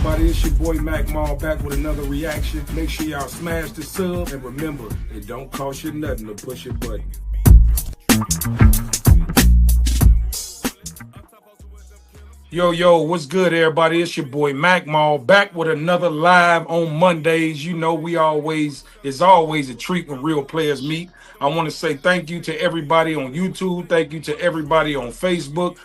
everybody? It's your boy MacMal back with another reaction. Make sure y'all smash the sub. And remember, it don't cost you nothing to push your button. Yo, what's good, everybody? It's your boy MacMal back with another live on Mondays. You know, it's always a treat when real players meet. I want to say thank you to everybody on YouTube. Thank you to everybody on Facebook.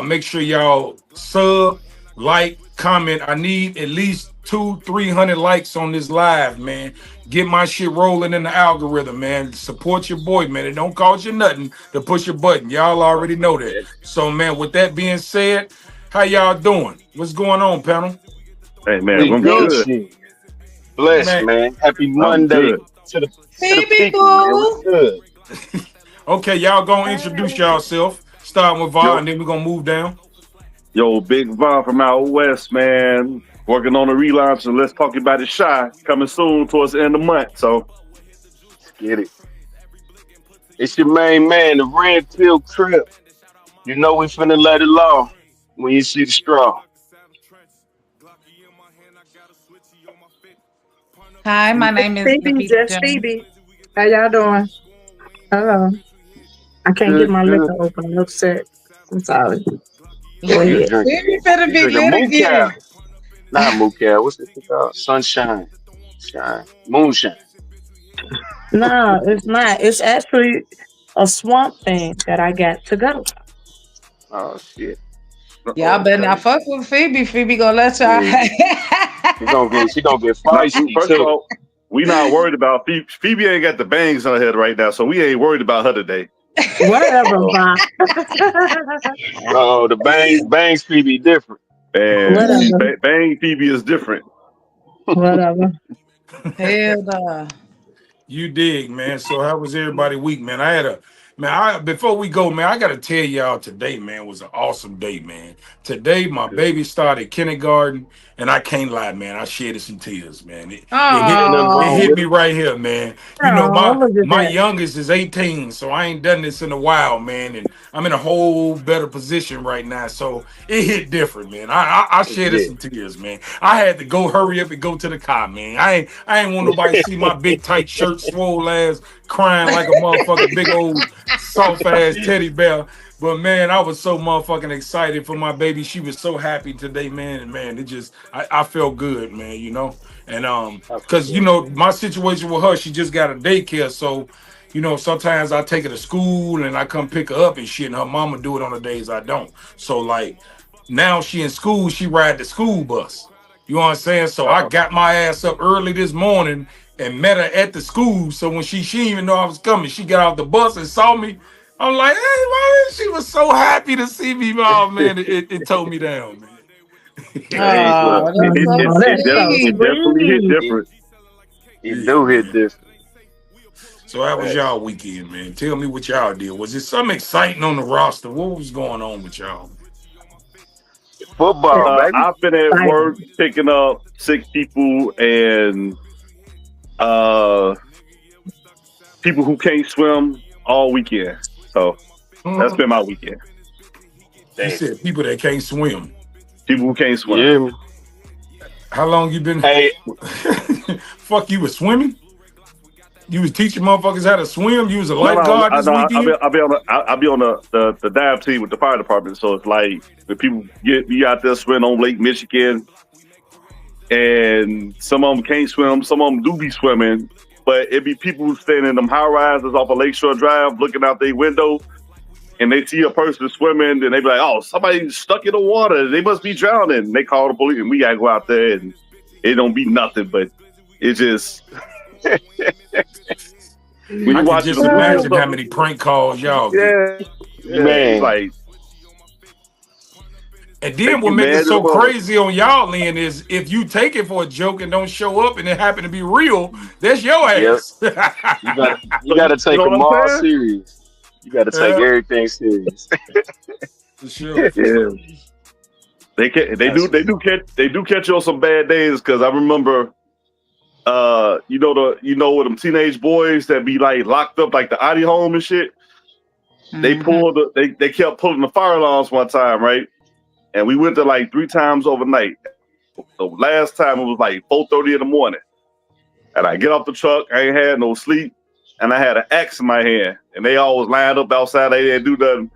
Make sure y'all sub, like, comment. I need at least 200-300 likes on this live, man. Get my shit rolling in the algorithm, man. Support your boy, man. It don't cost you nothing to push your button. Y'all already know that. So, man, with that being said, how y'all doing? What's going on, panel? Hey, man, We I'm good. good. Shit. Blessed, man. Happy Monday to the people, man. What's good? Okay, y'all gonna introduce yourself. Starting with VAR, and then we're gonna move down. Yo, Big Von from out west, man. Working on a relaunch, and let's talk about it. Shy coming soon towards the end of the month. So, Let's get it. It's your main man, the Red Pill Crip. You know we finna let it off when you see the straw. Hi, my name is Phoebe, Lupita just Jones. Phoebe. How y'all doing? Hello. I can't get Good, my good. liquor open. I'm upset. I'm sorry. Go Oh, you ahead. drinking? You better You be drinking lit again. Moocal? Not Moocal. What's this called? Sunshine, shine, moonshine. No, it's not. It's actually a swamp thing that I got to go. Oh shit. Y'all better okay. not fuck with Phoebe. Phoebe gonna let y'all. Yeah, she gonna get Now, feisty first of too. all, we not worried about Phoebe. Phoebe ain't got the bangs on her head right now, so we ain't worried about her today. Whatever, Oh, Bob. oh, the bangs be different. And Whatever. Bang Phoebe is different. Whatever. Hell no. You dig, man. So how was everybody week, man? Before we go, man, I gotta tell y'all today, man, was an awesome day, man. Today my baby started kindergarten, and I can't lie, man. I shedded some tears, man. Ain't nothing It Oh, wrong hit with me it. right here, man. You know, Oh, my look at my that. youngest is 18, so I ain't done this in a while, man. And I'm in a whole better position right now. So it hit different, man. I shedded Yeah. some tears, man. I had to go hurry up and go to the car, man. I ain't want nobody to see my big tight shirt, swole ass, crying like a motherfucking big old soft ass teddy bear. But man, I was so motherfucking excited for my baby. She was so happy today, man. And man, I felt good, man, you know. And That's what's because you up. know, my situation with her, she just got a daycare. So, you know, sometimes I take her to school and I come pick her up and shit, and her mama do it on the days I don't. So like now she in school, she ride the school bus. You know what I'm saying? So I Oh, got my ass up early this morning and met her at the school. So when she didn't even know I was coming, she got off the bus and saw me. I'm like, hey, man, she was so happy to see me. Oh man, it tore me down, man. hey, look, oh, It that's it so it, Oh, it, that's so def- it sweet. definitely hit sweet. it, different. it Yeah, do hit man. different. So how was Facts. y'all weekend, man? Tell me what y'all did. Was it something exciting on the roster? What was going on with y'all? Football, baby. I've been at work Exciting. picking up sick people and uh people who can't swim all weekend. So that's Mhm. been my weekend. You Damn. said people that can't swim. People who can't swim. Yeah. How long you been? Hey, Fuck, you was swimming? You was teaching motherfuckers how to swim? You was a No, no, lifeguard I this know. weekend? I'll be on the dive team with the fire department. So it's like when people get be out there swimming on Lake Michigan, and some of them can't swim, some of them do be swimming, but it be people who standing in them high rises off a Lakeshore Drive, looking out their window, and they see a person swimming, and they be like, "Oh, somebody's stuck in the water. They must be drowning." They call the police, and we gotta go out there, and it don't be nothing, but it just when I you could watching just the movie or imagine how something, many prank calls y'all get. yeah, yeah, it's man. like And then make what you make it mad as a so mother. crazy on y'all end is if you take it for a joke and don't show up and it happen to be real, that's your Yep. ass. You So gotta you take know what them I'm all saying? serious. You gotta take Yeah, everything serious. for sure, for Yeah, sure. That's what's up. they do catch you on some bad days because I remember you know with them teenage boys that be like locked up like the Audi home and shit. Hmm. They kept pulling the fire alarms one time, right? And we went there like 3 times overnight. The last time it was like 4:30 in the morning, and I get off the truck. I ain't had no sleep, and I had an axe in my hand, and they all was lined up outside. They didn't do nothing.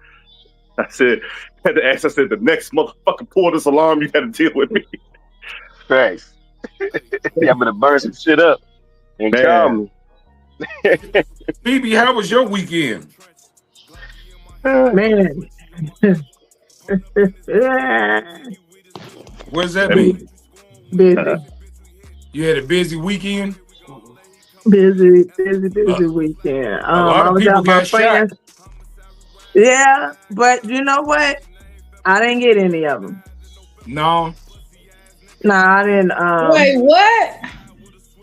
I said, had the axe. I said, the next motherfucker pull this alarm, you got to deal with me. Facts. Y'all better burn some shit up and call Man, me. Phoebe, how was your weekend? Man. What does that Hey, mean? Busy. You had a busy weekend? Busy Uh, weekend. a lot I of was people at my got shot. friend's. Yeah, but you know what? I didn't get any of them. No, Nah, I didn't. Wait, what?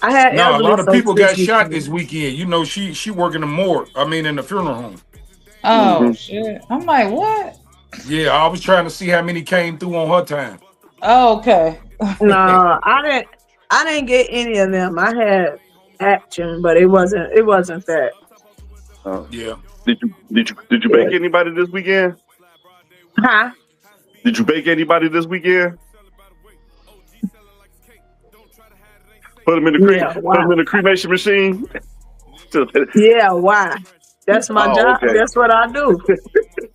I had no, a elderly lot of folks people this got shot this weekend. weekend. You know, she working the morgue. I mean, in the funeral home. Oh shit! I'm like, what? Yeah, I was trying to see how many came through on her time. Oh, okay. No, I didn't. I didn't get any of them. I had action, but it wasn't. It wasn't that. uh, Yeah. did you Yeah. bake anybody this weekend? Huh? Did you bake anybody this weekend? Put them in the Yeah. put them Why? in the cremation machine. Yeah. Why? That's my Oh, job. okay. That's what I do.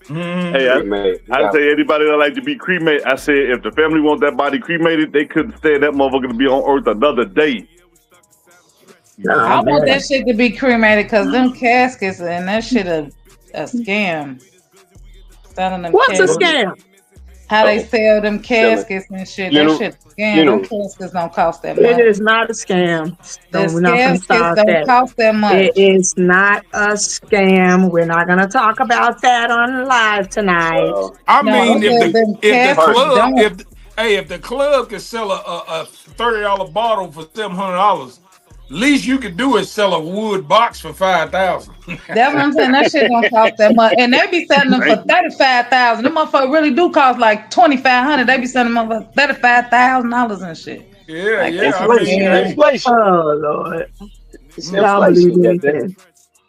Mhm. Hey, cremate. I Yeah. say anybody that like to be cremated. I said if the family want that body cremated, they couldn't stand that motherfucker to be on earth another day. Nah, I Yeah. want that man. shit to be cremated because them caskets and that shit a scam. Selling them What's a Well, caskets. scam? How they Oh, sell them selling caskets and shit. That funeral shit a scam. Them funerals. caskets don't cost that It much. is not a scam. The So we're not going to caskets start don't that. cost that It much. is not a scam. We're not going to talk about that on live tonight. I No, I mean, if said the them if the caskets Personal. club don't. if the club could sell a $30 bottle for $700, least you could do is sell a wood box for 5,000. That's what I'm saying. That shit don't cost that much. And they be selling them for Thank you. 35,000. Them motherfuckers really do cost like 2,500. They be selling them for $35,000 and shit. Yeah, Like yeah. that's I a mean, Inflation. scam. hey. Inflation. Oh, Lord. It's Y'all believe inflation. Goddamn. anything.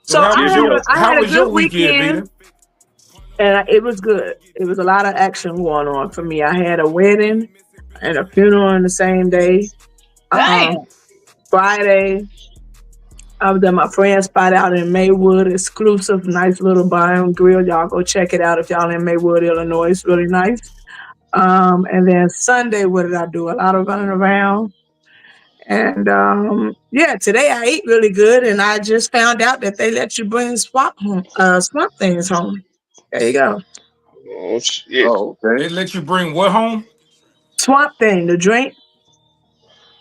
So So how was your I how had a was your good weekend, weekend. Vita? And it was good. It was a lot of action going on for me. I had a wedding and a funeral on the same day. Um, Damn. Friday, I was at my friend's spot out in Maywood, exclusive, nice little bar and grill. Y'all go check it out if y'all in Maywood, Illinois. It's really nice. And then Sunday, what did I do? A lot of running around. And yeah, today I ate really good, and I just found out that they let you bring swamp things home. There you go. Oh shit. Oh, They okay. let you bring what home? Swamp thing, the drink.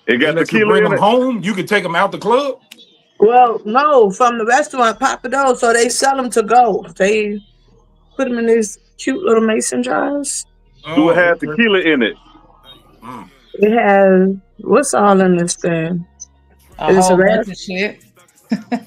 It They got let you tequila bring in them it. home. You could take them out the club. Well, no, from the restaurant, Papa Dough. So they sell them to go. They put them in these cute little mason jars. Do it Oh, have okay. tequila in it? Mm. It has what's all in this thing? A It's a whole red, bunch of shit.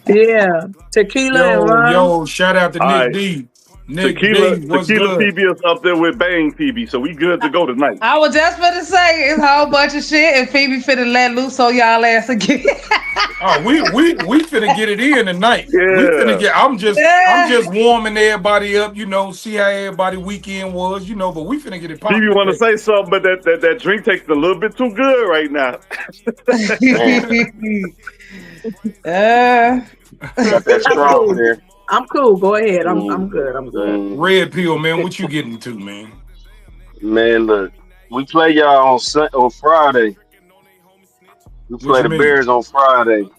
yeah, tequila and rum. Yo, shout out to All Nick right. D. Nick Tequila, D, what's tequila good? PB is up there with Bang PB, so we good to go tonight. I was just gonna say it's a whole bunch of shit and Phoebe finna let loose on y'all ass again. Oh, we finna get it in tonight. We finna Yeah. get. I'm Yeah. just warming everybody up. You know, see how everybody weekend was. You know, but we finna get it PB popping want to today. say something, but that drink tastes a little bit too good right now. Man, uh, got that I'm straw over cool. there. I'm cool. Go ahead. I'm Mm, good. I'm good. mm. Red pill, man. What you getting to, man? Man, look, we play y'all on Friday. We What play you the mean? Bears on Friday.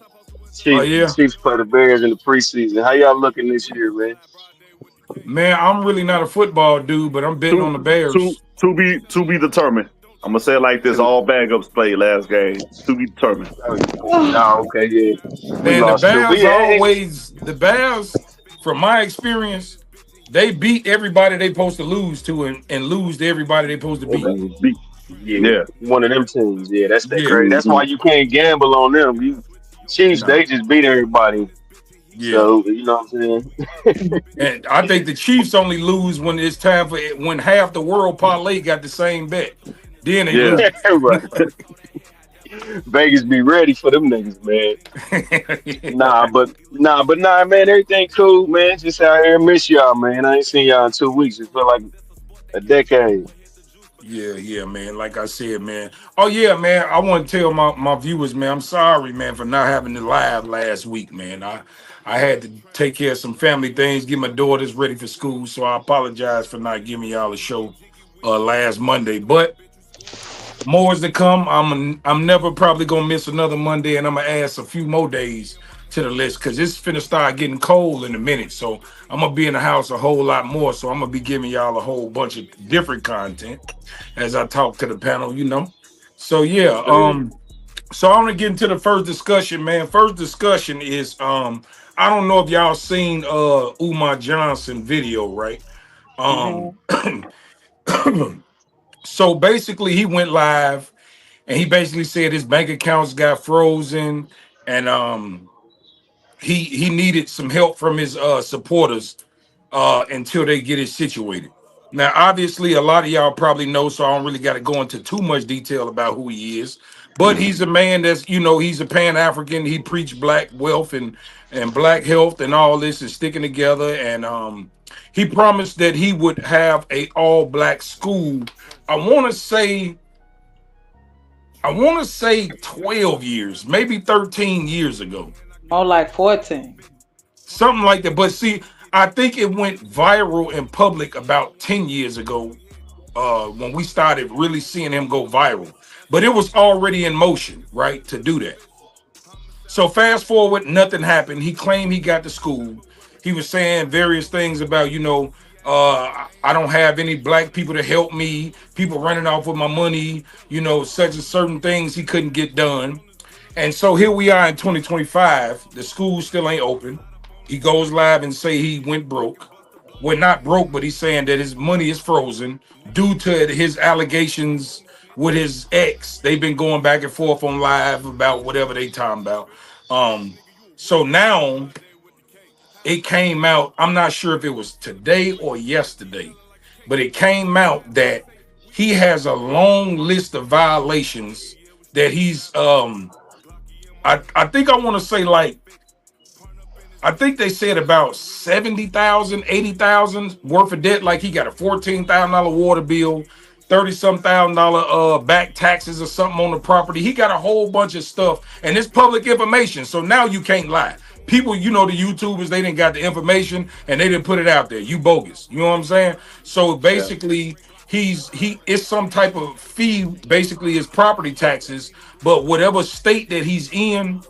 Oh The yeah, Chiefs play the Bears in the preseason. How y'all looking this year, man? man. I'm really not a football dude, but I'm betting on to the to Bears. to be determined. I'm gonna say it like this: all backups played last game. To be determined. Oh, okay, yeah. We Man, the lost two. But Bears yeah, hey, always the Bears. From my experience, they beat everybody they supposed to lose to, and lose to everybody they supposed to beat. Be- yeah, Yeah. one of them teams. Yeah, that's that Yeah, crazy. That's hmm why you can't gamble on them. You Chiefs, no, they just beat everybody. yeah. So you know what I'm saying? And I think the Chiefs only lose when it's time for it, when half the world parlay got the same bet. Then they Yeah. lose. Right. Vegas be ready for them niggas, man. Nah, man. Everything cool, man. Just out here miss y'all, man. I ain't seen y'all in 2 weeks. It feel like a decade. Yeah, yeah, man. Like I said, man. Oh yeah, man. I want to tell my viewers, man. I'm sorry, man, for not having the live last week, man. I had to take care of some family things, get my daughters ready for school, so I apologize for not giving y'all a show last Monday. But more is to come. I'm never probably gonna miss another Monday, and I'm gonna add a few more days to the list because it's finna start getting cold in a minute. So I'm gonna be in the house a whole lot more. So I'm gonna be giving y'all a whole bunch of different content as I talk to the panel. So yeah. Yeah. So I want to get into the first discussion, man. First discussion is I don't know if y'all seen Umar Johnson video, right? Hmm. Um so basically he went live and he basically said his bank accounts got frozen and he needed some help from his supporters until they get it situated. Now, obviously, a lot of y'all probably know, so I don't really got to go into too much detail about who he is. But he's a man that's, he's a Pan African. He preached black wealth and black health and all this is sticking together. And he promised that he would have a all black school. I want to say I want to say 12 years, maybe 13 years ago. More like 14. Something like that. But see, I think it went viral in public about 10 years ago when we started really seeing him go viral. But it was already in motion, right, to do that. So fast forward, nothing happened. He claimed he got to school. He was saying various things about, I don't have any black people to help me, people running off with my money, such and certain things he couldn't get done. And so here we are in 2025. The school still ain't open. He goes live and say he went broke. Well, not broke, but he's saying that his money is frozen due to his allegations with his ex. They've been going back and forth on live about whatever they talking about. Um, so now it came out. I'm not sure if it was today or yesterday, but it came out that he has a long list of violations that he's I think I want to say like I think they said about 70,000, 80,000 worth of debt. Like he got a $14,000 water bill, 30 some thousand dollar back taxes or something on the property. He got a whole bunch of stuff and it's public information. So now you can't lie. People, the YouTubers, they didn't got the information and they didn't put it out there. You bogus. You know what I'm saying? So Yeah. basically he is some type of fee, basically his property taxes, but whatever state that he's in,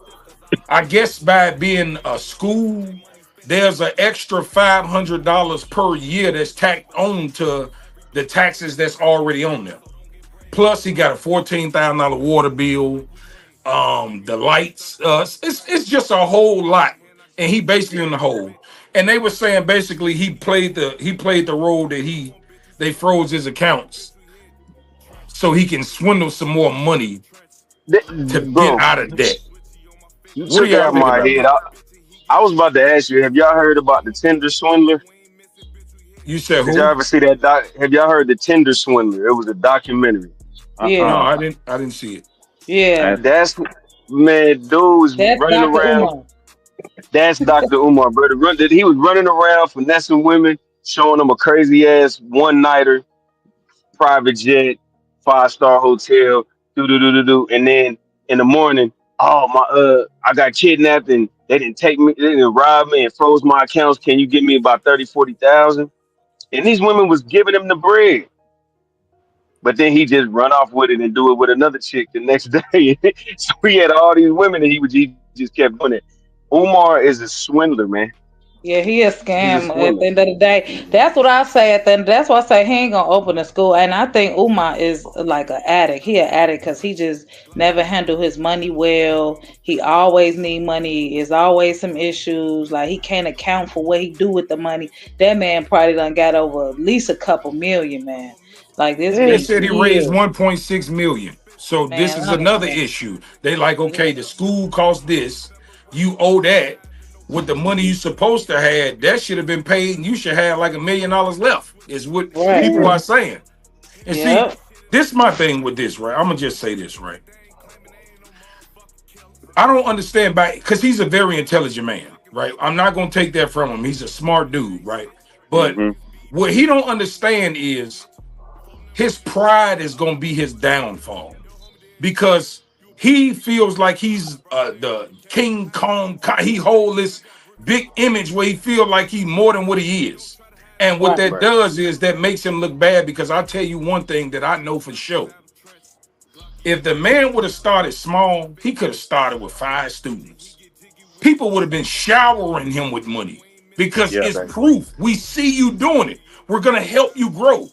I guess by it being a school, there's an extra $500 per year that's tacked on to the taxes that's already on there. Plus, he got a $14,000 water bill. The lights, it's just a whole lot, and he basically in the hole. And they were saying basically he played the role that they froze his accounts so he can swindle some more money to get Bro, out of debt. you What do took it y'all out think my about head. that? I was about to ask you, have y'all heard about the Tinder swindler? You said Did y'all who? ever see that have y'all heard the Tinder swindler? It was a documentary. No, Yeah. I didn't see it. Yeah. That's man, dude was That's running Dr. around. Umar. That's Dr. Umar, brother. He was running around finessing women, showing them a crazy ass one nighter, private jet, 5-star hotel, do, and then in the morning, oh my, I got kidnapped and they didn't rob me and froze my accounts. Can you give me about 30, 40,000? And these women was giving him the bread. But then he just run off with it and do it with another chick the next day. So he had all these women and he just kept doing it. Umar is a swindler, man. Yeah, he a He's a scam at swindler. the end of the day. That's what I say at the end. That's why I say he ain't gonna open a school. And I think Umar is like an addict. He an addict because he just never handle his money well. He always need money. Is always some issues. Like he can't account for what he do with the money. That man probably done got over at least a couple million, man. Like this They Yeah. been said he raised years, 1.6 million. So this man. is I another understand. issue. They like, okay, Yeah, the school cost this, you owe that. With the money you supposed to have, that should have been paid, and you should have like $1 million left. Is what right. people Yeah. are saying. And see, Yep. this is my thing with this, right? I'm gonna just say this, right? I don't understand by because he's a very intelligent man, right? I'm not gonna take that from him. He's a smart dude, right? But Hmm. what he don't understand is his pride is gonna be his downfall because he feels like he's the King Kong. He hold this big image where he feel like he's more than what he is. And what Right. that Right. does is that makes him look bad because I'll tell you one thing that I know for sure. If the man would have started small, he could have started with 5 students. People would have been showering him with money because Yeah, it's man. proof. We see you doing it. We're gonna help you grow.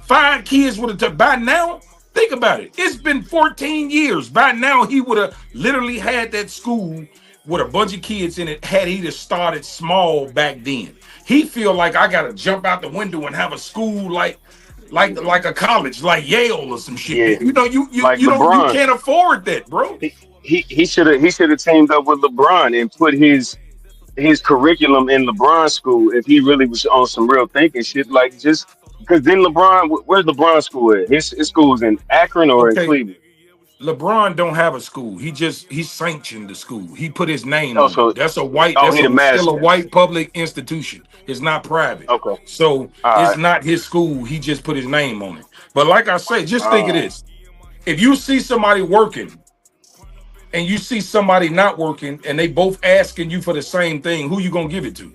5 kids would have by now. Think about it. It's been 14 years. By now, he would have literally had that school with a bunch of kids in it. Had he just started small back then, he feel like I gotta jump out the window and have a school like a college, like Yale or some shit. Yeah. You know, you you Like you don't you LeBron. can't afford that, bro. He should have teamed up with LeBron and put his curriculum in LeBron school if he really was on some real thinking shit. Like just because then LeBron, where's LeBron school at? His school's in Akron or in Okay, Cleveland. LeBron don't have a school. He sanctioned the school. He put his name Oh, on it. so That's a white. oh, That's he the still a mascot. white public institution. It's not private. Okay, So all it's right, not his school. He just put his name on it. But like I say, just think of uh, this: if you see somebody working and you see somebody not working, and they both asking you for the same thing, who you gonna give it to?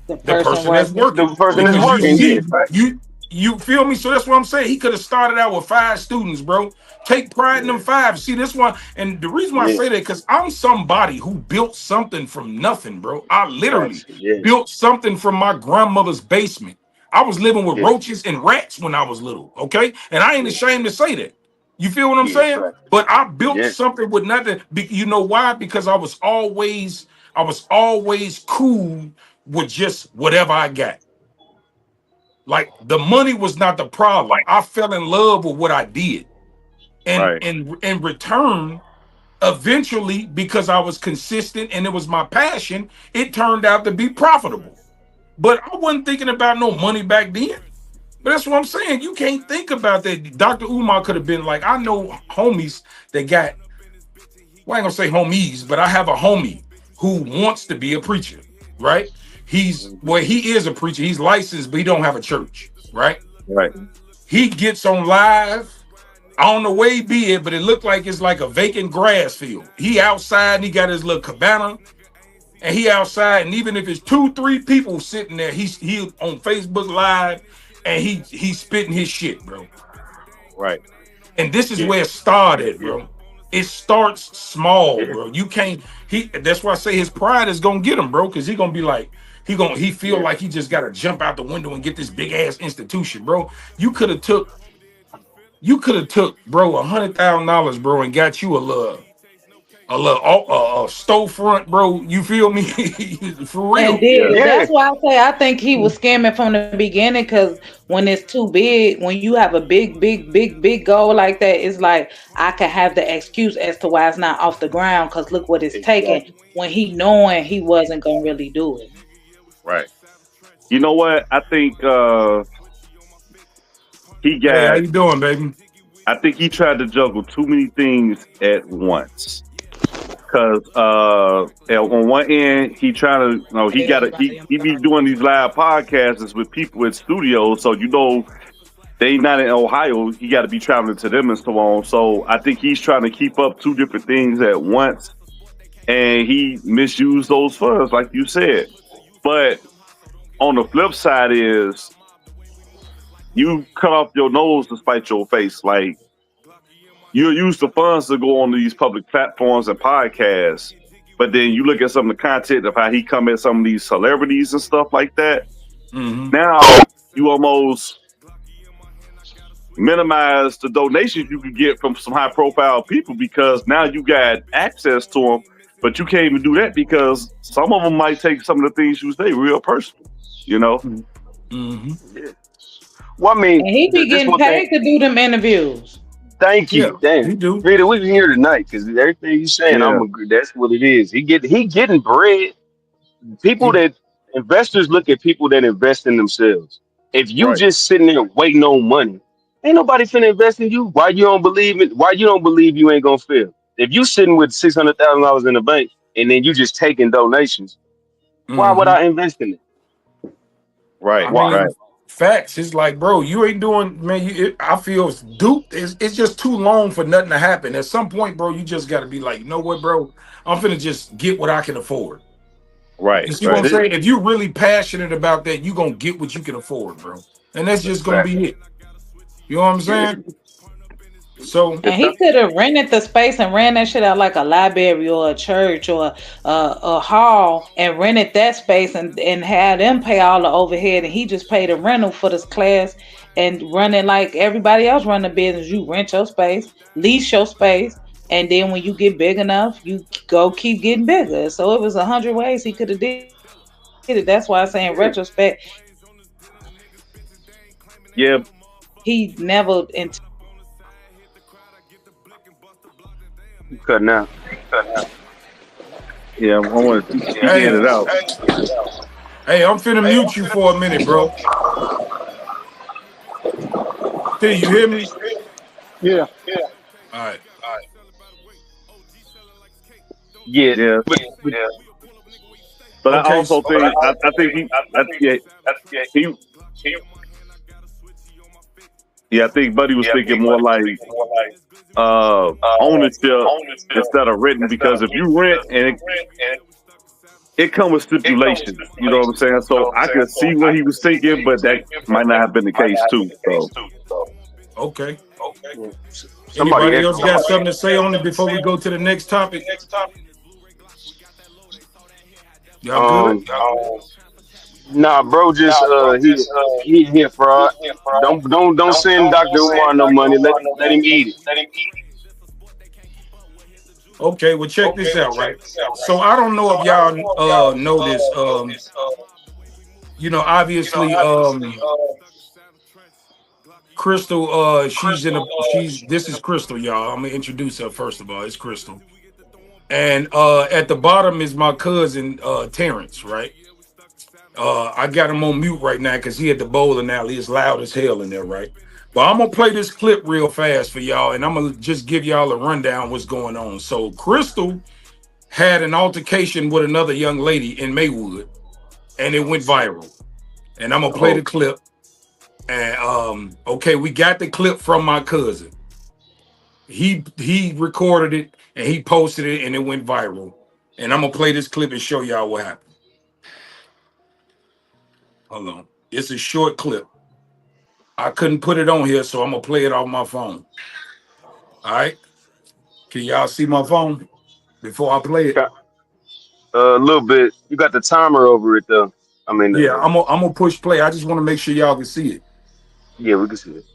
The The person person that's working. the working, person is because you working. Yeah, see facts. you feel me. So that's what I'm saying. He could have started out with 5 students, bro. Take pride in them Yeah, 5. See this one, and the reason why I yeah, say that because I'm somebody who built something from nothing, bro. I literally facts. Yeah, built something from my grandmother's basement. I was living with yeah, roaches and rats when I was little, okay, and I ain't yeah, ashamed to say that. You feel what I'm yeah, saying? facts. But I built Yeah, something with nothing. You know why? Because I was always cool with just whatever I got. Like the money was not the problem. I fell in love with what I did. And Right. in return, eventually, because I was consistent and it was my passion, it turned out to be profitable. But I wasn't thinking about no money back then. But that's what I'm saying. You can't think about that. Dr. Umar could have been like, I know homies that got, well, I ain't gonna say homies, but I have a homie who wants to be a preacher, right? He is a preacher. He's licensed, but he don't have a church, right? Right. He gets on live. I don't know where he be at, but it looked like it's like a vacant grass field. He outside and he got his little cabana and he outside. And even if it's 2, 3 people sitting there, he on Facebook Live and he's spitting his shit, bro. Right. And this is yeah, where it started, yeah, bro. It starts small, yeah, bro. You can't. That's why I say his pride is gonna get him, bro. Because he gonna be like, he feel yeah. like he just gotta jump out the window and get this big ass institution, bro. You could have took, bro, $100,000, bro, and got you a storefront, bro. You feel me? For And real. did Yeah. it. Yeah, That's why I say I think he was scamming from the beginning because when it's too big, when you have a big goal like that, it's like I can have the excuse as to why it's not off the ground because look what it's taking exactly. when he knowing he wasn't gonna really do it. Right. You know what? I think he Hey, how got. you doing, baby? I think he tried to juggle too many things at once. Cause on one end he trying to, he Hey got to everybody, I'm he be sorry. doing these live podcasts with people in studios, so they not in Ohio. He got to be traveling to them and so on. So I think he's trying to keep up 2 different things at once, and he misused those funds, like you said. But on the flip side is you cut off your nose to spite your face. Like you use the funds to go on these public platforms and podcasts, but then you look at some of the content of how he come at some of these celebrities and stuff like that. Mm-hmm. Now you almost minimize the donations you can get from some high profile people because now you got access to them, but you can't even do that because some of them might take some of the things you say real personal, you know? Mm-hmm. Yeah. Well, I mean, And he be this getting one thing. paid to do them interviews. Thank Yeah, you. Damn, he do. Peter, we here tonight because everything you saying, Yeah, I'm agree. That's what it is. He getting bread. People He that investors look at people that invest in themselves. If you right. just sitting there waiting on money, ain't nobody finna invest in you. Why you don't believe it? Why you don't believe you ain't gonna fail? If you sitting with $600,000 in the bank and then you just taking donations, why would mm-hmm. I invest in it? I Right, Why? mean, right. Facts. It's like, bro, you ain't doing, man. I feel it's duped. It's just too long for nothing to happen. At some point, bro, you just got to be like, you know what, bro? I'm finna just get what I can afford. Right, You see what right. I'm saying? If you're really passionate about that, you gonna get what you can afford, bro. And that's That's a just gonna fact. be it. You know what I'm Yeah, saying? So, it's And he that. could have rented the space and ran that shit out like a library or a church or a hall and rented that space and had them pay all the overhead and he just paid a rental for this class and running like everybody else run the business. You rent your space, lease your space, and then when you get big enough, you go keep getting bigger. So it was 100 ways he could have did it. That's why I say in retrospect, Yeah, yeah. he never You cutting out. Yeah, I want to see he hey, get it out. hey, I'm finna mute you for a minute, bro. Till you hear me? Yeah. All right. Yeah, Yeah, but but I Okay. also think I think yeah he yeah, I think Buddy was thinking more like ownership instead of renting, because if you rent and it comes with stipulations, you know what I'm saying? So I could see what he was thinking, but that might not have been the case too. So Okay. yeah, somebody Anybody else echoing. got something to say on it before we go to the next topic? Y'all good? Um, nah, bro, just he here fraud. Don't send Dr. Umar no money. Let him eat it. Okay, well check this out, right? So I don't know if y'all know this. Obviously, Crystal, she's this is Crystal, y'all. I'm gonna introduce her first of all. It's Crystal. And at the bottom is my cousin Terrence, right? I got him on mute right now because he at the bowling alley. It's loud as hell in there, right? But I'm gonna play this clip real fast for y'all, and I'm gonna just give y'all a rundown what's going on. So Crystal had an altercation with another young lady in Maywood, and it went viral. And I'm gonna play the Oh, clip. And okay, we got the clip from my cousin. He recorded it and he posted it, and it went viral. And I'm gonna play this clip and show y'all what happened. Hold on, it's a short clip. I couldn't put it on here, so I'm gonna play it off my phone. All right, can y'all see my phone before I play it? a little bit. You got the timer over it though. I mean, Yeah, I'm gonna push play. I just want to make sure y'all can see it. yeah, we can see it.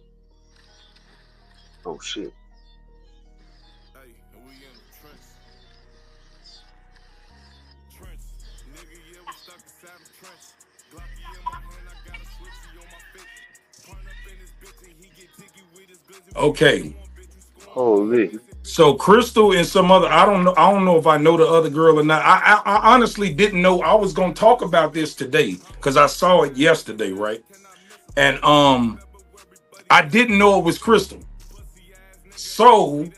Oh shit. Okay, Holy. so Crystal and some other, I don't know if I know the other girl or not. I honestly didn't know I was gonna talk about this today because I saw it yesterday, right? And I didn't know it was Crystal. So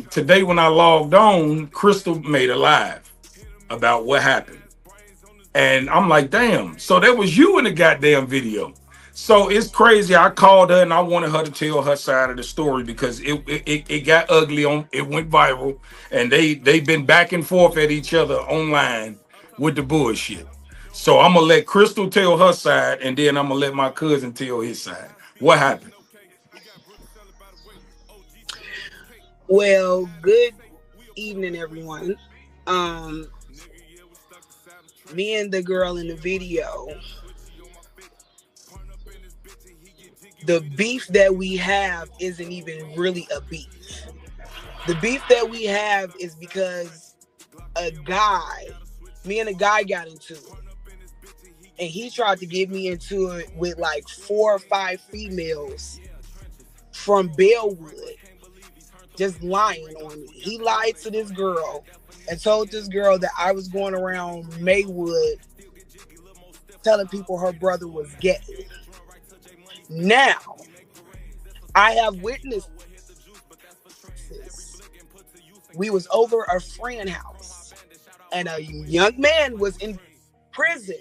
today when I logged on, Crystal made a live about what happened. And I'm like, damn, so that was you in the goddamn video. So it's crazy. I called her and I wanted her to tell her side of the story because it got ugly on it went viral, and they've been back and forth at each other online with the bullshit. So I'm gonna let Crystal tell her side, and then I'm gonna let my cousin tell his side. What happened? Well, good evening, everyone. Um, Me and the girl in the video, the beef that we have isn't even really a beef. The beef that we have is because a guy, me and a guy got into it. And he tried to get me into it with like 4 or 5 females from Bellwood, just lying on me. He lied to this girl and told this girl that I was going around Maywood telling people her brother was gay. Now, I have witnesses. We was over a friend house and a young man was in prison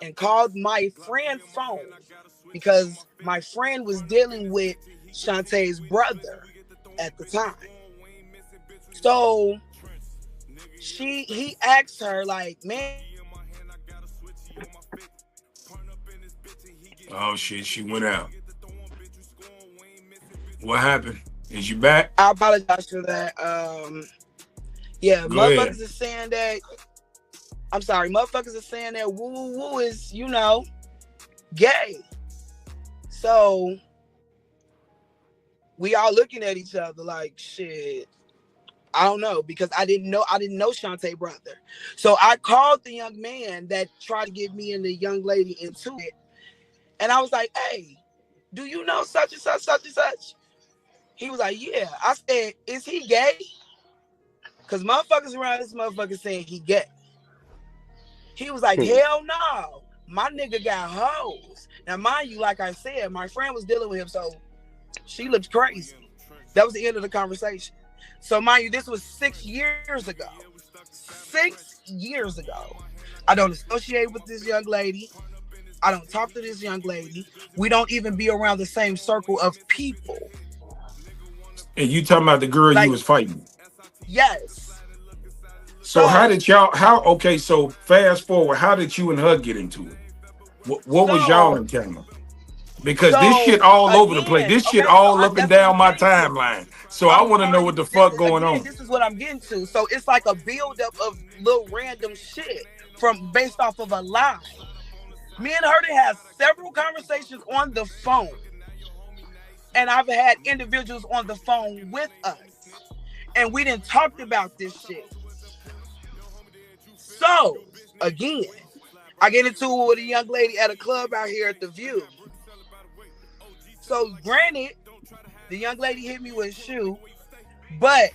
and called my friend's phone because my friend was dealing with Shantae's brother at the time. So he asked her like, man, Oh shit, she went out. What happened? Is you back? I apologize for that. Yeah, Go ahead. motherfuckers is saying that. I'm sorry, motherfuckers are saying that woo woo woo is, gay. So we all looking at each other like shit. I don't know because I didn't know Shantae brother. So I called the young man that tried to get me and the young lady into it. And I was like, hey, do you know such and such, such and such? He was like, yeah. I said, is he gay? Because motherfuckers around this motherfucker saying he gay. He was like, hell no. My nigga got hoes. Now, mind you, like I said, my friend was dealing with him, so she looked crazy. That was the end of the conversation. So, mind you, this was 6 years ago. 6 years ago. I don't associate with this young lady. I don't talk to this young lady. We don't even be around the same circle of people. And you talking about the girl you Like, was fighting? yes. So how did y'all? Okay, so fast forward. How did you and her get into it? What was y'all encounter? Because this shit all over the place. Again, This shit okay, so all up and that's what down I'm my getting to. timeline. So I want to know what the fuck going on. This is what I'm getting to. So it's like a buildup of little random shit from based off of a lie. Me and her had several conversations on the phone. And I've had individuals on the phone with us. And we didn't talk about this shit. So, again, I get into it with a young lady at a club out here at the View. So, granted, the young lady hit me with a shoe, but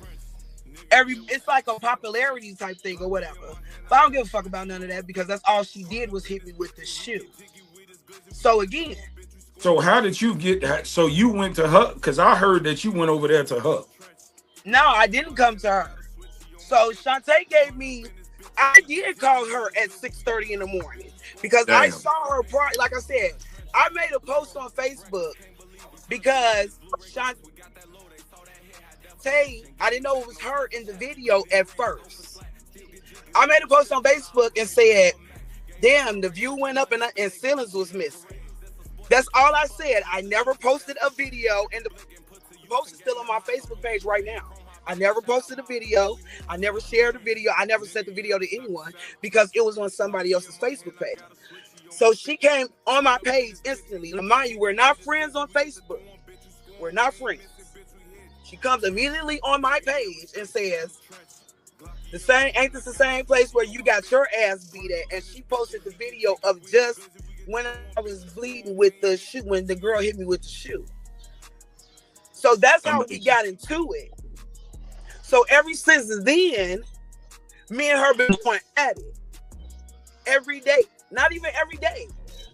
it's like a popularity type thing or whatever. But I don't give a fuck about none of that because that's all she did was hit me with the shoe. So again. So how did you get? So you went to her? Because I heard that you went over there to her. No, I didn't come to her. So Shantae gave me. I did call her at 6:30 in the morning because I saw her. Like I said, I made a post on Facebook because Shantae, I didn't know it was her in the video at first. I made a post on Facebook and said, damn, the view went up and ceilings was missing. That's all I said. I never posted a video, and the post is still on my Facebook page right now. I never posted a video. I never shared a video. I never sent the video to anyone because it was on somebody else's Facebook page. So she came on my page instantly. Now, mind you, we're not friends on Facebook. We're not friends. She comes immediately on my page and says, ain't this the same place where you got your ass beat at? And she posted the video of just when I was bleeding with the shoe, when the girl hit me with the shoe. So that's how we got into it. So ever since then, me and her been going at it every day. Not even every day.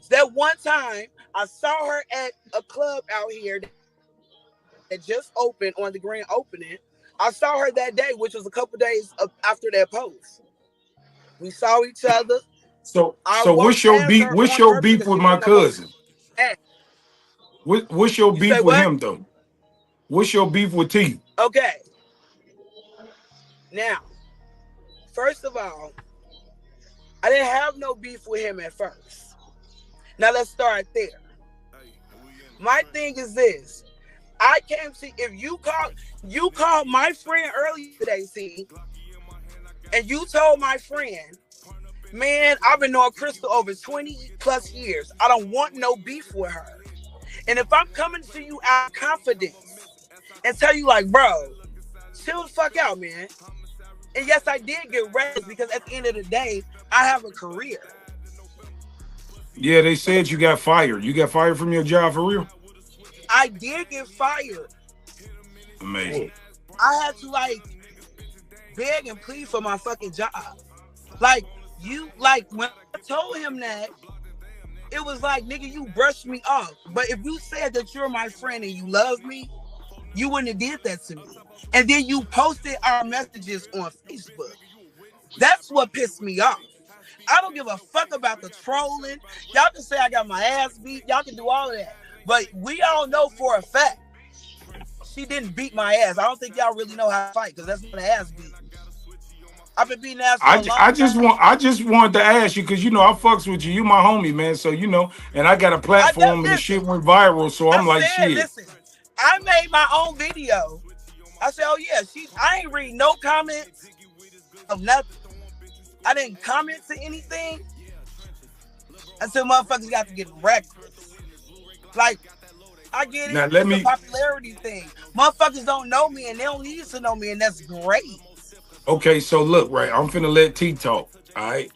That one time I saw her at a club out here that just opened on the grand opening. I saw her that day, which was a couple days after that post. We saw each other. So what's your beef? What's your beef with my cousin? What's your beef with him though? What's your beef with T? Okay. Now, first of all, I didn't have no beef with him at first. Now let's start there. My thing is this. I came to, if you called my friend earlier today, see, and you told my friend, man, I've been knowing Crystal over 20 plus years. I don't want no beef with her. And if I'm coming to you out of confidence and tell you like, bro, chill the fuck out, man. And yes, I did get raised because at the end of the day, I have a career. Yeah, they said you got fired. You got fired from your job for real? I did get fired. Amazing. I had to beg and plead for my fucking job. When I told him that, it was like, nigga, you brushed me off. But if you said that you're my friend and you love me, you wouldn't have did that to me. And then you posted our messages on Facebook. That's what pissed me off. I don't give a fuck about the trolling. Y'all can say I got my ass beat. Y'all can do all of that. But we all know for a fact she didn't beat my ass. I don't think y'all really know how to fight because that's not an ass beat. I've been beating ass for a long time. I just wanted to ask you because I fucks with you. You my homie, man. So and I got a platform and the Listen, shit went viral. So I I'm like, said, shit. listen, I made my own video. I said, oh yeah, I ain't read no comments of nothing. I didn't comment to anything. I said, motherfuckers got to get reckless. Like, I get it. Now let It's a me. popularity thing. Motherfuckers don't know me and they don't need to know me, and that's great. Okay, so look, right. I'm finna let T talk. All right.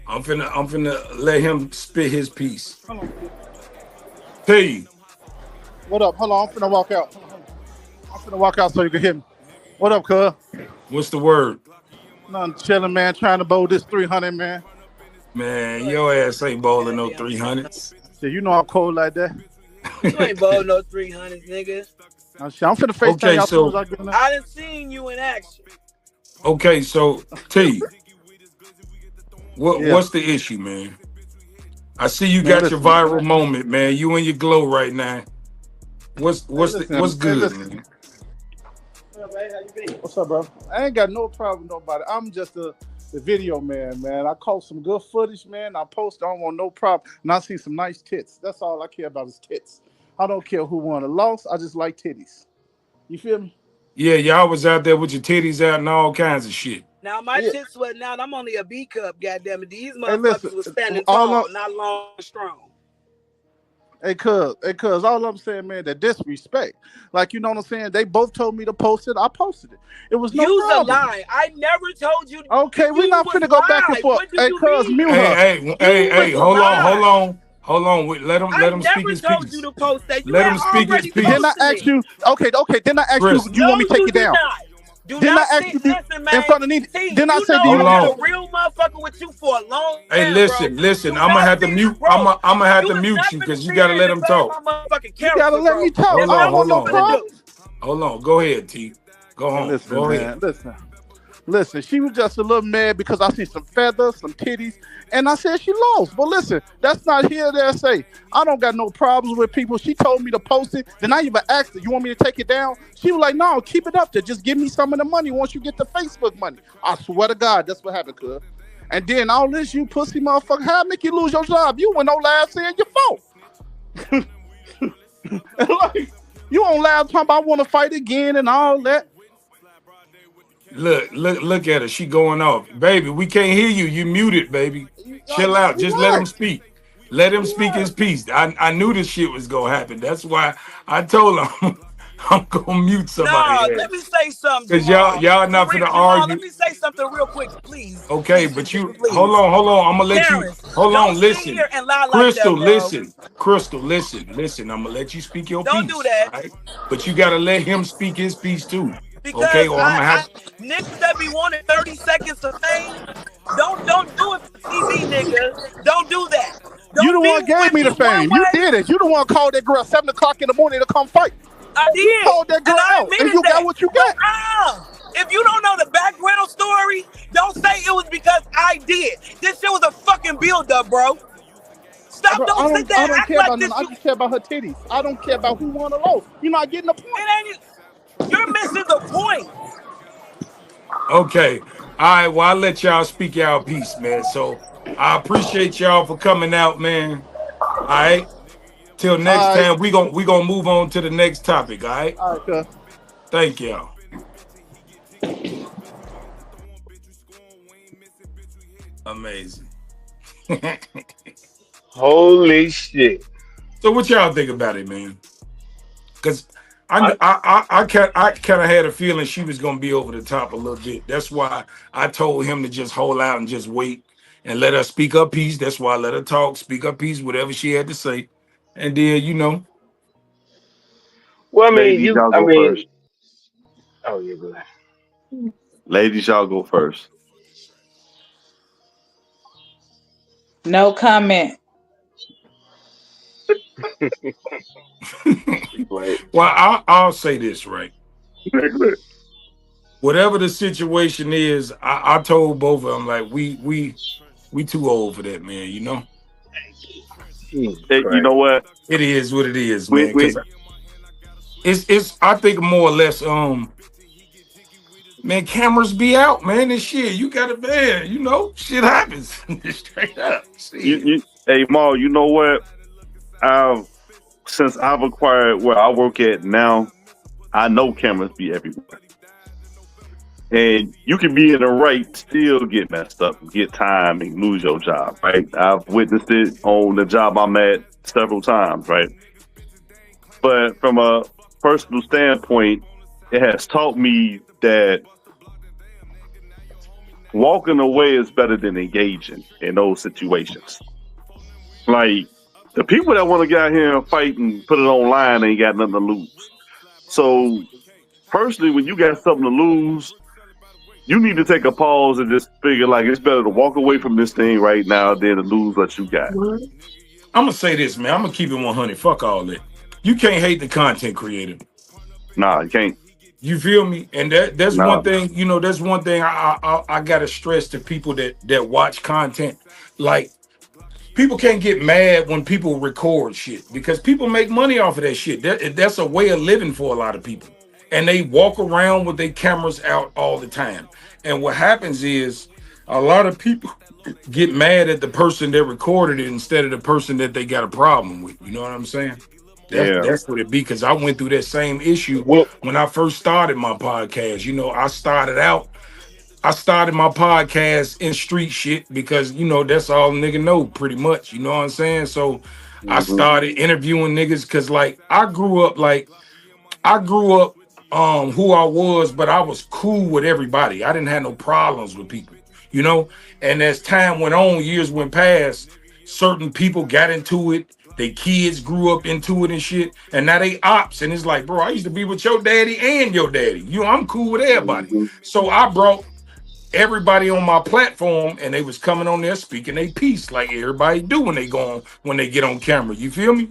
I'm finna let him spit his piece. Hold on. T, What up? Hold on. I'm finna walk out. I'm finna walk out so you can hear me. What up, cuz? what's the word? Nothing chilling, man. Trying to bowl this 300, man. Man, your ass ain't bowling no Goddamn. 300s. Shit, you know I'm cold like that. You ain't bowled no 300s, nigga. I'm finna FaceTime Okay, y'all soon as so I get in there. I done seen you in action. okay, so T, Yeah, what's the issue, man? I see you man. got your Listen, viral moment, man. You in your glow right now. What's Hey, good, listen. man? What's up, bro? I ain't got no problem with nobody. I'm just the video man, man. I caught some good footage, man. I post. I don't want no problem. And I see some nice tits. That's all I care about is tits. I don't care who won or lost. I just like titties. You feel me? Yeah, y'all was out there with your titties out and all kinds of shit. Now my Yeah. tits sweating out. I'm only a B cup, goddammit. These Hey, listen. motherfuckers was standing All I'm, tall, not long and strong. cuz, all I'm saying, man, that disrespect. Like, you know what I'm saying? They both told me to post it. I posted it. It was no Use a problem. lie. I never told you Okay, we you not was finna go back and live. forth. What do Hey, you cuz, mute mean? Hey, her. hey, hey, You hey, was hold live. on, hold on. Wait, let I him speak never his told you piece. to post that. You Let had him speak his already Then I piece. posted ask it. you, okay, then I ask you, Chris, do you No, want me to take you it did down? not. Do Then I not ask sit. you, Listen, in man. front of Nita, T, then I you say, do know you hold I've want me been to, a on. real motherfucker with you for a long Hey, time, bro. listen. Do I'm gonna not have to sit, mute. bro. I'm gonna have You to was mute not you finna because you sit gotta here and let him defame talk. my motherfucking you gotta character, let me bro. talk. That's I don't not want what no you finna Hold do. on. problems. Hold on. Go ahead, T. Go Hey, on. listen, Go ahead. man, listen, she was just a little mad because I seen some feathers, some titties, and I said she lost. But listen, that's not here there say. I don't got no problems with people. She told me to post it. Then I even asked her, you want me to take it down? She was like, no, keep it up there. Just give me some of the money once you get the Facebook money. I swear to God, that's what happened, cuz. And then all this, you pussy motherfucker, how make you lose your job? You went no last saying your fault. Like, you on live talking about I want to fight again and all that. Look at her. She going off. Baby, we can't hear you. You muted, baby. Chill out. Just let him Relax, speak. Let him speak his relax. piece. I knew this shit was gonna happen. That's why I told him I'm gonna mute somebody Nah, let me ass. say something, Cause Jamal. y'all For not real, finna Jamal, let argue. me say something real quick, please. Okay, Please, but please, you please. hold on. I'm gonna let you Terrence, hold don't on, sit listen. here and lie like that, Crystal, bro. listen. Crystal, listen. I'm gonna let you speak your Don't do piece, that. all right? But you gotta let him speak his piece too. Okay, Because or I'm gonna I have niggas that be wanting 30 seconds of fame, don't do it for TV, nigga. Don't do that. You the Don't be one gave with me me the one fame. You way. did it. You the one called that girl 7 o'clock in the morning to come fight. I You did, called that and girl I out, and admitted you got that. what you But got. if you don't know the background story, don't say it was because I did. This shit was a fucking build up, bro. Stop! Bro, Don't sit there I and don't act care like about none. this. I You just care about her titties. I don't care about who won or lost. You're not getting the point. it ain't. You're missing the point. okay. All right, well, I'll let y'all speak y'all piece, man. So I appreciate y'all for coming out, man. All right. Till next All right, time, we gonna move on to the next topic, all right? all right, cuz. Thank y'all. Amazing. Holy shit. So what y'all think about it, man? Because I, I kind of had a feeling she was gonna be over the top a little bit. That's why I told him to just hold out and just wait and let her speak her piece. That's why I let her talk, speak her piece, whatever she had to say, and then well, Ladies, y'all I go first. mean, oh yeah, go ahead. Ladies, y'all go first. No comment. Like, well, I'll say this right. whatever the situation is, I told both of them like we too old for that, man. You know, Jesus Hey, you know Christ. what? it is what it is, We man. we Because it's I think more or less man, cameras be out, man, and shit. You got a man, you know, shit happens. Straight up. Shit. you hey Maul, you know what? I've since I've acquired where I work at now, I know cameras be everywhere. And you can be in the right, still get messed up, get time, and lose your job, right? I've witnessed it on the job I'm at several times, right? But from a personal standpoint, it has taught me that walking away is better than engaging in those situations. Like the people that want to get out here and fight and put it online ain't got nothing to lose. So personally, when you got something to lose, you need to take a pause and just figure like it's better to walk away from this thing right now than to lose what you got. What? I'm gonna say this, man. I'm gonna keep it 100. Fuck all that. You can't hate the content creator. Nah, you can't. You feel me? And that's Nah. one thing. You know, that's one thing I gotta stress to people that watch content. Like people can't get mad when people record shit because people make money off of that shit. That's a way of living for a lot of people, and they walk around with their cameras out all the time. And what happens is a lot of people get mad at the person that recorded it instead of the person that they got a problem with. You know what I'm saying? Yeah. That's what it be because I went through that same issue Well, when I first started my podcast. You know, I started my podcast in street shit because you know that's all nigga know pretty much. You know what I'm saying? So I Hmm. started interviewing niggas because like I grew up who I was, but I was cool with everybody. I didn't have no problems with people, you know. And as time went on, years went past, certain people got into it. Their kids grew up into it and shit, and now they ops. And it's like, bro, I used to be with your daddy and your daddy. You know, I'm cool with everybody. Hmm. So I brought everybody on my platform, and they was coming on there speaking their piece, like everybody do when they get on camera. You feel me?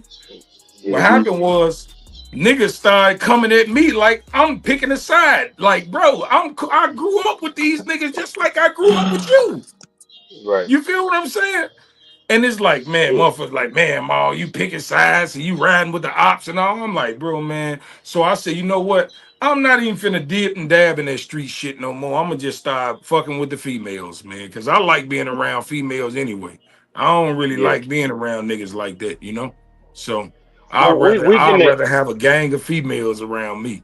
What yeah. Hmm. happened was niggas started coming at me like I'm picking a side. Like, bro, I grew up with these niggas just like I grew up with you. Right. You feel what I'm saying? And it's like, man, Yeah. motherfuckers like, man, Ma, you picking sides and you riding with the ops and all. I'm like, bro, man. So I said, you know what? I'm not even finna dip and dab in that street shit no more. I'm gonna just start fucking with the females, man. Cause I like being around females anyway. I don't really Yeah. like being around niggas like that, you know? So Well, we've been I'd at rather have a gang of females around me.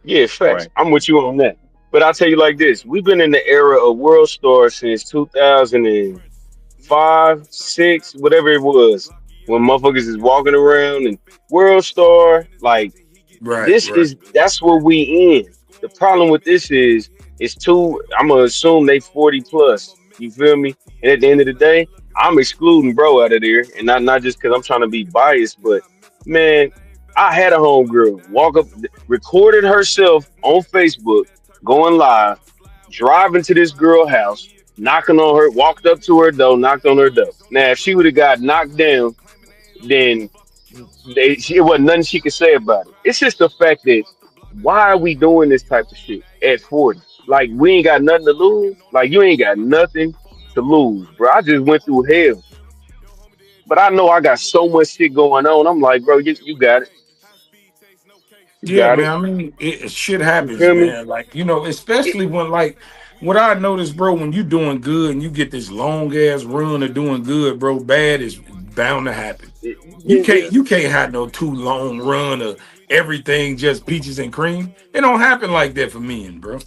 yeah, facts. Right. I'm with you on that. But I'll tell you like this: we've been in the era of World Star since 2005, six, whatever it was, when motherfuckers is walking around and World Star like. Right, This right. is that's what we in. The problem with this is it's too. I'm gonna assume they 40 plus. You feel me? And at the end of the day, I'm excluding bro out of there, and not just because I'm trying to be biased, but man, I had a homegirl walk up, recorded herself on Facebook, going live, driving to this girl house, knocking on her, walked up to her door, knocked on her door. Now, if she would have got knocked down, then it wasn't nothing she could say about it. It's just the fact that why are we doing this type of shit at 40? Like we ain't got nothing to lose. Like you ain't got nothing to lose, bro. I just went through hell, but I know I got so much shit going on. I'm like, bro, you got it. You Yeah, got man. it. I mean, shit You happens, feel me? man. Like, you know, It, especially when like what I noticed, bro, when you doing good and you get this long ass run of doing good, bro, bad is bound to happen. yeah, You can't have no too long run of everything just peaches and cream. It don't happen like that for men, bro.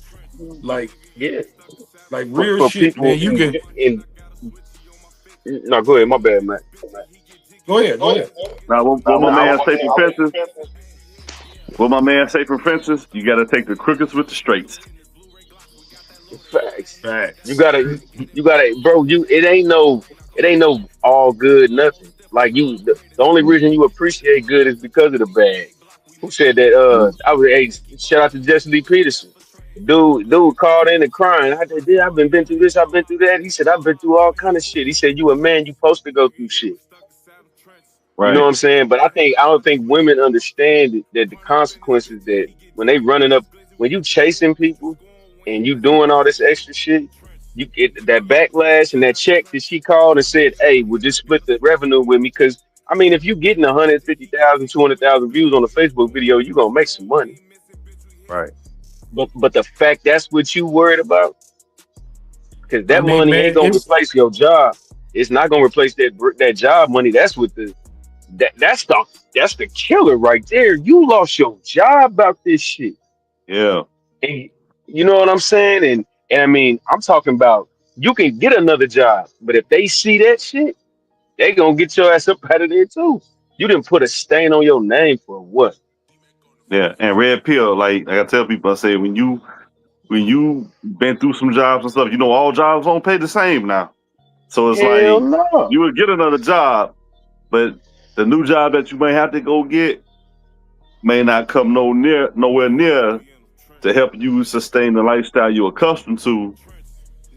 Like yeah. like real For shit, people man. You can in no, go ahead. My bad, man. go ahead, go ahead. Now, what my man say from fences? What my man say from fences? You got to take the crookeds with the straights. Facts. You Facts. gotta, you gotta, bro. It ain't no all good nothing. Like the only reason you appreciate good is because of the bad. Who said that? I was hey, shout out to Jesse Lee Peterson. Dude called in and crying. I said, "Dude, I've been through this, I've been through that." He said, "I've been through all kind of shit." He said, "You a man, you supposed to go through shit." You know what Right. I'm saying? But I don't think women understand that the consequences that when they running up. when you chasing people and you doing all this extra shit, you get that backlash and that check that she called and said, "Hey, we'll just split the revenue with me." Because I mean, if you getting 150,000, 200,000 views on a Facebook video, you gonna make some money. Right. But the fact that's what you worried about, because I that mean, money ain't man, gonna it's replace your job. It's not gonna replace that job money. That's what that's the killer right there. You lost your job about this shit. Yeah. And you know what I'm saying? And I mean, I'm talking about you can get another job, but if they see that shit, they gonna get your ass up out of there too. You didn't put a stain on your name for what? Yeah. And red pill, like I tell people, I say when you been through some jobs and stuff, all jobs don't pay the same now. So it's Hell like no. you would get another job, but the new job that you may have to go get may not come nowhere near to help you sustain the lifestyle you're accustomed to.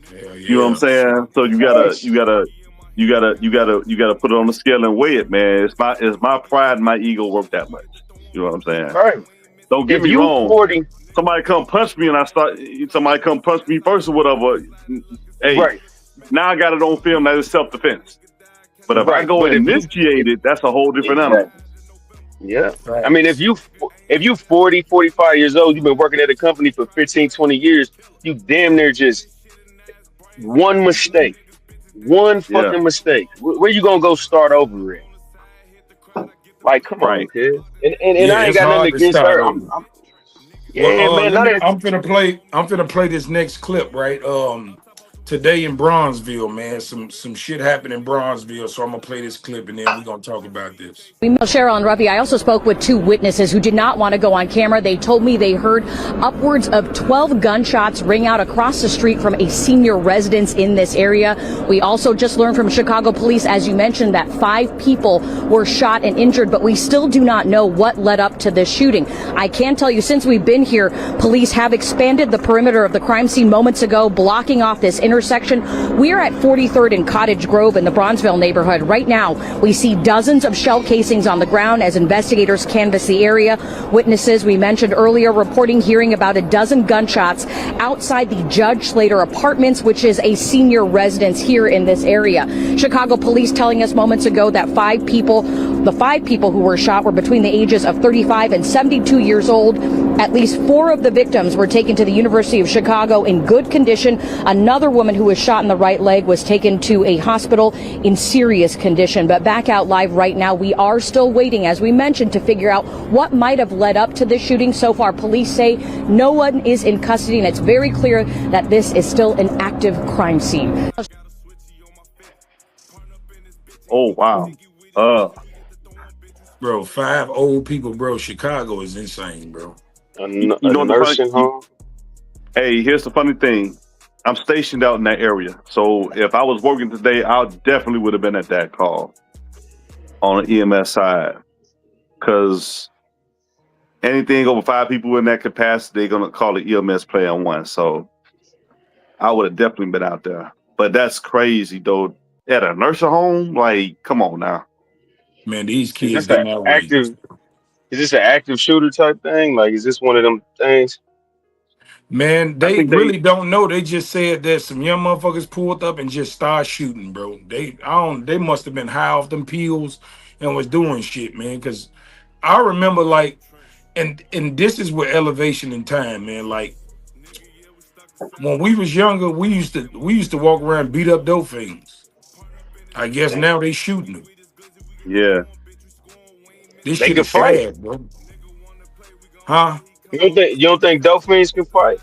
hell You know what I'm yeah. saying? So you gotta put it on the scale and weigh it, man. It's my pride and my ego worth that much. You know what I'm saying? Right. Don't get If me you wrong. 40, Somebody come punch me and somebody come punch me first or whatever. Hey, right, now I got it on film that it's self-defense. But if I right. go But and if you initiate if, it, that's a whole different animal. exactly. Yeah. I mean, Facts. if you 40, 45 years old, you've been working at a company for 15, 20 years, you damn near just one mistake. One Yeah, fucking mistake. Where you gonna go start over at? Like, come on, right. kid. And Yeah, I ain't it's got nothing hard to against start her. over. Well, Yeah, man. let Not me. that I'm finna play this next clip, right? Today in Bronzeville, man, some shit happened in Bronzeville, so I'm gonna play this clip and then we're gonna talk about this. Cheryl and Ruffy, I also spoke with two witnesses who did not want to go on camera. They told me they heard upwards of 12 gunshots ring out across the street from a senior residence in this area. We also just learned from Chicago police, as you mentioned, that 5 people were shot and injured, but we still do not know what led up to this shooting. I can tell you, since we've been here, police have expanded the perimeter of the crime scene moments ago, blocking off this intersection. We are at 43rd and Cottage Grove in the Bronzeville neighborhood. Right now, we see dozens of shell casings on the ground as investigators canvass the area. Witnesses we mentioned earlier reporting hearing about a dozen gunshots outside the Judge Slater Apartments, which is a senior residence here in this area. Chicago police telling us moments ago that the 5 people who were shot were between the ages of 35 and 72 years old. At least 4 of the victims were taken to the University of Chicago in good condition. Another woman who was shot in the right leg was taken to a hospital in serious condition. But back out live right now, we are still waiting, as we mentioned, to figure out what might have led up to this shooting. So far, police say no one is in custody, and it's very clear that this is still an active crime scene. Oh wow. Bro, 5 old people, bro. Chicago is insane, bro. You a know what the nursing funny? home. Hey, here's the funny thing. I'm stationed out in that area, so if I was working today, I definitely would have been at that call on the EMS side, because anything over 5 people in that capacity, they're gonna call the EMS play on one. So I would have definitely been out there. But that's crazy though. At a nursing home, like, come on now. Man, these Is kids this an getting outrageous. active? Is this an active shooter type thing? Like, is this one of them things? Man, I they think they, really don't know. They just said that some young motherfuckers pulled up and just started shooting, bro. They must have been high off them pills and was doing shit, man. Cause I remember like, and this is where elevation in time, man. Like when we was younger, we used to walk around and beat up dope fiends. I guess now they shooting them. yeah, This They shit can is fight. sad, bro. Huh? You don't think dolphins can fight?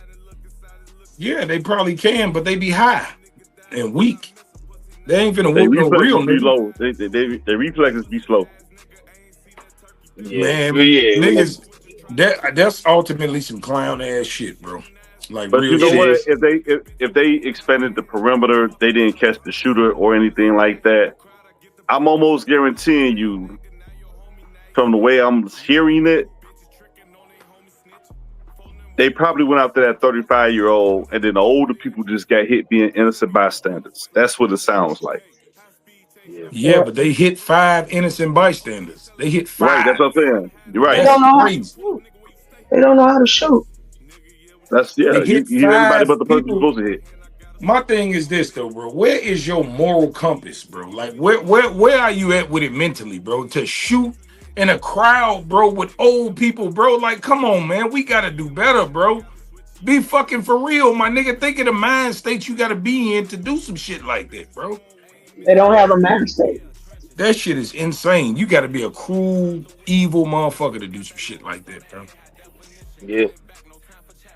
Yeah, they probably can, but they be high and weak. They ain't finna they whoop no real reflexes be nigga. low. Their reflexes be slow. Yeah, Man, yeah. niggas, that's ultimately some clown ass shit, bro. Like But real you know It shit. what? is. If they expanded the perimeter, they didn't catch the shooter or anything like that. I'm almost guaranteeing you, from the way I'm hearing it, they probably went after that 35-year-old, and then the older people just got hit being innocent bystanders. That's what it sounds like. Yeah. Yeah, but they hit 5 innocent bystanders. They hit Right, that's 5. what I'm saying. You're They right. That's don't know how to crazy. shoot. They don't know how to shoot. That's To yeah. hit You hit everybody five but the person you're people. supposed to hit. My thing is this though, bro. Where is your moral compass, bro? Like where are you at with it mentally, bro? To shoot in a crowd, bro, with old people, bro. Like, come on, man. We gotta do better, bro. Be fucking for real, my nigga. Think of the mind state you gotta be in to do some shit like that, bro. They don't have a mind state. That shit is insane. You gotta be a cruel, evil motherfucker to do some shit like that, bro. Yeah.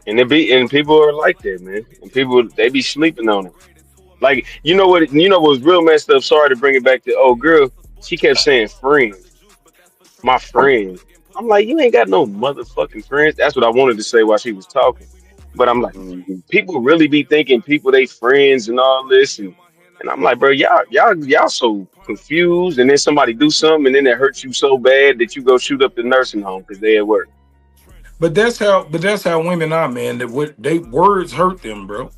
And people are like that, man. And people they be sleeping on it. Like what was real messed up. Sorry to bring it back to old girl. She kept saying friends, my friends. I'm like, you ain't got no motherfucking friends. That's what I wanted to say while she was talking. But I'm like, Mhm. people really be thinking people they friends and all this and I'm like, bro, y'all so confused, and then somebody do something and then it hurts you so bad that you go shoot up the nursing home because they at work. But that's how women are, man. That what they words hurt them, bro.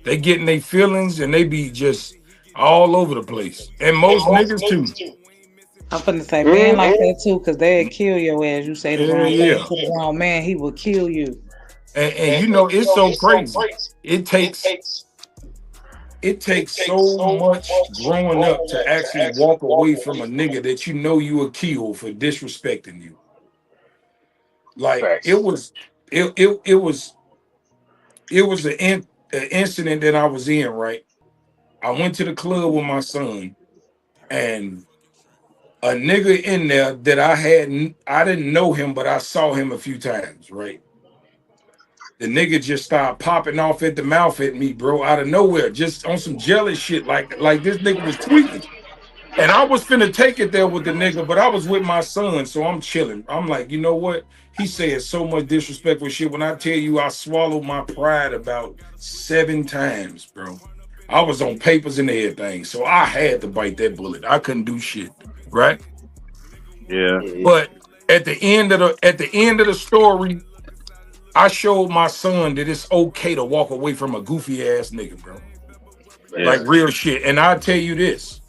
They get in their feelings and they be just all over the place. And most niggas too. I'm finna say men Mm, like that too, cause they'll kill your ass. You say the Yeah, wrong thing yeah. to the wrong man, he will kill you. And you know it's so crazy. It takes it takes so much growing up to actually walk away from a nigga that you know you will kill for disrespecting you. Like it facts. was it was an incident that I was in, right? I went to the club with my son, and a nigga in there that I didn't know him, but I saw him a few times, right? The nigga just started popping off at the mouth at me, bro, out of nowhere, just on some jealous shit, like this nigga was tweaking. And I was finna take it there with the nigga, but I was with my son, so I'm chilling. I'm like, you know what? He said so much disrespectful shit. When I tell you I swallowed my pride about 7 times, bro. I was on papers and everything, so I had to bite that bullet. I couldn't do shit, right? Yeah. Mhm. But at the end of the story, I showed my son that it's okay to walk away from a goofy ass nigga, bro. Yeah. Like Facts. real shit. And I tell you this,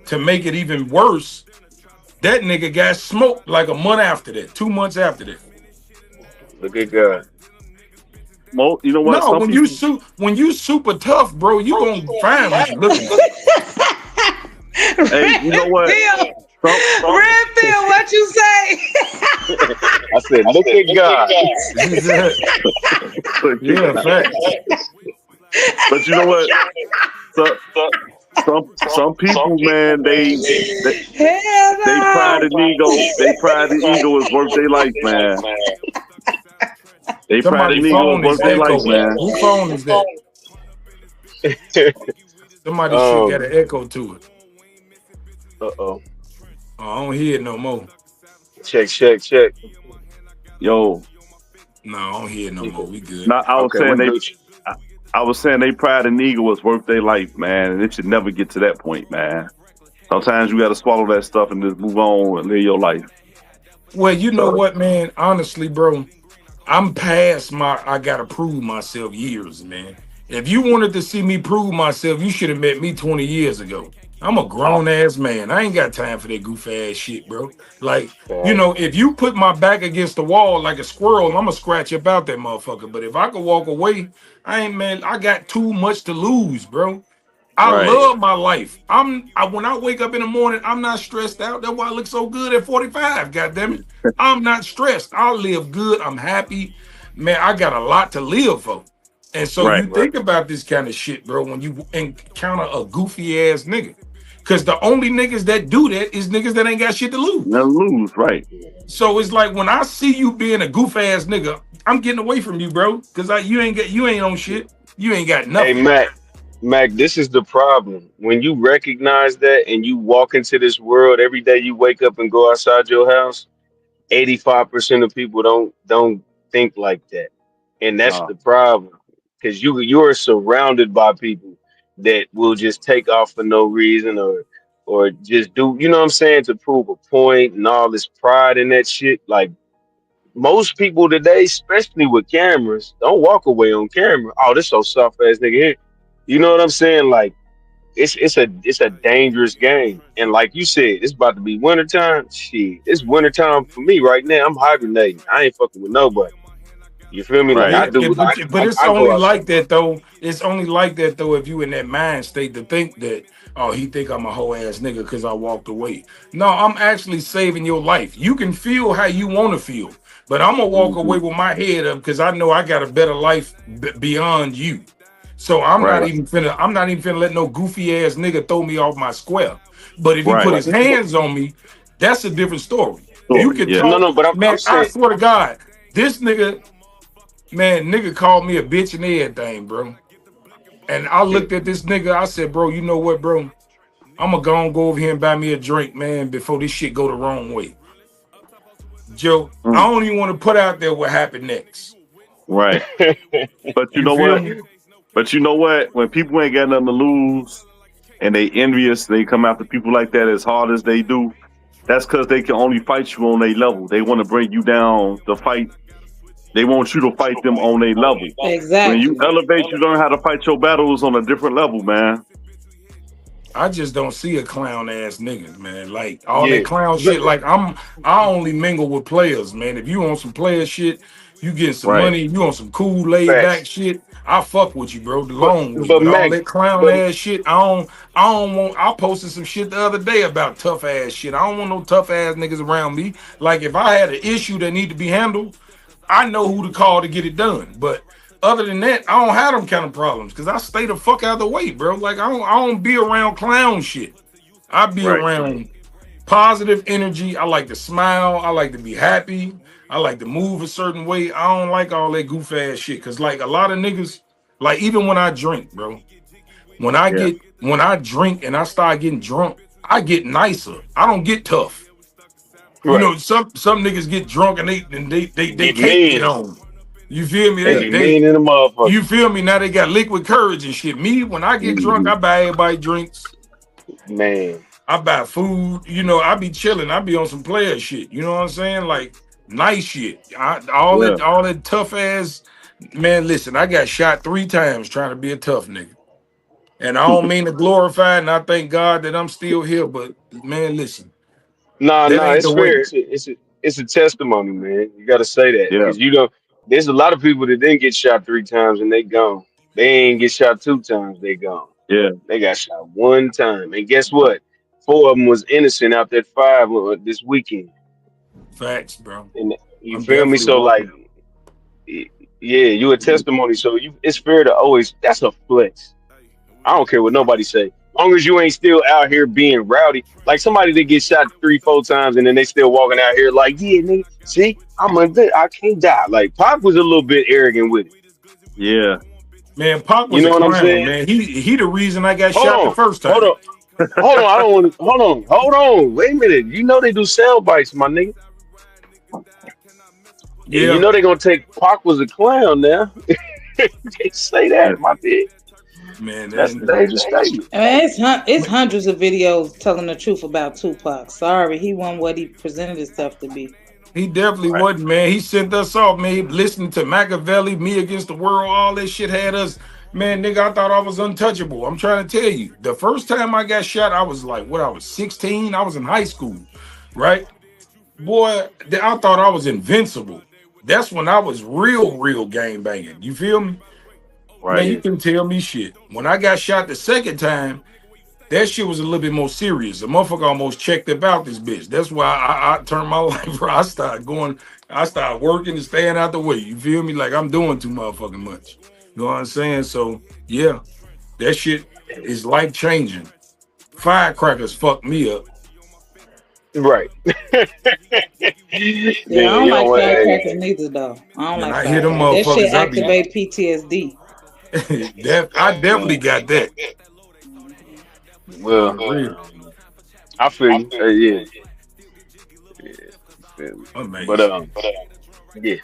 to make it even worse, that nigga got smoked like a month after that, 2 months after that. Look at God. You know what? No, Some people. when you super tough, bro, you gonna find what you looking for. Hey, you know what? Redfield, Some Redfield, what you say? I said, look at God. Yeah, facts. but you know what? So, some people, man, they Hell they no. pride and ego. They pride and ego is worth their life, man. They pride Somebody and ego is phone is worth their life, echoing. man. Who phone is that? Somebody shit got um. an echo to it. Uh-oh. Oh, I don't hear it no more. Check, check, check. Yo, No, I don't hear it no more. We good. now I was Okay, we saying Gucci. I, I was saying they pride and ego is worth their life, man, and it should never get to that point, man. Sometimes you got to swallow that stuff and just move on and live your life. Well, you know So, what, man? Honestly, bro, I'm past my I gotta prove myself years, man. If you wanted to see me prove myself, you should have met me 20 years ago. I'm a Uh, grown ass man. I ain't got time for that goof ass shit, bro. Like, facts. if you put my back against the wall like a squirrel, I'm gonna scratch about that motherfucker. But if I could walk away, I ain't man, I got too much to lose, bro. I right, love my life. When I wake up in the morning, I'm not stressed out. That's why I look so good at 45. God damn it. I'm not stressed. I live good. I'm happy. Man, I got a lot to live for. And so right. you think about this kind of shit, bro, when you encounter a goofy ass nigga. Cause the only niggas that do that is niggas that ain't got shit to lose. Never lose, right, So it's like when I see you being a goof ass nigga, I'm getting away from you, bro. Cause you ain't on shit. You ain't got Hey, nothing. Mac, this is the problem. When you recognize that and you walk into this world every day, you wake up and go outside your house. 85% of people don't think like that, and that's no, the problem. Because you're surrounded by people that will just take off for no reason or just do you know what I'm saying to prove a point and all this pride in that shit. Like most people today, especially with cameras, don't walk away on camera. Oh, this so soft ass nigga here. You know what I'm saying? Like it's a dangerous game. And like you said, it's about to be wintertime. Shit, it's wintertime for me right now. I'm hibernating. I ain't fucking with nobody. You feel me? Like Right. I Yeah, do. but it's I go only outside. like that though. It's only like that though if you in that mind state to think that, oh, he think I'm a whole ass nigga because I walked away. No, I'm actually saving your life. You can feel how you want to feel, but I'm gonna walk Hmm. away with my head up because I know I got a better life beyond you. So I'm not Right. even finna. I'm not even finna let no goofy ass nigga throw me off my square. But if he put Right. his hands on me, that's a different story. You Sure. can Yeah. No, talk, no, but I'm man. I saying, swear to God, this nigga. Man, nigga called me a bitch and everything, bro. And I yeah. looked at this nigga. I said, bro, you know what, bro? I'm gonna go over here and buy me a drink, man, before this shit go the wrong way. Joe, I Mm. don't even want to put out there what happened next. Right. But you You know feel what? me? But you know what? When people ain't got nothing to lose and they envious, they come after people like that as hard as they do. That's because they can only fight you on their level. They want to bring you down to fight. They want you to fight them on their level. When you Exactly. elevate, you learn how to fight your battles on a different level, man. I just don't see a clown ass niggas, man. Like all that Yeah. clown shit. Like I only mingle with players, man. If you on some player shit, you getting some Right. money, you on some cool laid back Facts. shit. I fuck with you, bro, the But long way. but But all Mac, that clown but ass shit, I don't want. I posted some shit the other day about tough ass shit. I don't want no tough ass niggas around me. Like if I had an issue that need to be handled, I know who to call to get it done. But other than that, I don't have them kind of problems because I stay the fuck out of the way, bro. Like I don't be around clown shit. I be Right. around positive energy. I like to smile. I like to be happy. I like to move a certain way. I don't like all that goof ass shit. Cause like a lot of niggas, like even when I drink, bro, Yeah. when I drink and I start getting drunk, I get nicer. I don't get tough. You right. know, some niggas get drunk and they Get can't get mean. on. You feel me? They Yeah. be mean in the motherfucker. You feel me? Now they got liquid courage and shit. Me, when I get drunk, Hmm. I buy everybody drinks. Man. I buy food, you know, I be chilling. I be on some player shit. You know what I'm saying? Like nice shit. Yeah. All that tough ass man, listen, I got shot 3 times trying to be a tough nigga. And I don't mean to glorify and I thank God that I'm still here, but man, listen, Nah, that nah, ain't it's the fair. way. It's a testimony, man. You got to say that Yeah. because you know there's a lot of people that didn't get shot 3 times and they gone. They ain't get shot 2 times, they gone. Yeah. They got shot 1 time, and guess what? 4 of them was innocent out that 5 this weekend. Facts, bro. And you I'm feel me? definitely So like, walking. yeah, you a testimony. So it's fair to always. That's a flex. I don't care what nobody say. Long as you ain't still out here being rowdy, like somebody that gets shot 3, 4 times and then they still walking out here like, yeah, nigga, see, I can't die. Like Pac was a little bit arrogant with it. Yeah. Man, Pop You was know a what I'm clown, saying? man. He the reason I got Hold shot the on, first hold time. on, hold on. I don't want to. Hold on. Wait a minute. You know they do sound bites, my nigga, and you Yeah, know they gonna take Pac was a clown now. They say Yeah. that, my dude. man. That's a dangerous statement. I mean, it's hundreds of videos telling the truth about Tupac. Sorry, he wasn't what he presented himself to be. He definitely Right. wasn't, man. He sent us off, man. He listening to Machiavelli, Me Against the World, all that shit had us. Man, nigga, I thought I was untouchable. I'm trying to tell you. The first time I got shot, I was like, what, I was 16. I was in high school, right? Boy, I thought I was invincible. That's when I was real gang banging. You feel me? Man, Right. you Yeah. can tell me shit. When I got shot the second time, that shit was a little bit more serious. The motherfucker almost checked about this bitch. That's why I turned my life around. I started working and staying out the way. You feel me? Like I'm doing too motherfucking much. You know what I'm saying? So yeah, that shit is life changing. Firecrackers fucked me up. Right. Man, Yeah, I don't you know like what? Hey, firecrackers neither, though. I don't Man, like I hear them firecrackers. That shit motherfuckers. I be activate PTSD. I definitely got that. well, For real. I feel you. Yeah, yeah. You feel me? But Amazing. yeah.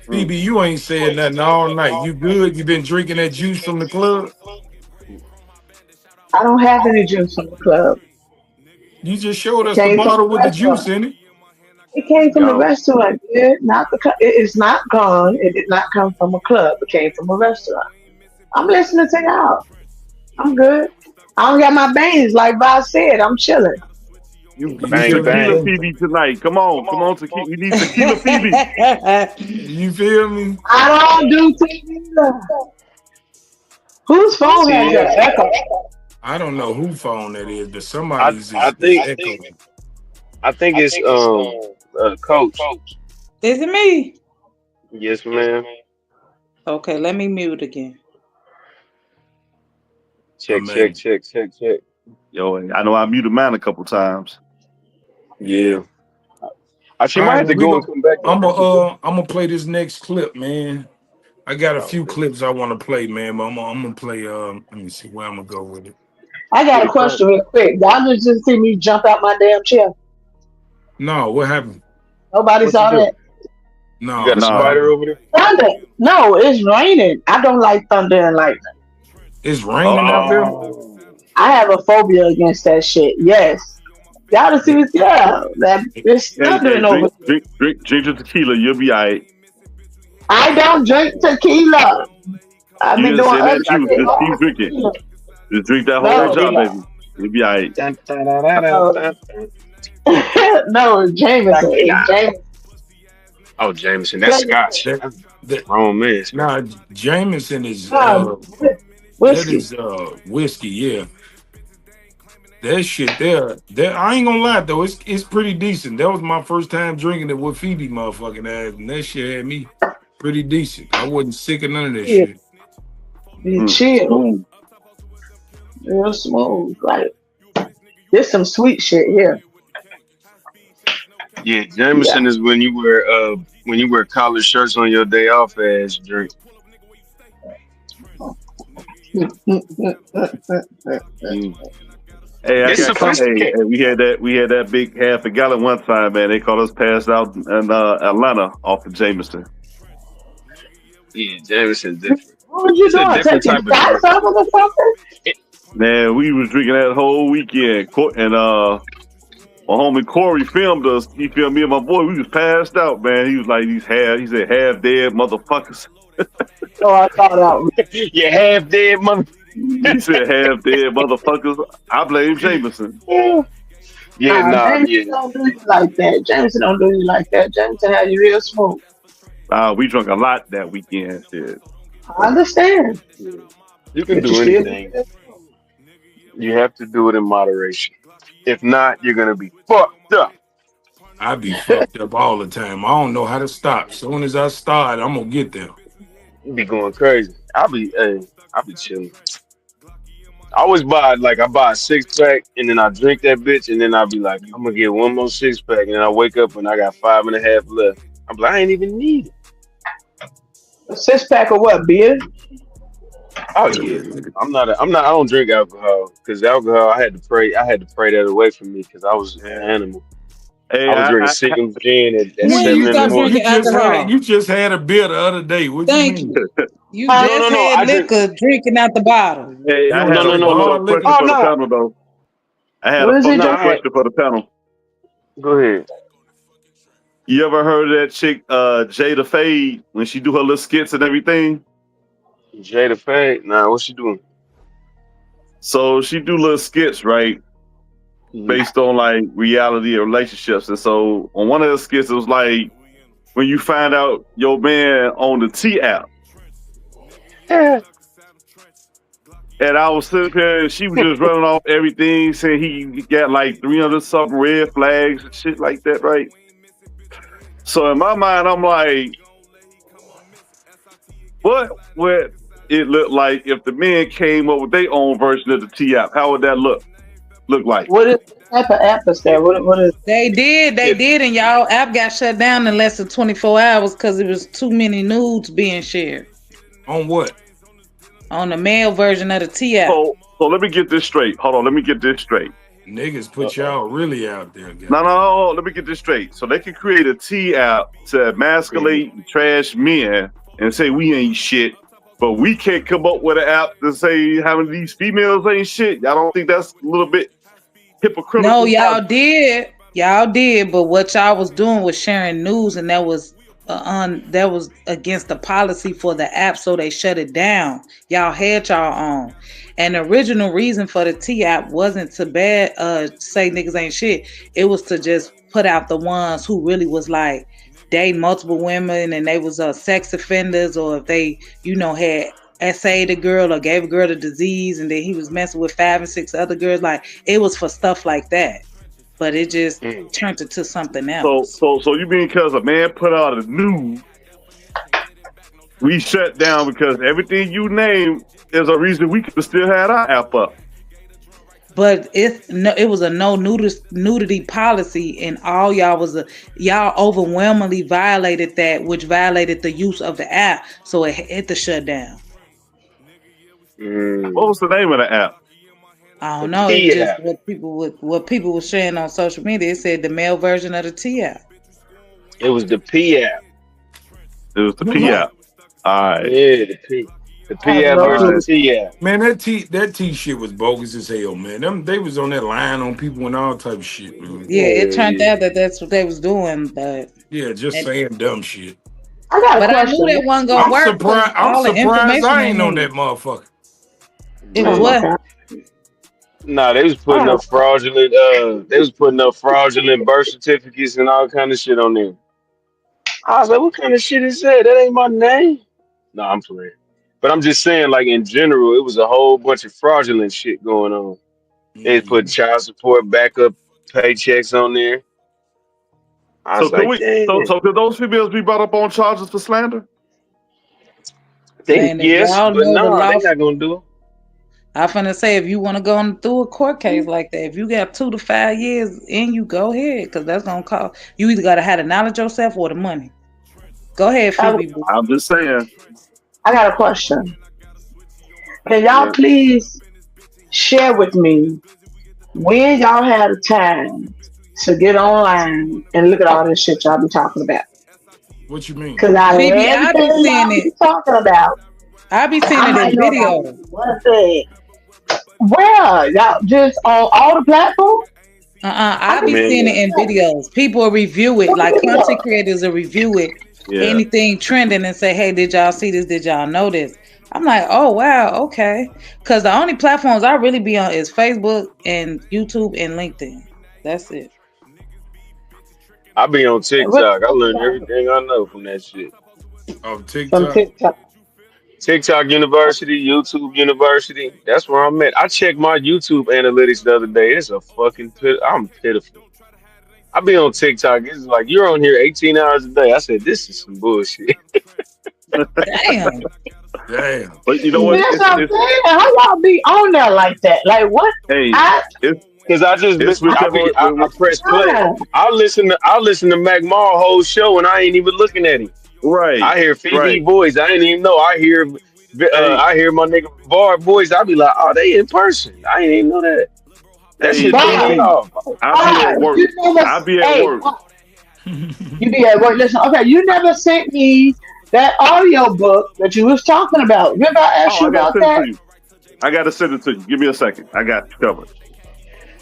Mm. BB, you ain't said nothing all night. You good? You been drinking that juice from the club? I don't have any juice from the club. You just showed It us the came from bottle the with the juice restaurant. in it. It came from the Gone. restaurant, dude. Not the. It is not gone. It did not come from a club. It came from a restaurant. I'm listening to y'all. I'm good. I don't got my veins like Bob said. I'm chilling. You It's Bang feel Tequila bang. me? Phoebe tonight. Come on, Tequila. We need Tequila Phoebe. You feel me? I don't do tequila. Whose phone has See, an echo? I don't know who phone that is, but I somebody's I is think echoing. I think it's coach. Is it me? Yes, ma'am. Okay, let me mute again. Check, check, Amazing. check, check, check. Yo, I know I muted mine a couple times. Yeah. She All might right, have well, to we go and go. come back though. I'm gonna play this next clip, man. I got a Oh, few clips I want to play, man. But I'm gonna play. Let me see where I'm gonna go with it. I got get a it crunk. question real quick. Y'all just see me jump out my damn chair. No, what happened? Nobody What you saw do? that. You No, got a what Nah. spider happened? over there? Thunder. No, it's raining. I don't like thunder and lightning. It's raining out there. Oh. I have a phobia against that shit. Yes. Y'all just see me. Yeah, that it's Hey, thundering over here. drink your tequila. You'll be all right. I don't drink tequila. I've You been didn't doing say other that you Dr. shit just Umar. keep off drinking. tequila. Just drink that whole No, jar, Tequila. baby. You'll be all right. Dun, dun, dun, dun, dun, no, dun, dun. no, it's Jameson. Tequila. It's Jameson. Oh, Jameson, that's Tell you what, Scotch. That That's that grown man Scotch. Nah, Jameson is that whiskey. is whiskey. Yeah, that shit there. That I ain't gonna lie though. It's pretty decent. That was my first time drinking it with Phoebe motherfucking ass, and that shit had me pretty decent. I wasn't sick of none of that Yeah, shit. be chill, Smooth. real smooth. Like this, some sweet shit here. Yeah, Yeah. Jameson is when you wear collared shirts on your day off ass drink. Mm. Hey, I It's got caught. sophisticated. Hey, we had that big half a gallon one time, man. They caught us passed out in Atlanta off of Jameson. Yeah, Jameson's different. What was you It's a doing? different Taking type of shots drink. of it or something? It, Man, we was drinking that whole weekend. And my homie Corey filmed us. He filmed me and my boy. We was passed out, man. He was like he said half dead motherfuckers. Oh, I thought out. you half dead mother. He said half dead motherfuckers. I blame Jameson. Yeah, nah, Jameson yeah. don't do you like that. Jameson don't do you like that. Jameson has you real smooth. We drunk a lot that weekend. Shit. I understand, Yeah. You can but you do still. anything. You have to do it in moderation. If not, you're gonna be fucked up. I be fucked up all the time. I don't know how to stop. Soon as I start, I'm gonna get there. You be going crazy. I'll be chilling. I always I buy a 6 pack and then I drink that bitch and then I'll be like, I'm gonna get one more 6 pack and then I wake up and I got five and a half left. I'm like, I ain't even need it. A 6 pack of what? Beer? Oh yeah. I don't drink alcohol because alcohol I had to pray that away from me because I was an Yeah. animal. Hey, I was drinking Seagram's gin at When seven you in the start morning. drinking alcohol? You just had a beer the other day. What you Thank mean? you. You Huh? No, no, just no. had I drink liquor drinking out the bottle. hey, You I was no had a no no drinking fucked no. up hard liquor? question Oh for the no. panel though. I had a What is he fucked No, up I had drinking? question for the panel. go ahead. You ever heard of that chick, Jada Fade, when she do her little skits and everything? Jada Fade. Nah, what's she doing? So she do little skits, right, Mhm. based on like reality of relationships. And so on one of the skits, it was like when you find out your man on the T app. Yeah. And I was sitting there and she was just running off everything, saying he got like 300 something red flags and shit like that, right? So in my mind, I'm like, what would it look like if the men came up with their own version of the T app? How would that look like? What is what type of app is that? What is? They Yeah. did, and y'all app got shut down in less than 24 hours because it was too many nudes being shared On what? on the male version of the T app. So let me get this straight. Hold on, let me get this straight. Niggas put Uh-oh. y'all really out there, No, goddamn. no, let me get this straight. So they can create a T app to emasculate and trash men and say we ain't shit, but we can't come up with an app to say how many of these females ain't shit. Y'all don't think that's a little bit No, hypocritical? y'all did. Y'all did, but what y'all was doing was sharing news, and that was against the policy for the app, so they shut it down. Y'all had y'all on, And the original reason for the T app wasn't to say niggas ain't shit. It was to just put out the ones who really was like dating multiple women and they was sex offenders, or if they, had essayed a girl or gave a girl the disease and then he was messing with 5 and 6 other girls. Like, it was for stuff like that. But it just turned into something else. So you mean because a man put out a news, we shut down because everything you name is a reason we could still have our app up. But it was a no nudity policy, and all y'all overwhelmingly violated that, which violated the use of the app, so it had to shut down. What was the name of the app? I don't know. It's just what people were sharing on social media. It said the male version of the T app. It was the P app. It was the P app. All right. Yeah, the P. The P app versus the T app. Man, that T shit was bogus as hell, man. They was on that line on people and all type of shit, man. Yeah, it turned out that that's what they was doing, but just saying dumb shit. I got a question. I knew that wasn't gonna work. I'm surprised I ain't on that motherfucker. It was what? Nah, they was putting up fraudulent. They was putting up fraudulent birth certificates and all kind of shit on there. I was like, "What kind of shit is that? That ain't my name." No, I'm playing. But I'm just saying, like in general, it was a whole bunch of fraudulent shit going on. They put child support backup paychecks on there. I was so could those females be brought up on charges for slander? Yes, but no, they're not gonna do it. I'm finna say, if you want to go through a court case like that, if you got 2 to 5 years in you, go ahead, because that's gonna cost you. Either gotta have the knowledge yourself or the money. Go ahead, Phoebe. I'm just saying. I got a question. Can y'all please share with me when y'all had a time to get online and look at all this shit y'all be talking about? What you mean? Because I be seeing it. Talking about. I be seeing it in video. One thing. Where y'all just on all the platforms? I be seeing it in videos. People review it, like content creators will review it. Yeah. Anything trending and say, "Hey, did y'all see this? Did y'all know this?" I'm like, "Oh wow, okay." Because the only platforms I really be on is Facebook and YouTube and LinkedIn. That's it. I be on TikTok. I learned everything I know from that shit. Oh, TikTok. TikTok University, YouTube University. That's where I'm at. I checked my YouTube analytics the other day. It's a fucking I'm pitiful. I be on TikTok. It's like, you're on here 18 hours a day. I said, this is some bullshit. Damn. But you know what? That's what I'm saying. How y'all be on there like that? Like what? Hey, because I press play. I listen to MacMal whole show and I ain't even looking at him. Right. I hear Phoebe voice. I didn't even know. I hear my nigga Bar voice. I be like, oh, they in person. I ain't even know that. That shit threw me off. I'll be at work. I'll be at work. You be at work. Listen, okay, you never sent me that audio book that you was talking about. Remember I asked you about that? I got to send it to you. Give me a second. I got you covered.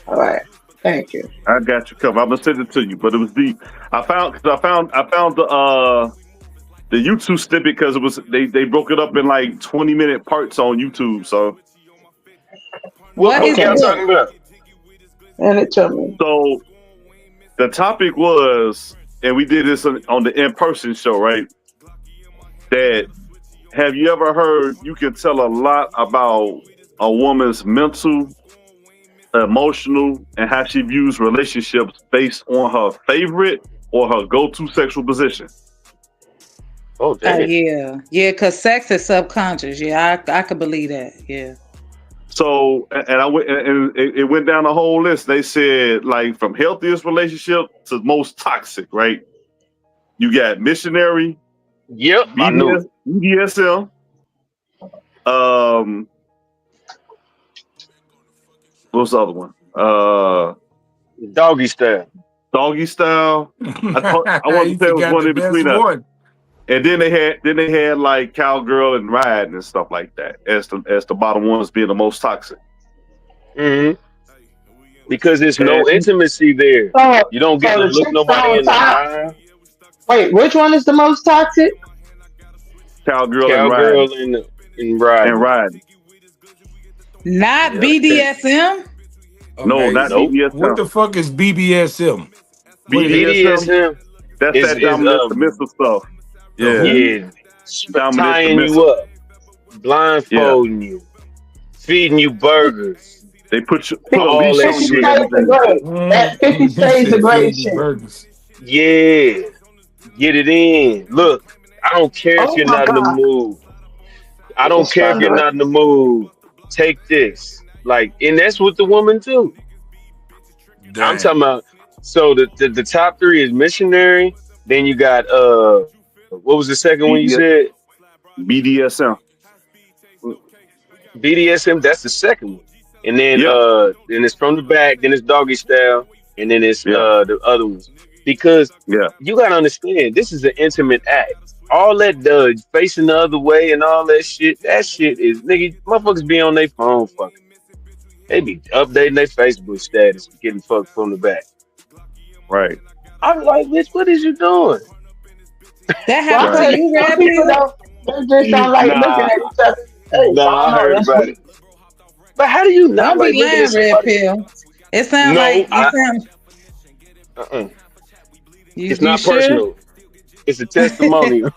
All right. Thank you. I got you covered. I'm gonna send it to you, but it was deep. I found the YouTube snippet because it was they broke it up in like 20-minute parts on YouTube. So what is y'all talking about? And it told me. So the topic was, and we did this on the in-person show, right? That have you ever heard you can tell a lot about a woman's mental, emotional, and how she views relationships based on her favorite or her go-to sexual position? Oh, damn. Yeah, because sex is subconscious. Yeah, I could believe that. Yeah. So, and I went, and it went down the whole list. They said, like, from healthiest relationship to most toxic, right? You got missionary. Yep, I know. BDSM. What's the other one? Doggy style. Doggy style. I want to say it was one in between us. And then they had like cowgirl and ride and stuff like that as the bottom ones being the most toxic. Mm-hmm. Because there's no intimacy there. You don't get to look nobody in the eye. Wait, which one is the most toxic? Cowgirl and ride. And ride. Not Yeah. BDSM. No, Okay, not so Nope. what BDSM. the fuck is BBSM? What is it? BDSM, BDSM that's is that dominant submissive stuff. The Yeah, who? yeah, dominant tying you submissive. up, Yeah, blindfolding you, feeding you burgers, they put a 50 all leash that on you and shit. Shades of everything. Grey. That 50 He Shades of said Grey feed me shit. burgers. Yeah, get it in. Look, I don't care if Oh you're my not in the God. mood. I It's don't just care if you're thundering. not in the mood. Take this. Like, and that's what the woman do. I'm Damn. talking about. So the top three is missionary. Then you got what was the second one you said? BDS, BDSM. BDSM. That's the second one. And Yeah, then it's from the back. Then it's doggy style. And then it's yeah, the other ones. Because yeah. you gotta understand, this is an intimate act. All that does, facing the other way and all that shit. That shit is nigga. Motherfuckers be on their phone fucking. They be updating their Facebook status, getting fucked from the back. Right, I'm like, bitch, what is you doing? That Well, I happened to right. heard you, some Red people Pill? don't. They just don't like looking Nah, at each other. Hey, I nah, I don't know. heard That's about it. weird. But how do you not Don't be like looking at lying, Red somebody? Pill. It sound No, like it sound. uh-uh. It's You not sure? personal. It's a testimonial.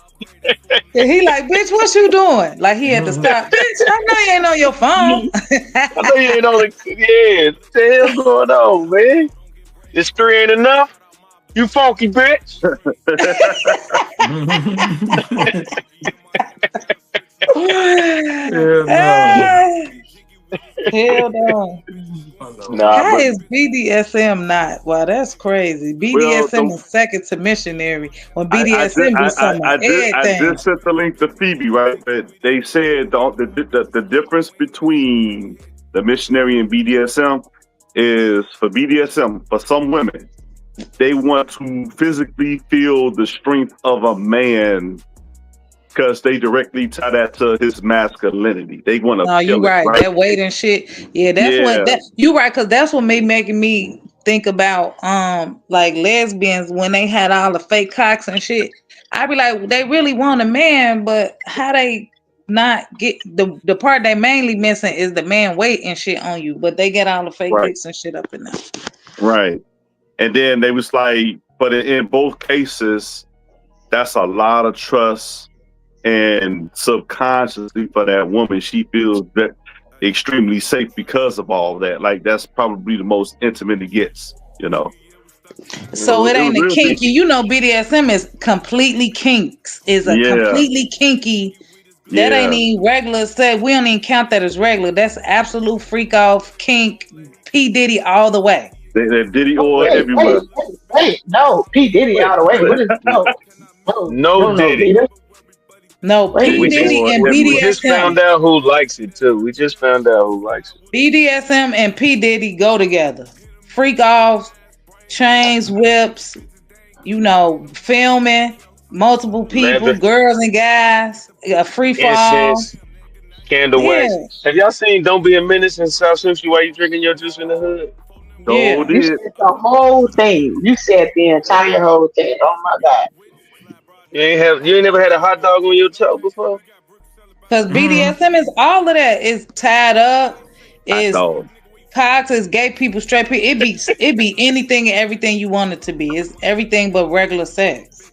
And he like, bitch, what you doing? Like he had to stop. Bitch, I know you ain't on your phone. I know you ain't on the. Yeah, what the hell going on, man? This three ain't enough. You funky bitch. Hell no. Ah, hell no. Nah, How but is BDSM not? Wow, that's crazy. Well, BDSM is second to missionary when I just BDSM do some of I everything. just sent the link to Phoebe, right? But they said the difference between the missionary and BDSM is for BDSM for some women they want to physically feel the strength of a man because they directly tie that to his masculinity. They want to No, you feel it, right. right? That weight and shit. Yeah, that's what Yeah, that you right, cause that's what made making me think about like lesbians when they had all the fake cocks and shit. I be like, they really want a man, but how they not get the part they mainly missing is the man weight and shit on you, but they get all the fake right, dicks and shit up in there. right. And then they was like, but in both cases, that's a lot of trust and subconsciously for that woman, she feels extremely safe because of all that. Like that's probably the most intimate it gets, you know. So it It ain't was a real deep. kinky. You know, BDSM is completely kinks. Is a Yeah, completely kinky. That ain't yeah. even regular. Say we don't even count that as regular. That's absolute freak off kink. P Diddy all the way. They Diddy Oh, oil wait, wait, everywhere. wait, wait. No, P. Diddy wait, all the way. wait. What is no, no, No no, no, Diddy. Peter. No, Wait a P We minute. just Diddy Oil and we everywhere. just BDSM. found out who likes it too. We just found out who likes it. BDSM and P Diddy go together. Freak offs, chains, whips. You know, filming multiple people, Leather, girls and guys. A free fall. incense, candle Yeah, wax. Have y'all seen Don't Be a Menace in South Century while you drinking your juice in the hood? So yeah. You did. said the whole thing. You said the entire whole thing. Oh my God. You ain't never had a hot dog on your toe before? Because BDSM is all of that. It's tied up. Hot It's dog. cox. It's gay people, straight people. It be anything and everything you want it to be. It's everything but regular sex.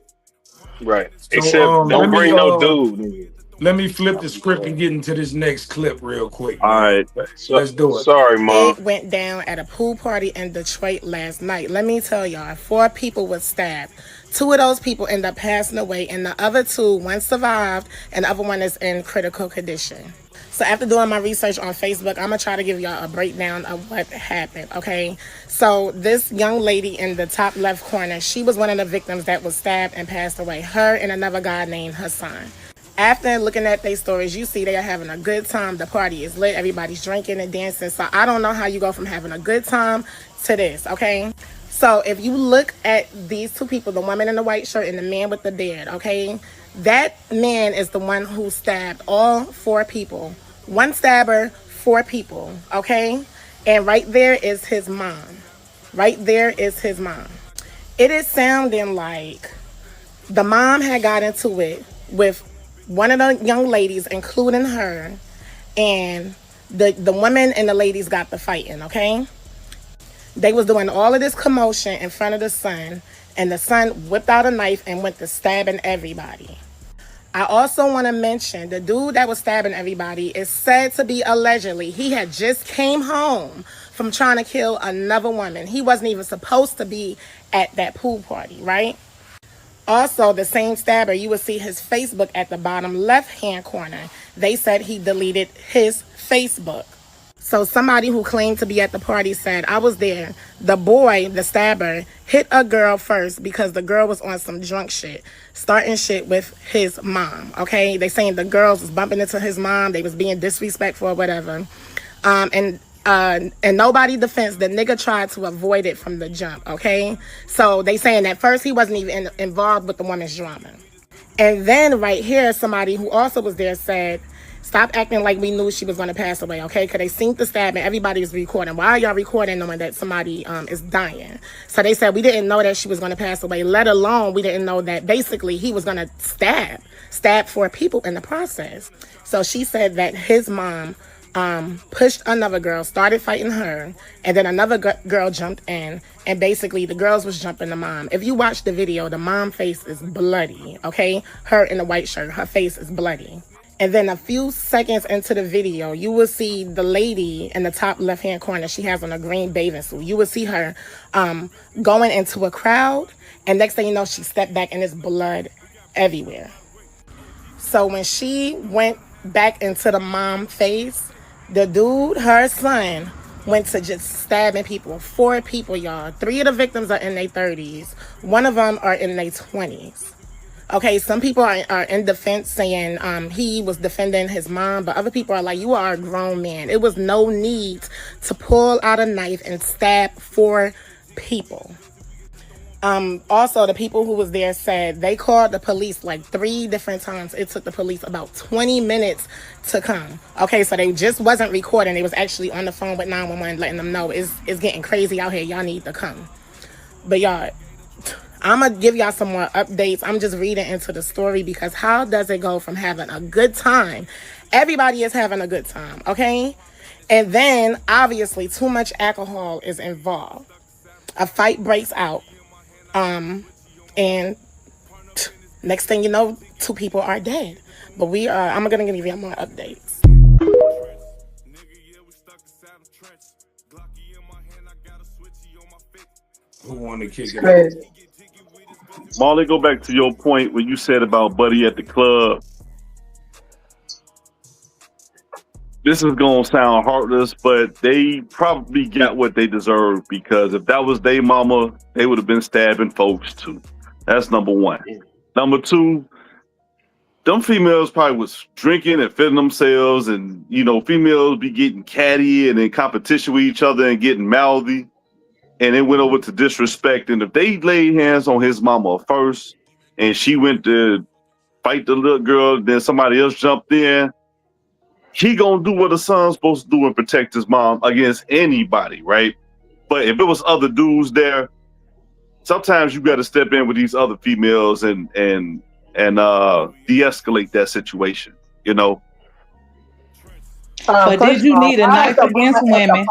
Right. So Except let don't me bring no dude. Nigga. let me flip the script and get into this next clip real quick, All man. right. So, Let's do it. sorry, mom. It went down at a pool party in Detroit last night. Let me tell y'all, 4 people were stabbed. 2 of those people ended up passing away, and the other 2, one survived, and the other one is in critical condition. So after doing my research on Facebook, I'm gonna try to give y'all a breakdown of what happened, okay? So this young lady in the top left corner, she was one of the victims that was stabbed and passed away. Her and another guy named Hassan. After looking at their stories, you see they are having a good time. The party is lit. Everybody's drinking and dancing. So I don't know how you go from having a good time to this, okay? So if you look at these 2 people, the woman in the white shirt and the man with the beard, okay? That man is the one who stabbed all 4 people. One stabber, 4 people, okay? And right there is his mom. Right there is his mom. It is sounding like the mom had got into it with one of the young ladies, including her, and The women and the ladies got the fighting, okay? They was doing all of this commotion in front of the son, and the son whipped out a knife and went to stabbing everybody. I also want to mention the dude that was stabbing everybody is said to be allegedly, he had just came home from trying to kill another woman. He wasn't even supposed to be at that pool party, right? Also, the same stabber, you would see his Facebook at the bottom left-hand corner. They said he deleted his Facebook. So somebody who claimed to be at the party said, I was there. The boy, the stabber, hit a girl first because the girl was on some drunk shit, starting shit with his mom, okay? They saying the girls was bumping into his mom. They was being disrespectful or whatever. And nobody defense, the nigga tried to avoid it from the jump, okay? So they saying at first he wasn't even involved with the woman's drama. And then right here, somebody who also was there said, stop acting like we knew she was going to pass away, okay? Because they seen the stab and everybody was recording. Why are y'all recording knowing that somebody is dying? So they said, we didn't know that she was going to pass away, let alone we didn't know that basically he was going to stab 4 people in the process. So she said that his mom pushed another girl, started fighting her, and then another girl jumped in, and basically the girls was jumping the mom. If you watch the video, the mom face is bloody, okay? Her in the white shirt, her face is bloody. And then a few seconds into the video, you will see the lady in the top left-hand corner. She has on a green bathing suit. You will see her going into a crowd, and next thing you know, she stepped back and there's blood everywhere. So when she went back into the mom face, the dude, her son, went to just stabbing people. 4 people, y'all. 3 of the victims are in their 30s. 1 of them are in their 20s. Okay, some people are in defense saying he was defending his mom, but other people are like, you are a grown man. It was no need to pull out a knife and stab 4 people. Also, the people who was there said they called the police like 3 different times. It took the police about 20 minutes to come. Okay, so they just wasn't recording. They was actually on the phone with 911 letting them know it's getting crazy out here. Y'all need to come. But y'all, I'm going to give y'all some more updates. I'm just reading into the story because how does it go from having a good time? Everybody is having a good time, okay? And then, obviously, too much alcohol is involved. A fight breaks out. And next thing you know, 2 people are dead. But I'm going to give you more updates. Who want to kick it off? Marley, go back to your point when you said about Buddy at the club. This is going to sound heartless, but they probably got what they deserve because if that was their mama, they would have been stabbing folks too. That's number 1. Number 2, them females probably was drinking and feeding themselves, and females be getting catty and in competition with each other and getting mouthy, and it went over to disrespect. And if they laid hands on his mama first, and she went to fight the little girl, then somebody else jumped in, he gonna do what a son's supposed to do and protect his mom against anybody, right? But if it was other dudes there, sometimes you got to step in with these other females and de-escalate that situation, But did you need a knife against women?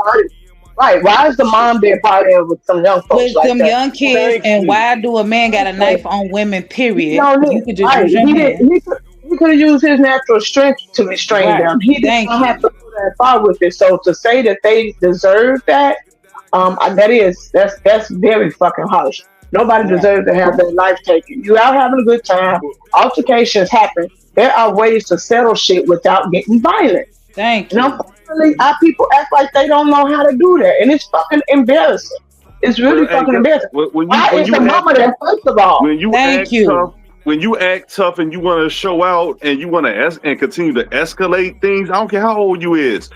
Right. Why is the mom there partying with some young folks With like some that? young kids, and why do a man got a knife on women, period? You could just use your hand. He could have used his natural strength to restrain Right. them. He didn't Thank have you. to go that far with it. So to say that they deserve that, that's very fucking harsh. Nobody Right. deserves to have their life taken. You out having a good time. Altercations happen. There are ways to settle shit without getting violent. Thank And you. unfortunately, our people act like they don't know how to do that, and it's fucking embarrassing. It's Well, really hey, fucking embarrassing. when you Why when is the you act mama there first of all? when you Thank act you. tough, and you want to show out and you want to and continue to escalate things, I don't care how old you is,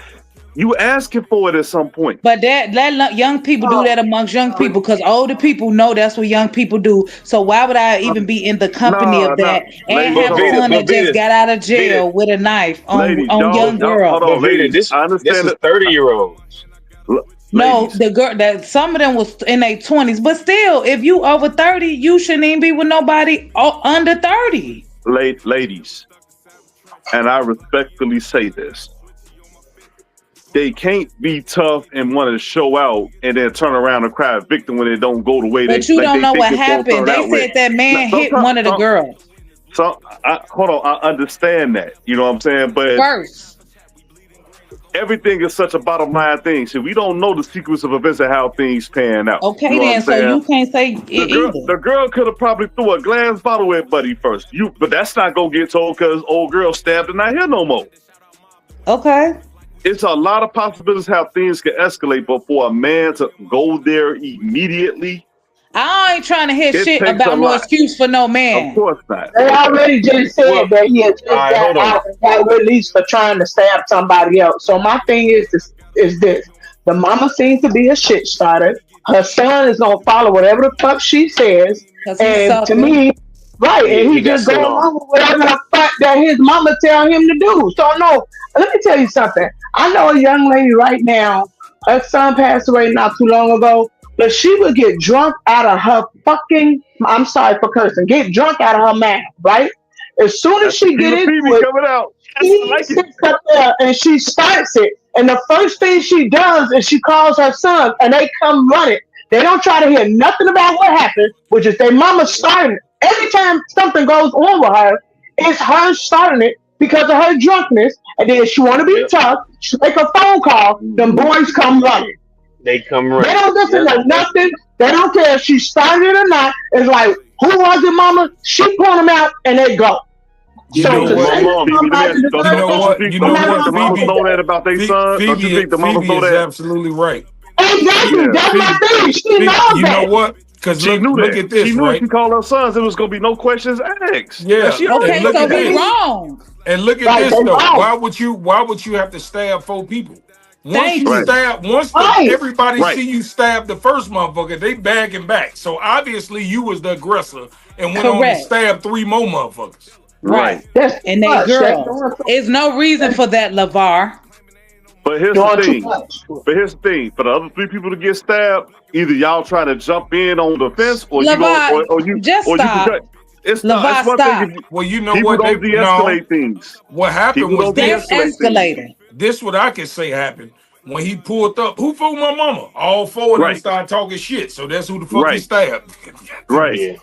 you asking for it at some point. But that young people do that amongst young people because older people know that's what young people do. So why would I even be in the company Nah, of nah, that and ladies, But have a hold on. Vita, son but that just Vita, got out of Vita, jail with a knife Ladies, on young y'all, hold girls? on, but Vita, ladies. I this understand is that, 30-year-olds. No, ladies, the girl that some of them was in their 20s, but still, if you over 30, you shouldn't even be with nobody under 30. ladies, and I respectfully say this: they can't be tough and want to show out and then turn around and cry victim when it don't go the way But you don't they know think what it's gonna happened. turn They out with. said that man hit one of the girls. So hold on, I understand that. You know what I'm saying? But First. everything is such a bottom line thing. So we don't know the sequence of events and how things pan out. Okay, you know then, so you can't say it either. The girl could have probably threw a glass bottle at Buddy first. But that's not gonna get told because old girl stabbed and not here no more. Okay. It's a lot of possibilities how things can escalate, but for a man to go there immediately, I ain't trying to hear it shit takes about a no lot. excuse for no man. Of course not. They already just said that he had just got out and got released for trying to stab somebody else. So my thing is this. The mama seems to be a shit starter. Her son is gonna follow whatever the fuck she says. And to me, right, and he just go along with whatever the fuck that his mama tell him to do. So no, let me tell you something. I know a young lady right now, her son passed away not too long ago, but she would get drunk out of her fucking, I'm sorry for cursing, get drunk out of her mind, right? As soon as she get into it, coming out. she sits up there and she starts it. And the first thing she does is she calls her son and they come running. They don't try to hear nothing about what happened, which is their mama starting it. Every time something goes on with her, it's her starting it because of her drunkenness. And then she want to be tough. She make a phone call. Them boys come running. They come running. They don't listen to nothing. They don't care if she started it or not. It's like, who was it, mama? She pulled them out and they go. You know what? You know what? The mamas know that about their son. Don't you think the mamas know that? Absolutely right. Exactly. That's my thing. She knows that. You know what? Because look at this, she knew right? if she called her sons, it was gonna be no questions asked. Yeah. Okay, look so at we this. wrong. And look at this though. Why would you have to stab 4 people? Once everybody see you stab the first motherfucker, they bagging back. So obviously you was the aggressor and went on to stab 3 more motherfuckers. Right. And they girls. There's no reason for that, LeVar. But here's the thing. For the other 3 people to get stabbed, either y'all trying to jump in on the fence or you just stop. It's LeVar, one stop. thing. Well, you know People what? don't de-escalate things. What happened was this escalated. This what I can say happened. When he pulled up, who fooled my mama? All 4 of them started talking shit. So that's who the fuck he stabbed. Right.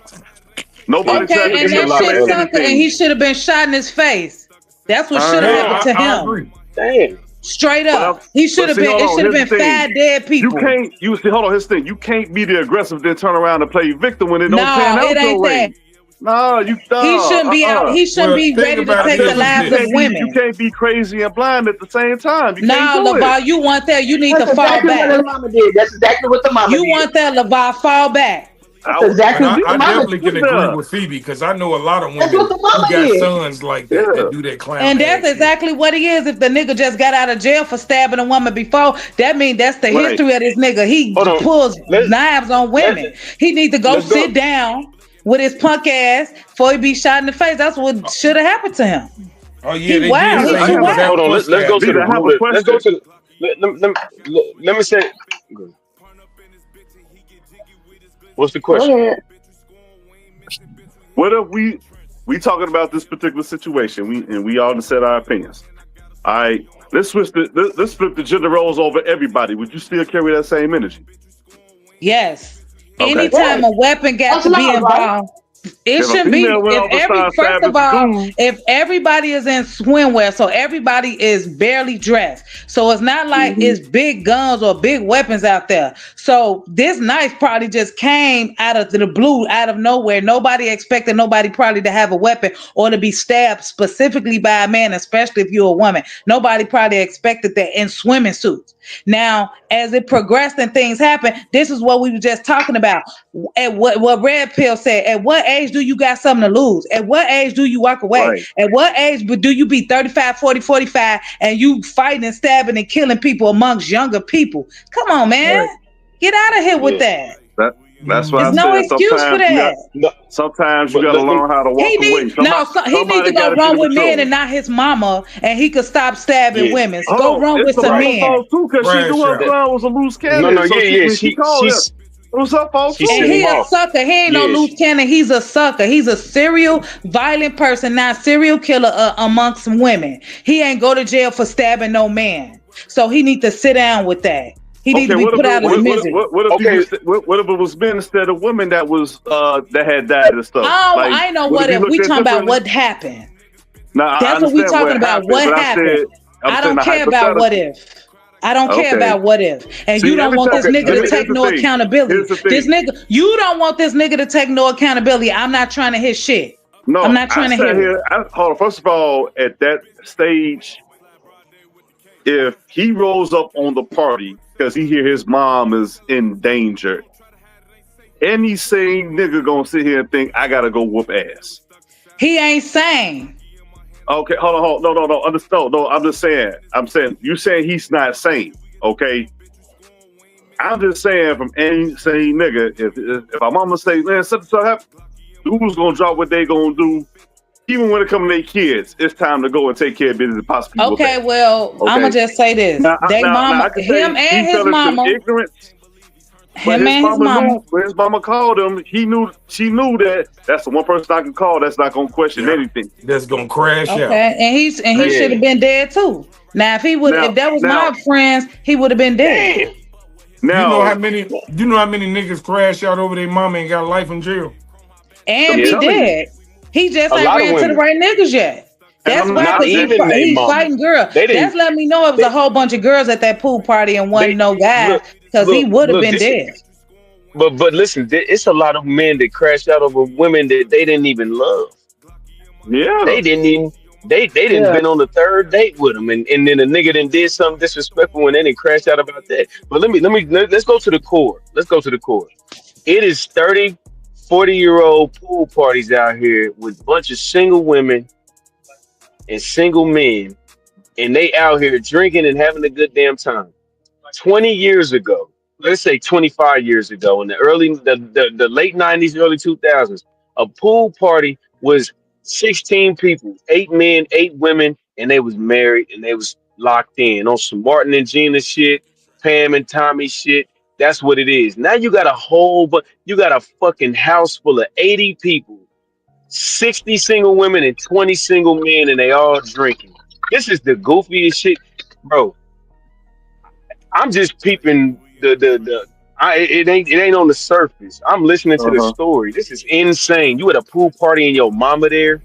Nobody and that shit sunk and he should have been shot in his face. That's what should have happened to him. I agree. Damn. Straight up. He should have been, it should have been 5 dead people. Hold on, his thing. You can't be the aggressive, then turn around and play victim when it don't pan out. No, it ain't that. No, you don't. He shouldn't be out. He shouldn't be ready to take the lives of women. You can't be crazy and blind at the same time. No, LeVar, you want that. You need to fall back. That's exactly what the mama did. That's exactly what the mama did. You want that, LeVar, fall back. That's exactly I definitely can agree with Phoebe because I know a lot of women who got sons like that that do that clown. And that's exactly what he is. If the nigga just got out of jail for stabbing a woman before, that means that's the history of this nigga. He pulls knives on women. He needs to go sit down with his punk ass before he be shot in the face. That's what should have happened to him. Oh yeah, hold on. Let's go to the. Let's go to the. Let me say. What's the question? What if we talking about this particular situation? We all said our opinions. All right, let's flip the gender roles over everybody. Would you still carry that same energy? Yes. Okay. Anytime a weapon got to be involved, it shouldn't be. If everybody is in swimwear, so everybody is barely dressed, so it's not like it's big guns or big weapons out there. So this knife probably just came out of the blue, out of nowhere. Nobody expected nobody probably to have a weapon or to be stabbed specifically by a man, especially if you're a woman. Nobody probably expected that in swimming suits. Now, as it progressed and things happened, this is what we were just talking about. At what Red Pill said, at what age do you got something to lose? At what age do you walk away? Right. At what age do you be 35, 40, 45 and you fighting and stabbing and killing people amongst younger people? Come on, man. Right. Get out of here with that. That's why there's no excuse for that. Sometimes you gotta learn how to walk away. He needs to go run with men and not his mama, and he could stop stabbing women. Go run with some men. Because she knew her son was a loose cannon. What's up, folks? And he a sucker. He ain't no loose cannon. He's a sucker. He's a serial violent person, not serial killer amongst some women. He ain't go to jail for stabbing no man. So he need to sit down with that. He need to be put out his misery. What if it was men instead of women that was that had died and stuff? I know what if. We talking about what happened. Nah, that's what we talking about. What happened? I don't care about what if. I don't care about what if. And you don't want this nigga to take no accountability. This nigga, you don't want this nigga to take no accountability. I'm not trying to hear shit. No, I'm not trying to hear it. Hold on. First of all, at that stage, if he rolls up on the party because he hear his mom is in danger, any sane nigga gonna sit here and think I gotta go whoop ass. He ain't sane. Okay, hold on. No. Understand? No, I'm just saying. You saying he's not sane. Okay. I'm just saying from any sane nigga, if my mama say, man, something happen, who's gonna drop what they gonna do? Even when it comes to their kids, it's time to go and take care of business and possibly. Okay, well, I'm gonna just say this: him and his mama. Him and his mama. When his mama called him, she knew that's the one person I can call that's not gonna question anything. That's gonna crash out. Okay, and he should have been dead too. Now, if that was my friends, he would have been dead. Now, you know how many niggas crash out over their mama and got life in jail, and be dead. He just ain't ran to the right niggas yet. That's why he's fighting girls. That's letting me know it was a whole bunch of girls at that pool party and wasn't no guy, because he would have been dead. But listen, it's a lot of men that crashed out over women that they didn't even love. Yeah, they didn't been on the third date with them, and then a nigga then did something disrespectful and then they crashed out about that. But let's go to the core. It is 30, 40-year-old pool parties out here with a bunch of single women and single men, and they out here drinking and having a good damn time. 20 years ago, let's say 25 years ago, in the late 90s, early 2000s, a pool party was 16 people, 8 men, 8 women, and they was married and they was locked in on some Martin and Gina shit, Pam and Tommy shit. That's what it is. Now you got you got a fucking house full of 80 people, 60 single women and 20 single men, and they all drinking. This is the goofiest shit, bro. I'm just peeping it ain't on the surface. I'm listening to the story. This is insane. You at a pool party and your mama there.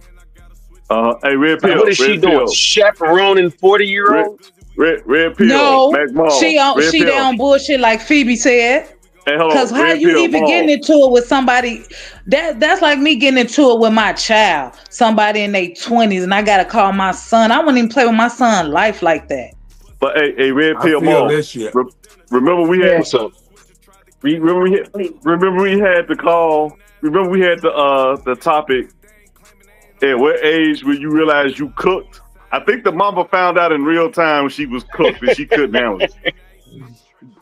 Hey, Red Pill. What is she doing? Chaperoning 40-year-olds? Red Pill. No, MacMal. she down bullshit like Phoebe said. Hey, hold on. Because how you even getting into it with somebody that's like me getting into it with my child, somebody in their 20s, and I gotta call my son. I wouldn't even play with my son life like that. But hey, Red Pill, remember we had remember we had the call. Remember we had the topic. At what age will you realize you cooked? I think the mama found out in real time she was cooked and she couldn't handle it.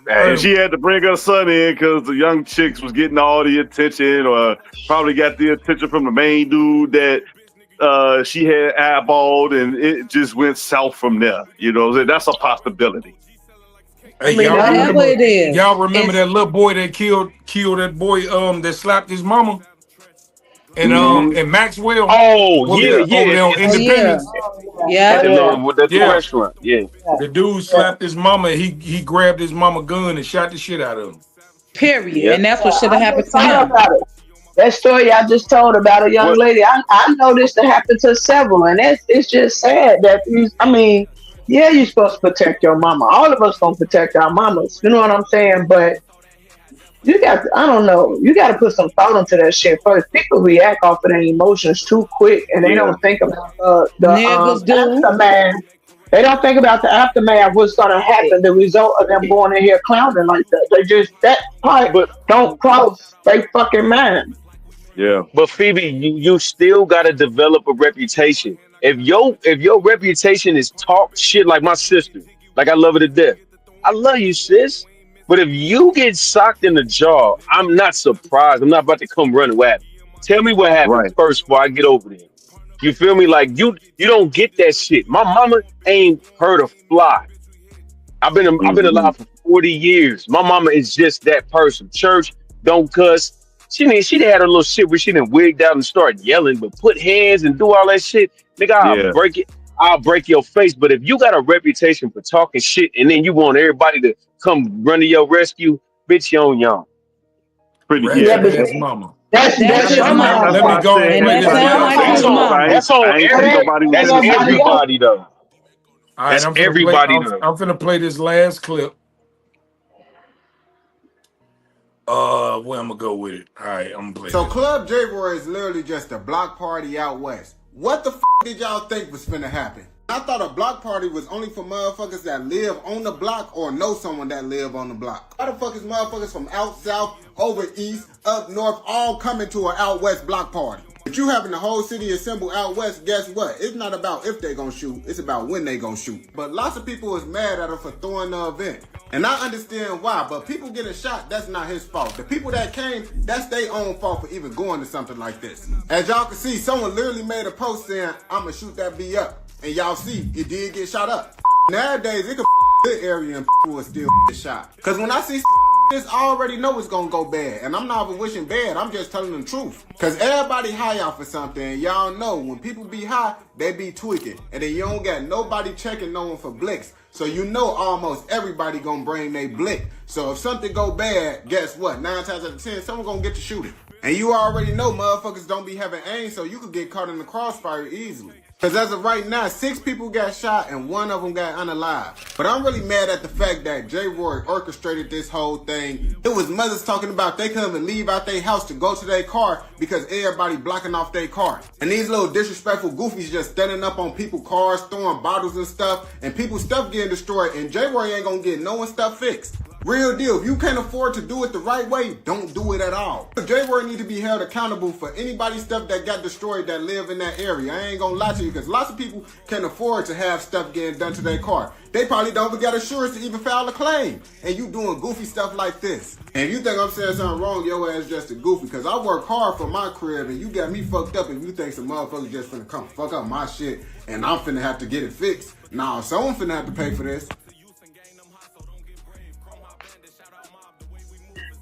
And she had to bring her son in because the young chicks was getting all the attention, or probably got the attention from the main dude that she had eyeballed, and it just went south from there. You know, that's a possibility. Hey, y'all remember that little boy that killed that boy that slapped his mama? And Maxwell. Oh, yeah. Over there on Independence. The restaurant. Yeah. The dude slapped his mama. He grabbed his mama gun and shot the shit out of him. Period. Yep. And that's what should have happened to him. That story I just told about a young lady, I know this to happen to several, and it's just sad that you're supposed to protect your mama. All of us gonna protect our mamas. You know what I'm saying? But you got to put some thought into that shit first. People react off of their emotions too quick, and they don't think about the aftermath. They don't think about the aftermath, what's going to happen, the result of them going in here clowning like that. They just, that part don't cross their fucking mind. Yeah. But Phoebe, you still got to develop a reputation. If your reputation is talk shit like my sister, like I love her to death. I love you, sis. But if you get socked in the jaw, I'm not surprised. I'm not about to come running with it. Tell me what happened first before I get over there. You feel me? Like you don't get that shit. My mama ain't heard a fly. I've been alive for 40 years. My mama is just that person. Church, don't cuss. She had her little shit where she done wigged out and started yelling, but put hands and do all that shit. Nigga, I'll break it. I'll break your face. But if you got a reputation for talking shit and then you want everybody to come run to your rescue, bitch, you on young. Pretty Yeah, Ratchet yeah. but ass mama. That's that's Let, his your let me That's let me why mama. I mama. go said and And play that this everybody sound else last like ain't That's his clip. on talk. mama. that's on I ain't see every nobody that's telling Everybody business. else. everybody though. All right, That's I'm finna play. everybody though. I'm finna play this last clip. Where I'm gonna go with it? All right, I'm gonna play. So this. Club J Roy is literally just a block party out west. What the did y'all think was finna happen? I thought a block party was only for motherfuckers that live on the block or know someone that live on the block. Why the fuck is motherfuckers from out south, over east, up north, all coming to an out west block party? But you having the whole city assemble out west, guess what? It's not about if they gonna shoot, it's about when they gonna shoot. But lots of people is mad at him for throwing the event. And I understand why, but people getting shot, that's not his fault. The people that came, that's their own fault for even going to something like this. As y'all can see, someone literally made a post saying, I'ma shoot that B up. And y'all see, it did get shot up. Nowadays, it could good area and will still get shot. Cause when I see this, I already know it's gonna go bad. And I'm not even wishing bad, I'm just telling the truth. Cause everybody high out for something, and y'all know when people be high, they be tweaking. And then you don't got nobody checking no one for blicks. So you know almost everybody gonna bring they blick. So if something go bad, guess what? 9 times out of 10, someone gonna get to shooting. And you already know motherfuckers don't be having aim, so you could get caught in the crossfire easily. Cause as of right now, 6 people got shot and 1 of them got unalived. But I'm really mad at the fact that J. Roy orchestrated this whole thing. It was mothers talking about they couldn't even leave out their house to go to their car because everybody blocking off their car. And these little disrespectful goofies just standing up on people's cars, throwing bottles and stuff, and people's stuff getting destroyed, and J. Roy ain't gonna get no one stuff fixed. Real deal. If you can't afford to do it the right way, don't do it at all. J. Roy need to be held accountable for anybody's stuff that got destroyed that live in that area. I ain't gonna lie to you, because lots of people can afford to have stuff getting done to their car. They probably don't even got insurance to even file a claim. And you doing goofy stuff like this. And if you think I'm saying something wrong, your ass just a goofy, because I work hard for my crib, and you got me fucked up if you think some motherfuckers just finna come fuck up my shit, and I'm finna have to get it fixed. Nah, someone finna have to pay for this.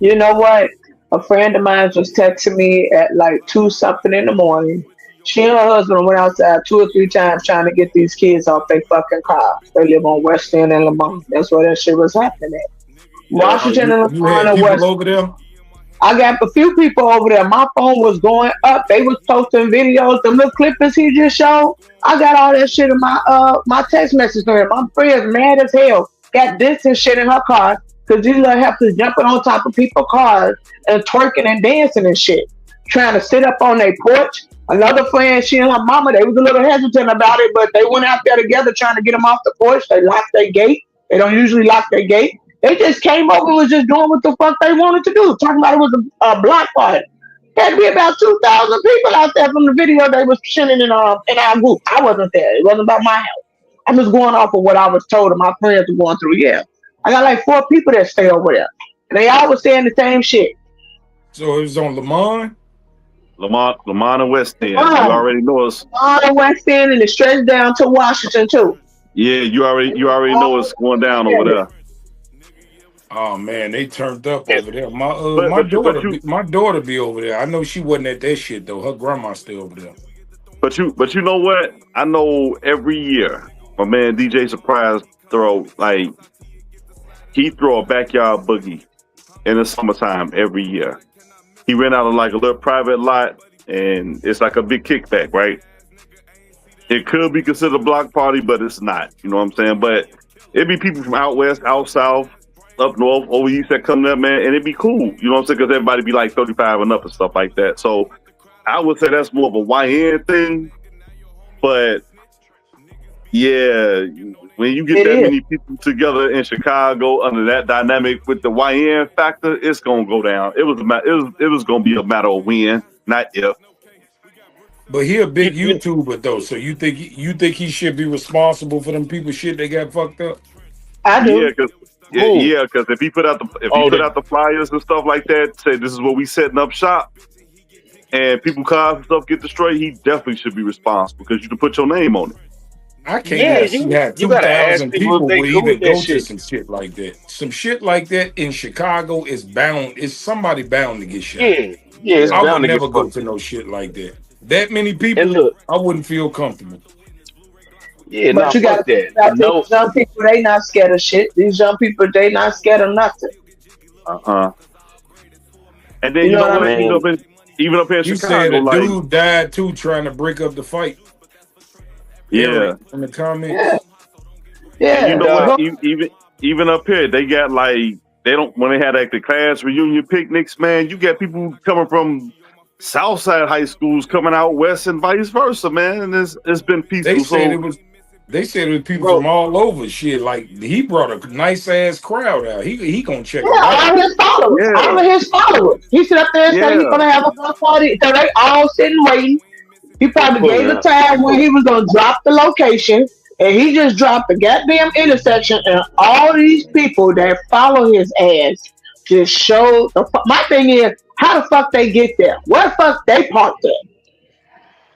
You know what? A friend of mine just texted me at like 2 something in the morning. She and her husband went outside 2 or 3 times trying to get these kids off their fucking cars. They live on West End and Lamont. That's where that shit was happening at. Yeah. Oh, Washington and you Lamont had and people West. over there? I got a few people over there. My phone was going up. They was posting videos. The little clippings he just showed. I got all that shit in my text message to him. My friend's mad as hell. Got this and shit in her car because these little heifers jumping on top of people's cars and twerking and dancing and shit. Trying to sit up on their porch. Another friend, she and her mama, they was a little hesitant about it, but they went out there together trying to get them off the porch. They locked their gate. They don't usually lock their gate. They just came over and was just doing what the fuck they wanted to do. Talking about it was a block party. Had to be about 2,000 people out there from the video they was sending in our group. I wasn't there. It wasn't about my house. I'm just going off of what I was told and my friends were going through. Yeah. I got like 4 people that stay over there. And they all was saying the same shit. So it was on Lamont? Lamont and West End. You Um, already know us. all the West End and it stretched down to Washington too. Yeah, you already know All what's going down over there. Oh man, they turned up And over there. My But my but you but daughter you my daughter be over there. I know she wasn't at that shit though. Her grandma's still over there. but you know what? I know every year my man DJ Surprise throw like he throw a backyard boogie in the summertime every year. He rent out of like a little private lot and it's like a big kickback, right? It could be considered a block party, but it's not. You know what I'm saying? But it'd be people from out west, out south, up north, over east that come there, man, and it'd be cool. You know what I'm saying? Because everybody be like 35 and up and stuff like that. So I would say that's more of a YN thing. But yeah, when you get it that is. many people together in Chicago under that dynamic with the YN factor, it's gonna go down. It was gonna be a matter of when, not if. But he a big you YouTuber though, so you think he should be responsible for them people shit they got fucked up? I Yeah, do. because who? if he put out Oh, the the flyers and stuff like that, say this is where we setting up shop, and people cars and stuff get destroyed, he definitely should be responsible because you can put your name on it. I can't yeah, even see how you two gotta ask thousand people if people they would cool even with that go to shit. some shit like that. Some shit like that in Chicago is bound. Is somebody bound to get shot? Yeah, yeah, it's I would bound to get never go fucked to up. no shit like that. That many And people, look, I wouldn't feel comfortable. Yeah, nah, But you fuck gotta think that. about these No, young people, they not scared of shit. These young people, they not scared of nothing. Uh-huh. And then You you know know what I what? mean? Even up here in You said Chicago, a like, dude died too trying to break up the fight. Eric yeah. in the Yeah, comments. And you yeah. know nah, what? Even up here, they got like they don't when they had like the class reunion picnics, man. You get people coming from Southside high schools coming out west and vice versa, man. And it's been They peaceful. said it So was. They said it was people bro. from all over. Shit, like he brought a nice ass crowd out. He gonna check Yeah, them out. all his followers. All yeah, of his followers. He sit up there and say he's yeah. gonna have a block party. So they all sitting waiting. He They probably pulling gave the up. They time when pulling. he was gonna drop the location, and he just dropped the goddamn intersection, and all these people that follow his ass just showed the. My thing is, how the fuck they get there? Where the fuck they parked at?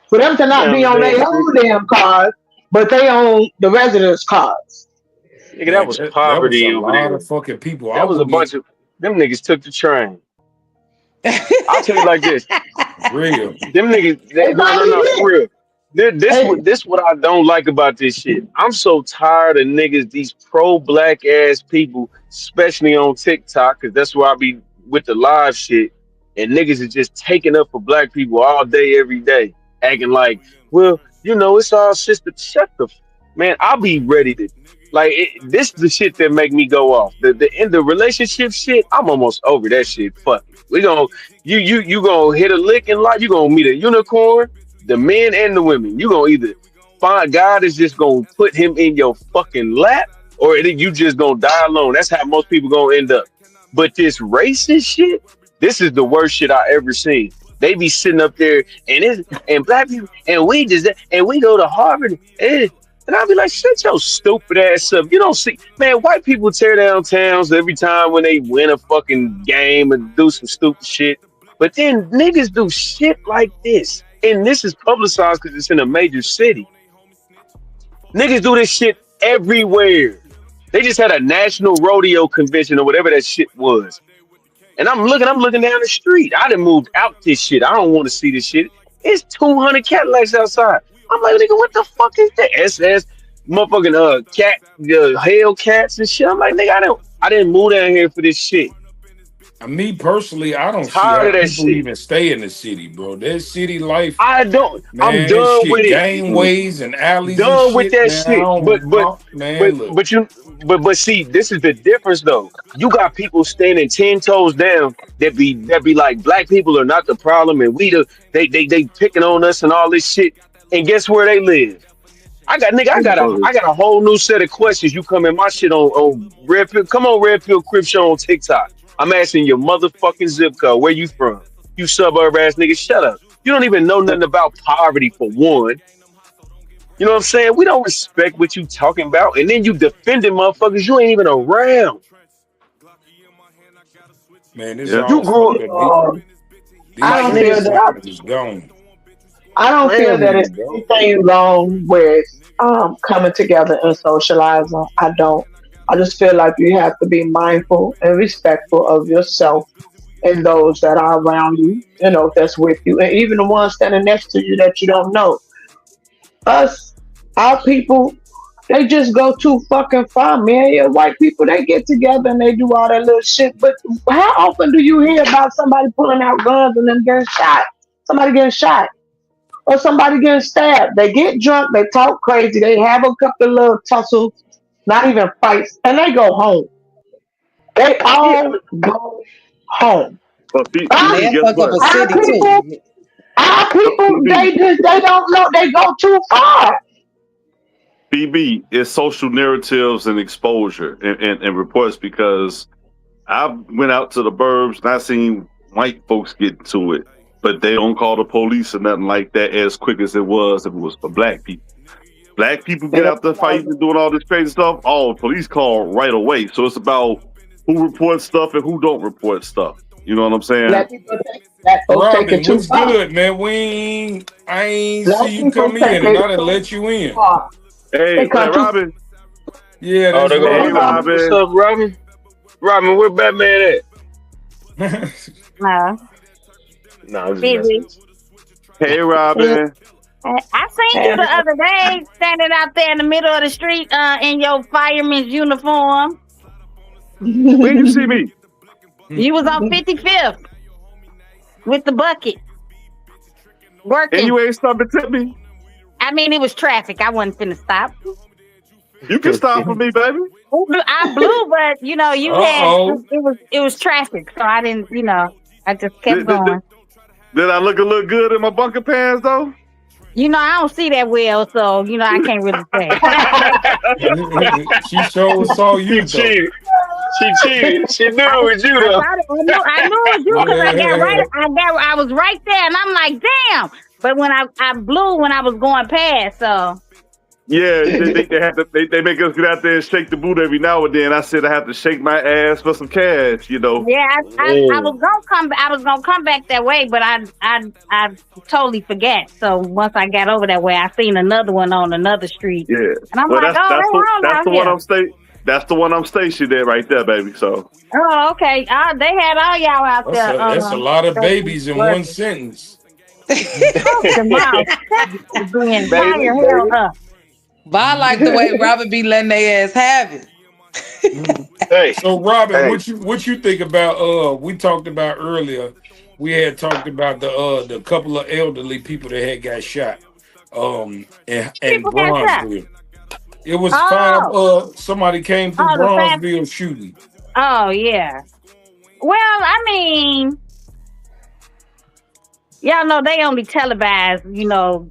For them to not Down be the on damn their street. own damn cars, but they on the residents' cars. Nigga, that Man, was that was a poverty over lot there. of fucking people. I That was a wouldn't even bunch of them niggas took the train. I'll tell you like this. real. Them niggas, They no, no, probably no, for did. real. Hey, This what I don't like about this shit. I'm so tired of niggas, these pro black ass people, especially on TikTok, because that's where I be with the live shit. And niggas is just taking up for black people all day, every day, acting like, well, you know, it's all sister. Shut the man. I'll be ready to this is the shit that make me go off. The in the relationship shit, I'm almost over that shit. Fuck it. We gonna you gonna hit a lick in life. You gonna meet a unicorn. The men and the women. You gonna either find God is just gonna put him in your fucking lap, or you just gonna die alone. That's how most people gonna end up. But this racist shit, this is the worst shit I ever seen. They be sitting up there and black people and we just and we go to Harvard and I'll be like, shut your stupid ass up. You don't see, man, white people tear down towns every time when they win a fucking game and do some stupid shit. But then niggas do shit like this. And this is publicized because it's in a major city. Niggas do this shit everywhere. They just had a national rodeo convention or whatever that shit was. And I'm looking down the street. I done moved out this shit. I don't want to see this shit. It's 200 Cadillacs outside. I'm like, nigga, what the fuck is that? SS motherfucking cat Hellcats and shit. I'm like, nigga, I didn't move down here for this shit. Me personally, I don't see Tired how of that people shit. even stay in the city, bro. That city life, I don't. I'm man, done with shit, it. gangways and alleys and Done with shit, that man. I shit. don't, man, look. But see, this is the difference though. You got people standing 10 toes down that be like black people are not the problem and they picking on us and all this shit. And guess where they live? I got nigga, I got a whole new set of questions. You come in my shit on Red Pill. Come on, Red Pill Crip Show on TikTok. I'm asking your motherfucking zip code. Where you from? You suburb ass nigga, shut up. You don't even know nothing about poverty for one. You know what I'm saying? We don't respect what you talking about, and then you defending motherfuckers you ain't even around. Man, this Yeah. You all grew fucked up up. I These like don't nigga, feel street that. stop niggas is gone. I don't feel playing with that me, it's bro. anything wrong with coming together and socializing. I don't. I just feel like you have to be mindful and respectful of yourself and those that are around you, that's with you, and even the ones standing next to you that you don't know. Us, our people, they just go too fucking far, man. Yeah, white people, they get together and they do all that little shit. But how often do you hear about somebody pulling out guns and them getting shot? Somebody getting shot or somebody getting stabbed. They get drunk, they talk crazy, they have a couple of little tussles, not even fights, and they go home. They Yeah, all go home. But And Us, PB, they'll guess fuck up what? a our city people, too. our But people, PB, they don't know, they go too far. PB is social narratives and exposure and reports because I went out to the burbs and I seen white folks get into it, but they don't call the police or nothing like that as quick as it was if it was for black people. Black people get And out there fighting and doing all this crazy stuff. Oh, police call right away. So it's about who reports stuff and who don't report stuff. You know what I'm saying? black folks take it Robin, too what's far. good, man? I ain't Black see you people come take in, and it I done too let you in. far. Hey, They come too Robin. Yeah, oh, that's they go. Hey, Robin. What's Robin. up, Robin? Robin, where Batman at? No, No, I'm just messing busy. with you. Hey, far. Robin. I seen you the other day standing out there in the middle of the street in your fireman's uniform. When you see me? You was on 55th with the bucket And working. you ain't stopping to tip me? I mean, it was traffic. I wasn't finna stop. You can stop for me, baby. I blew, but you know, you had Uh-oh. it was traffic, so I didn't, you know, I just kept Did, did, did, going. did I look a little good in my bunker pants, though? You know, I don't see that well, so you know, I can't really say. She sure saw She you though. cheated. She cheated. She knew it was you though. I knew it was you because I was right there, and I'm like, damn. But when I blew when I was going past, so Yeah, they have to. They make us get out there and shake the boot every now and then. I said I have to shake my ass for some cash, you know. yeah, I was gonna come. I was gonna come back that way, but I totally forgot. So once I got over that way, I seen another one on another street, Yeah, and I'm well, like, oh, they wrong that's out the here. one That's the one I'm stationed at right there, baby. So Oh, okay. They had all y'all out there. That's a lot of babies in one sentence. The mouth being Baby, fire hell baby. up. But I like the way Robert be letting their ass have it. Hey, So Robin, hey. what you think about we talked about earlier, we had talked about the couple of elderly people that had got shot in People got shot. Bronzeville. It was Oh, somebody came through the fast. Bronzeville shooting. Oh, yeah. Well, I mean, y'all know they only televise, you know,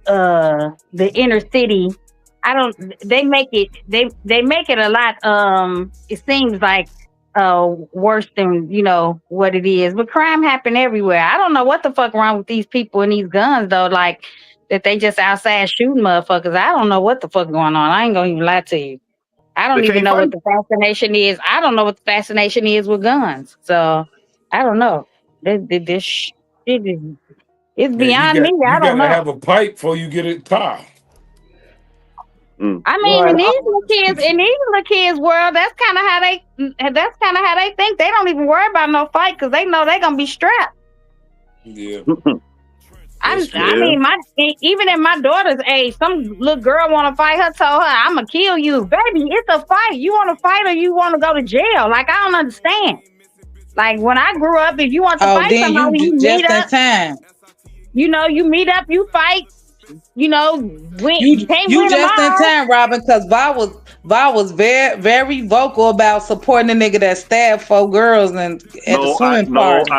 the inner city. I don't. They make it. They make it a lot. It seems like worse than you know what it is. But crime happen everywhere. I don't know what the fuck wrong with these people and these guns though. Like that they just outside shooting motherfuckers. I don't know what the fuck going on. I ain't gonna even lie to you. I they don't even can't know fight. what the fascination is. I don't know what the fascination is with guns. So I don't know. This shit is it's Man, beyond me. you I don't gotta know. have a pipe before you get a car. I mean, Right. in these little kids' world, that's kind of how they think. They don't even worry about no fight because they know they're gonna be strapped. Yeah. I That's true. mean, even in my daughter's age, some little girl want to fight her. Told her, "I'm gonna kill you, baby. It's a fight. You want to fight or you want to go to jail?" Like I don't understand. Like when I grew up, if you want to Oh, fight then somebody, you just meet in up. time. You know, you meet up, you fight. You know, you can't You win them just in all. time, Robin, because Va was very, very vocal about supporting the nigga that stabbed 4 girls and at the No, swimming party.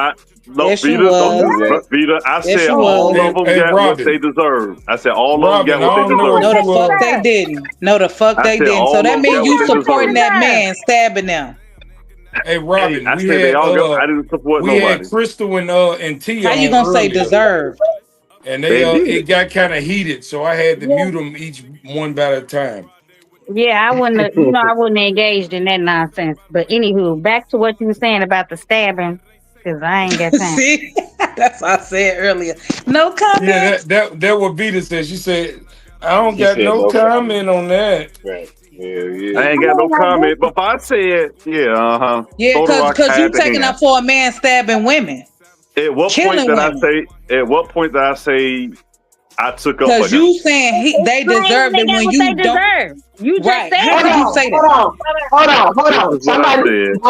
Yes, she Vita, don't was. do that. Vita, I Yes, said she all was. of them Hey, got what Robin. they deserve. I said all of them Robin, got I what they don't know if No, deserve. the you fuck they didn't. No, the fuck I they said didn't. So all that of them means got what you they supporting deserve. that man stabbing them. Hey Hey, Robin, I said they all got. I didn't support we had nobody. Crystal and Tia How you on gonna say earlier, deserve? and They it did. got kind of heated, so I had to Yeah, mute them each one by a time. yeah, I wouldn't. I wouldn't have engaged in that nonsense. But anywho, back to what you were saying about the stabbing, because I ain't got time. See, that's what I said earlier. No Yeah, comment. that what Vita said. She said, "I don't She got said no no comment. comment on that." Right. Hell yeah. I ain't I got no mean, like comment. But if I said, Yeah, throw the rock, cause I you had the taking hand. up for a man stabbing women, At what point killing did I women. say? At what point did I say I took up for Cause him? you saying they explain when deserved they it got when what they you don't. deserve. You just Right. said How Hold could that. you on, say hold that? on, hold This on. is what I Somebody, said.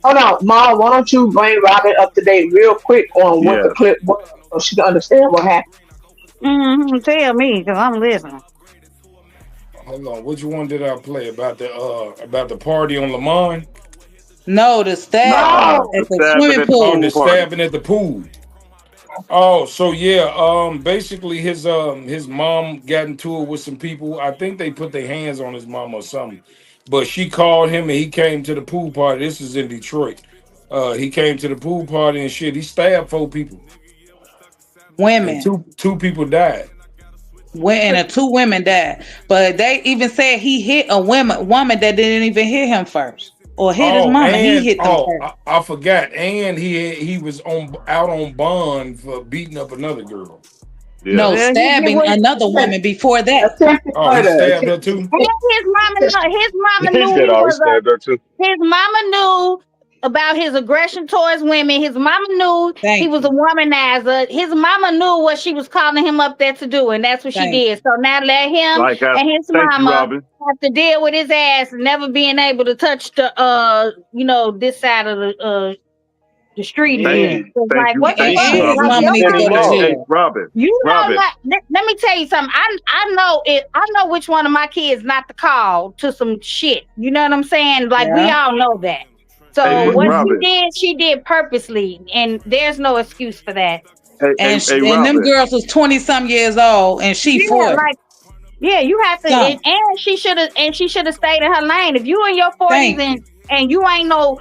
hold on, Ma. Why don't you bring Robin up to date real quick on what the Yeah. clip was so she can understand what happened? Tell me, because I'm listening. Hold on, which one did I play about the party on Lamont? No, the stabbing No, The at the stabbing swimming at the Oh, pool the pool. party. stabbing at the pool. Oh, so yeah, basically his mom got into it with some people. I think they put their hands on his mom or something. But she called him and he came to the pool party. This is in Detroit. He came to the pool party and shit. He stabbed 4 people and Women. two people died. When and 2 women died. But they even said he hit a woman that didn't even hit him first. Or hit his mama. He hit them first. I forgot. And he was out on bond for beating up another girl. Yeah. No, Well, you get stabbing what another woman before that. attempted Oh, he murder. stabbed her too. his mama Attempted- know. His mama He knew said, he "Oh, he was a. stabbed her too." His mama knew about his aggression towards women. His mama knew Thank he was you. a womanizer. His mama knew what she was calling him up there to do, and that's what she Thank did. So now let him Like I and his thank you, mama Robin. have to deal with his ass never being able to touch the this side of the street Yeah. again. So it's Thank like, you, what the And, He thank fuck? you, and should his he Robin. Like should mama have your need to sent go him to mama, off. Hey, jail. Robin, you know Robin. what? Let me tell you something. I know it. I know which one of my kids not to call to some shit. You know what I'm saying? Like we Yeah. all know that. Hey, So what Hmm. Robin. she did purposely, and there's no excuse for that. And them Robin. girls was 20 some years old and she Yeah, 40. like yeah, you have to, Some. and she should have stayed in her lane. If you in your 40s Thank you. and you ain't no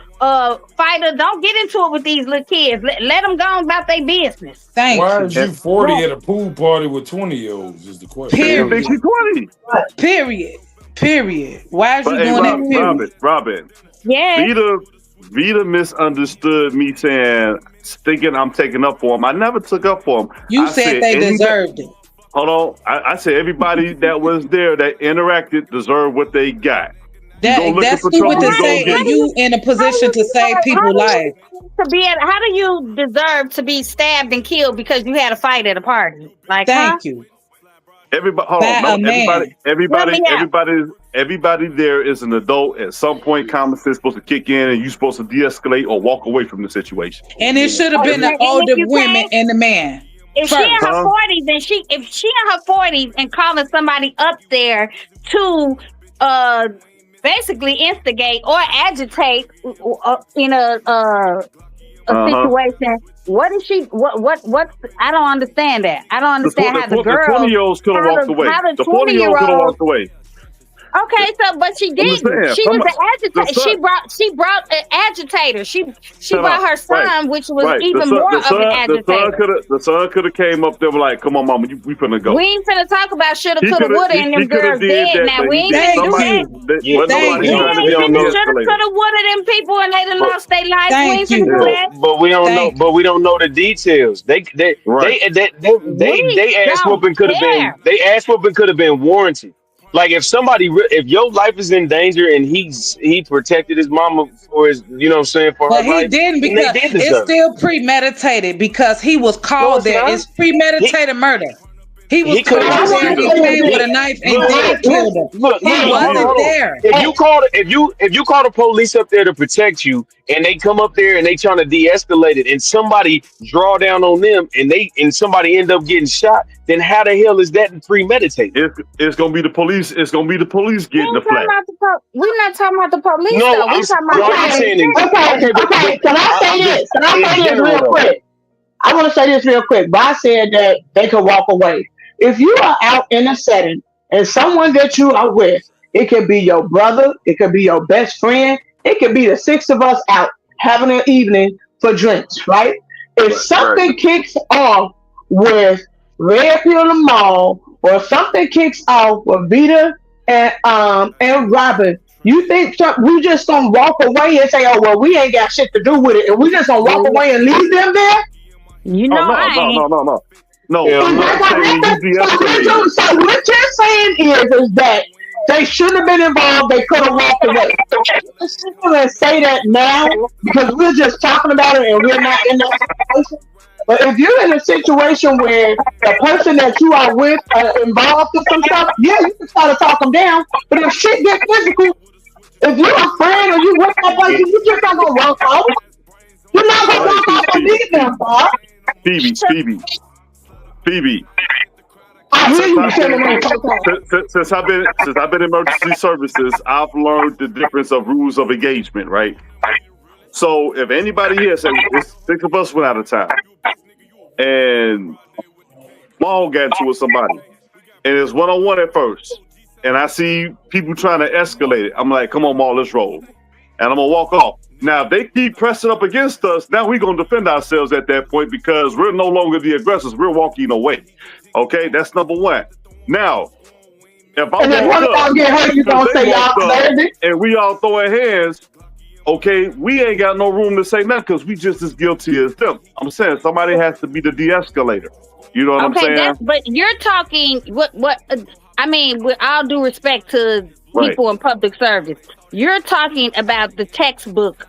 fighter, don't get into it with these little kids. Let them go on about their business. Thank Why you. is And you 40 Right. at a pool party with 20-year-olds is the she question. didn't think Period. she's 20. Period. Period. Why is But you hey, doing that? Mhm. Robin, Period. Robin. Yes. Vita misunderstood me saying thinking I'm taking up for him. I never took up for him. You I said said they anybody. deserved it. Hold on. I said everybody that was there that interacted deserved what they got. You go looking That's for Well, stupid trouble, to you gonna say, get and it. you in a position to save how people's do you life. how do you deserve to be stabbed and killed because you had a fight at a party? Like, huh? Thank you. Everybody, hold on. By a Remember, man. Help me out. everybody there is an adult. At some point, common sense is supposed to kick in, and you're supposed to de-escalate or walk away from the situation. And it should have been Every, the And if older you women can't, and the man if she in first. her huh? 40s, then if she in her 40s and calling somebody up there to uh basically instigate or agitate in a Uh huh. situation, what is she what I don't understand that. I don't understand how the The 20 girls, year olds could have walked away. how the The 40 20 year year old could have olds. walked away. Okay, so but she I'm just didn't. saying. She was an The agitator. son, She brought an agitator. She shut brought up. her Right. son, which was Right. even more of an agitator. The son could have came up there like, come on, mama, we finna go. We ain't finna talk about shoulda, He coulda, could have woulda, and he them could have girls did dead that, now. but We he ain't did finna Thank do somebody that. you. that Yeah, wasn't Thank nobody We trying you. to ain't we don't get finna know. shoulda, de-escalated. coulda, woulda them people, and they done But lost their life. We Thank ain't finna you. do but that. but we don't know. Thank But we don't know the details. Right. We They ass don't whooping could have been. care. They ass whooping could have been warranted. Like if if your life is in danger and he protected his mama for his, you know what I'm saying, for her But he life, didn't then they because did it's deserve it. still premeditated because he was No, called it's there. not. It's He premeditated murder. He was he could But have I called just there. want to He say look, this. came with a knife and then killed her. He wasn't hold on. there. Hey, If you call the police up there to protect you and they come up there and they trying to de-escalate it and somebody draw down on them and somebody end up getting shot, then how the hell is that premeditated? It's gonna be the police. It's gonna be the police We getting the ain't talking flag. about we not talking about the police No, though. We talking about no, I'm okay, saying okay, okay, but okay. Can I say I'm just this? Can I in say this general real though. quick? I want to say this real quick. But I said that they could walk away. If you are out in a setting and someone that you are with, it could be your brother, it could be your best friend, it could be the six of us out having an evening for drinks, right? If Right. something kicks off with Red Pill the Mall or something kicks off with Vita and Robin, you think we just gonna walk away and say, "Oh well, we ain't got shit to do with it," and we just gonna walk well, away and leave them there? you Oh know no, I no, ain't. no, no, no. No, Hell Is that I'm no. what saying you happened? de-escalated. So what you're saying is that they shouldn't have been involved. They could have walked away. Let's sit there and say that now because we're just talking about it and we're not in that situation. But if you're in a situation where the person that you are with are involved in some stuff, yeah, you can try to talk them down. But if shit gets physical, if you're a friend or you with that person, you just not gonna walk off. You're not So gonna hey, walk off and leave them, Bob. Phoebe. I hear Since you I've telling been me sometimes. since I've been in emergency services, I've learned the difference of rules of engagement. Right. So if anybody here say it's six of us went out of town and Maul got into it with somebody and it's one on one at first, and I see people trying to escalate it, I'm like, come on, Maul, let's roll, and I'm gonna walk off. Now, if they keep pressing up against us, now we're gonna defend ourselves at that point because we're no longer the aggressors. We're walking away. Okay, that's number one. Now, if I And if walk one of up y'all get hurt, you because gonna they say y'all walked up deserved it. and we all throwing hands, okay, we ain't got no room to say nothing because we just as guilty as them. I'm saying somebody has to be the de-escalator. You know what I'm Okay, saying? but you're talking what I mean, with all due respect to Right. people in public service, you're talking about the textbook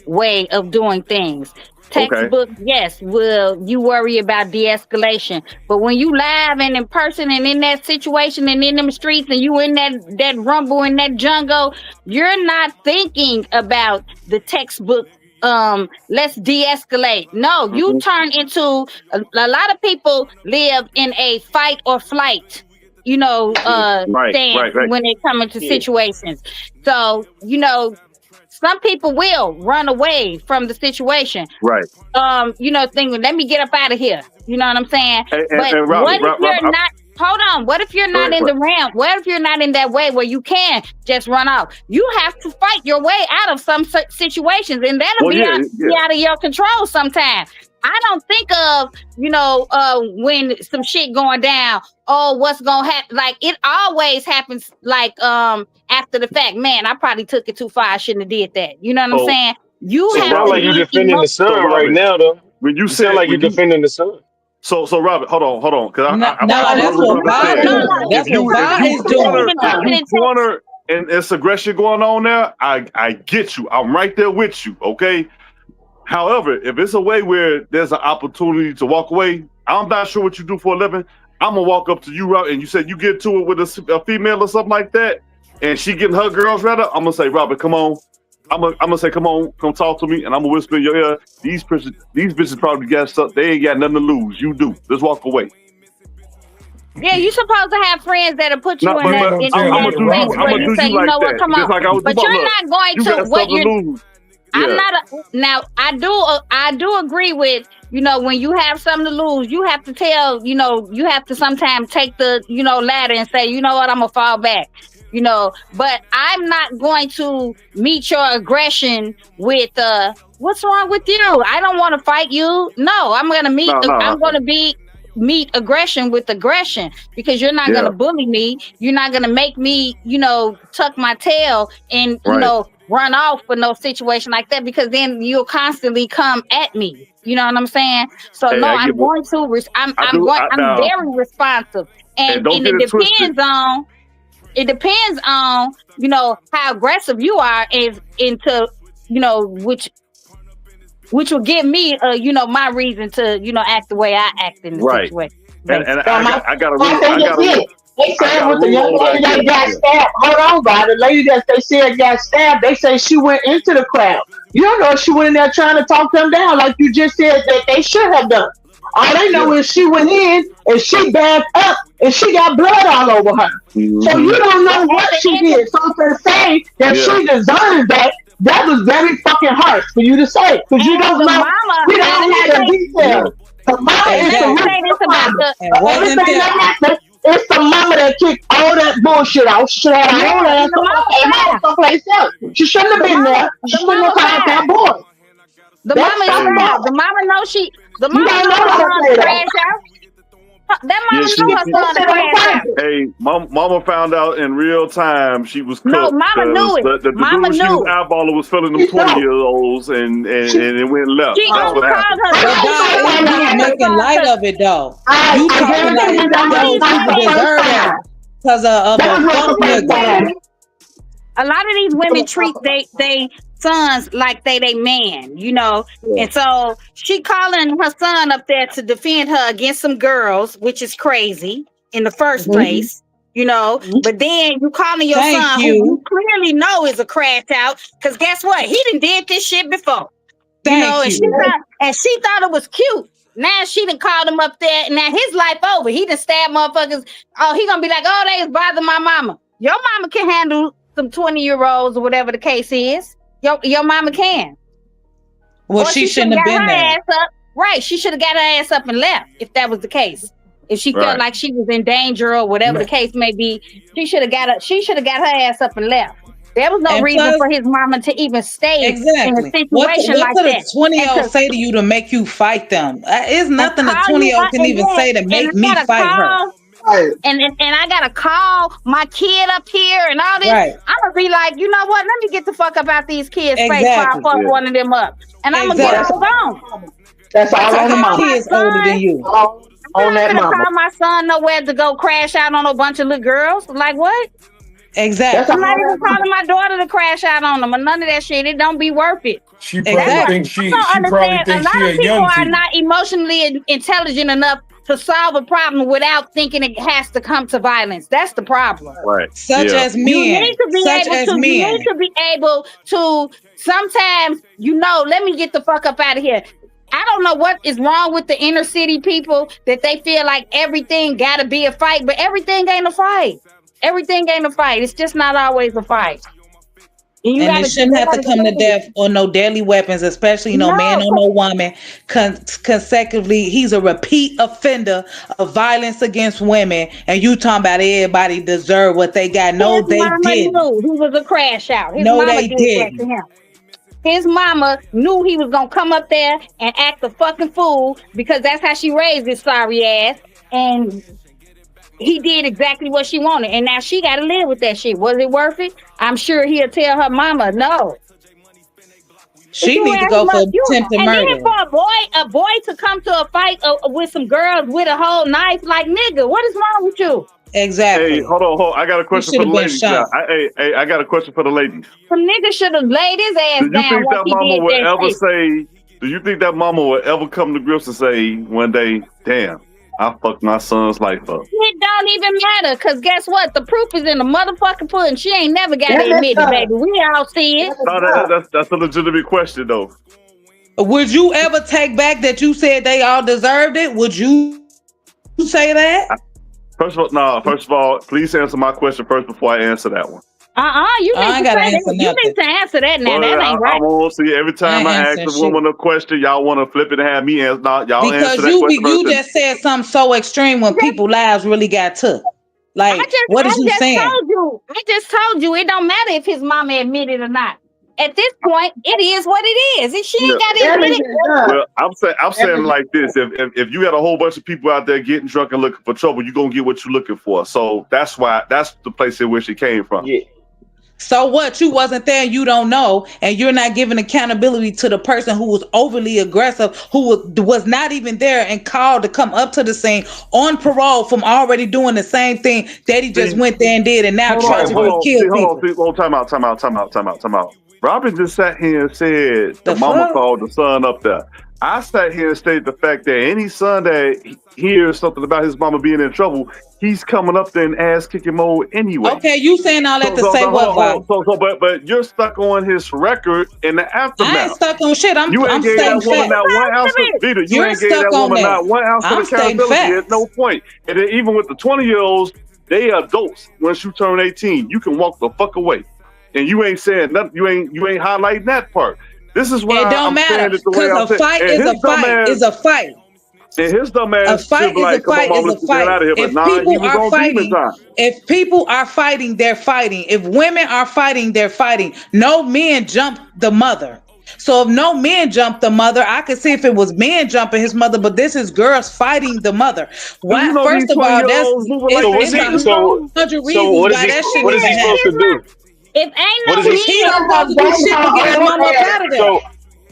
way of doing things. Okay. Textbook, yes, will you worry about de-escalation. But when you live and in person and in that situation and in them streets and you in that rumble in that jungle, you're not thinking about the textbook. Let's de-escalate. No, you Hmm. turn into a lot of people live in a fight or flight, Right, stance right, right, when they come into Yeah. situations. So, some people will run away from the situation. right. Thinking, let me get up out of here. You know what I'm saying? But And what if Robert, you're not? Hold on. What if you're go not ahead, in go the ahead. realm? What if you're not in that way where you can just run off? You have to fight your way out of some situations, and that'll Well, be yeah, be yeah. out of your control sometimes. I don't think of, when some shit going down. Oh, what's gonna happen? Like it always happens. Like after the fact, man, I probably took it too far. I shouldn't have did that. You know what I'm So, saying? You It so have sounds to like Robert, you be defending the so son right Robert, now, though. when you You sound said like you when you defending the son. so Robert, hold on, because No, I no, my that's little what brother Va said no, doing. no. if That's what you if Va you is doing. Even if you talking in text. corner and it's aggression going on there, I get you. I'm right there with you. Okay. However, if it's a way where there's an opportunity to walk away, I'm not sure what you do for a living. I'm gonna walk up to you, Robert, and you said you get to it with a female or something like that, and she getting her girls rather. I'm gonna say, Robert, come on. I'm gonna say, come on, come talk to me, and I'm gonna whisper in your ear. These bitches probably got stuff. They ain't got nothing to lose. You do. Just walk away. Yeah, you supposed to have friends that'll put No, you in You but ain't that gonna in tell I'm that that gonna to do you. space Robert, I'm where gonna you man. do say, you you like know what, that. come Just on. like I was But about. Look, you're not going you got to stuff what to you're. lose. I'm Yeah. not a now. I do agree with when you have something to lose, you have to tell you have to sometimes take the ladder and say, you know what, I'm gonna fall back. But I'm not going to meet your aggression with what's wrong with you? I don't want to fight you. No, No, no. I'm gonna be meet aggression with aggression because you're not Yeah. gonna bully me. You're not gonna make me, tuck my tail and Right. run off for no situation like that because then you'll constantly come at me. You know what I'm saying? So Hey, no, I I'm get what going to I do. I'm Now, very responsive, and and don't and get it twisted. it depends on how aggressive you are is into which will give me my reason to act the way I act in the Right. situation And basically. Now I got a my rule. thing is this. They I said got a with the rule young over lady that that here. got Yeah. stabbed. Hold on, God. The lady that they said got stabbed, they say she went into the crowd. You don't know if she went in there trying to talk them down like you just said that they should have done. All they know Yeah. is she went in and she backed up and she got blood all over her. So you Hmm. don't But know at what the she end of did. So to say that Yeah. she deserved that, that was very fucking harsh for you to say. Because you as don't the know, mama, we and don't let me know the say Yeah. details. The mama and is let the me Exactly. say this original about problem. the And wasn't Everything there? that happened, it's the mama that kicked all that bullshit out. She should have had her own yeah, ass and the somewhere, mama came out fine. someplace else. She shouldn't have been there. The She shouldn't have mama called that fine. boy. The That's mama is fucked Hey. fine. up. The You mama don't know know her how to son to play that. crash out. That Yeah. mama She know did her She. that son to shit on crash out. purpose. Hey, mama found out in real time she was No, cooked mama because knew it. the Mama dude she was knew. eyeballing was filling them She know. 20-year olds She, and it went left. She That's uh, only what called happened. her I But son. ain't Vi, She gonna only lie you called her to making son light because of it though. I, You I talking guarantee like you that was those these not people the women, first deserve that time. because of That a was not fuck the a lot of first these nigga. time. women, a lot of these That women was not treat the they sons like they man. yeah. And so she calling her son up there to defend her against some girls, which is crazy in the first Mm-hmm. place. Mm-hmm. But then you calling your Thank son who you you. clearly know is a crash out, because guess what? He done did this shit before. Thank And you. she thought it was cute. Now she done called him up there. Now his life over. He done stabbed motherfuckers. Oh, he gonna be like, oh, they was bothering my mama. Your mama can handle some 20-year-olds or whatever the case is. Your mama can. Well, Or she she should have shouldn't have got been her there. ass up. Right. She should have got her ass up and left if that was the case. If she felt Right. like she was in danger or whatever the case may be, she should have got her ass up and left. There was no And reason plus, for his mama to even stay in a exactly. situation What like could a that. And 20-year-old to say to you to make you fight them? It's and nothing a call you 20-year-old can and even then say to and make I me gotta fight her. call Right. and I gotta call my kid up here and all this. Right. I'm gonna be like, you know what? Let me get the fuck up out these kids' face before I Exactly. fuck Yeah. one of them up, and I'm gonna get That's Exactly. on all on gone. the mama. That's But all to I on the got call mama. my kids older than son, you. All I'm on not that gonna mama. call my son nowhere to go crash out on a bunch of little girls. Like what? That's I'm Exactly. not all even that. calling my daughter to crash out on them or none of that shit. It don't be worth it. She That's probably what Exactly. thinks I she don't she probably understand. A thinks lot she a of people young are T. not emotionally intelligent enough to solve a problem without thinking it has to come to violence. That's the problem. Right. Such Yeah. as men. Such as You need men. to be able to sometimes, let me get the fuck up out of here. I don't know what is wrong with the inner city people that they feel like everything gotta be a fight, but everything ain't a fight. Everything ain't a fight. It's just not always a fight. And And it they shouldn't have to gotta come to see it. death or no deadly weapons, especially no man No, or no woman. Consecutively, he's a repeat offender of violence against women. And you talking about everybody deserve what they got. No, his they mama didn't. knew he was a crash out. His No, mama they did that to didn't. him. His mama knew he was gonna come up there and act a fucking fool because that's how she raised his sorry ass. And he did exactly what she wanted. And now she gotta live with that shit. Was it worth it? I'm sure he'll tell her mama no. But She you need to ask go him for up, you attempted and then murder. for a boy to come to a fight with some girls with a whole knife, like nigga, what is wrong with you? Hey, Exactly. hold on. I got a He question should for the have been ladies now. shot. I got a question for the ladies. Some nigga should have laid his ass Do you down think once that he mama did would that ever shit. say? Do you think that mama would ever come to grips and say one day, "Damn, I fucked my son's life up"? It don't even matter, cause guess what? The proof is in the motherfucking pudding. She ain't never got to That is admit it, done. baby. We all see it. That is No, done. that's a legitimate question though. Would you ever take back that you said they all deserved it? Would you say that? First of all, no. First of all, please answer my question first before I answer that one. You need I to ain't gotta say answer that. You need nothing. to answer that now. Well, That ain't I right. want to see every I time ain't I ask answering a shit. woman a question, y'all want to flip it and have me answer. No, y'all answer Because that question you first. just said something so extreme when people lives really got took. Like, what is you saying? I just told you it don't matter if his mama admit it or not. At this point, it is what it is. If she Yeah. ain't got to admit Damage it, is done. Well, I'm saying Damage is like this: if you got a whole bunch of people out there getting drunk and looking for trouble, you're gonna get what you're looking for. So that's the place in which it came from. Yeah. So what? You wasn't there and you don't know, and you're not giving accountability to the person who was overly aggressive, who was not even there and called to come up to the scene on parole from already doing the same thing that he just See, went there and did and now hold on, tragically killed people. time out. Robin just sat here and said the The mama fuck? called the son up there. I sat here and stated the fact that any son that hears something about his mama being in trouble, he's coming up there in ass kicking mode anyway. Okay, you saying all that to say Hold what, on, Bob? but you're stuck on his record in the I ain't aftermath. stuck on shit. You I'm ain't gave stating that woman facts. not one ounce of Vita. You You're ain't gave stuck that on woman that. not 1 ounce of I'm stating accountability at no facts. point. And then even with the 20-year-olds, they adults. Once you turn 18, you can walk the fuck away. And you ain't saying nothing. You ain't highlighting that part. This is It why don't I'm saying matter it the way because I'm a saying. fight And is his a dumb fight ass, is a fight. A should fight be is a like, "Come on, fight mom, is a let's get out fight. of here." But If nah, he people was are on demon fighting, time. if people are fighting, they're fighting. If women are fighting, they're fighting. No men jump the mother. So if no men jump the mother, I could see if it was men jumping his mother, but this is girls fighting the mother. Do you Why? know these First of all, 20-year-olds moving like So they what's it's he? teachers a So though? hundred so reasons what is why he? that shit What need is to he supposed to happen. do? if ain't What no is he? He He men, ain't should supposed have to do got shit but get his her mama up ass. out of there. So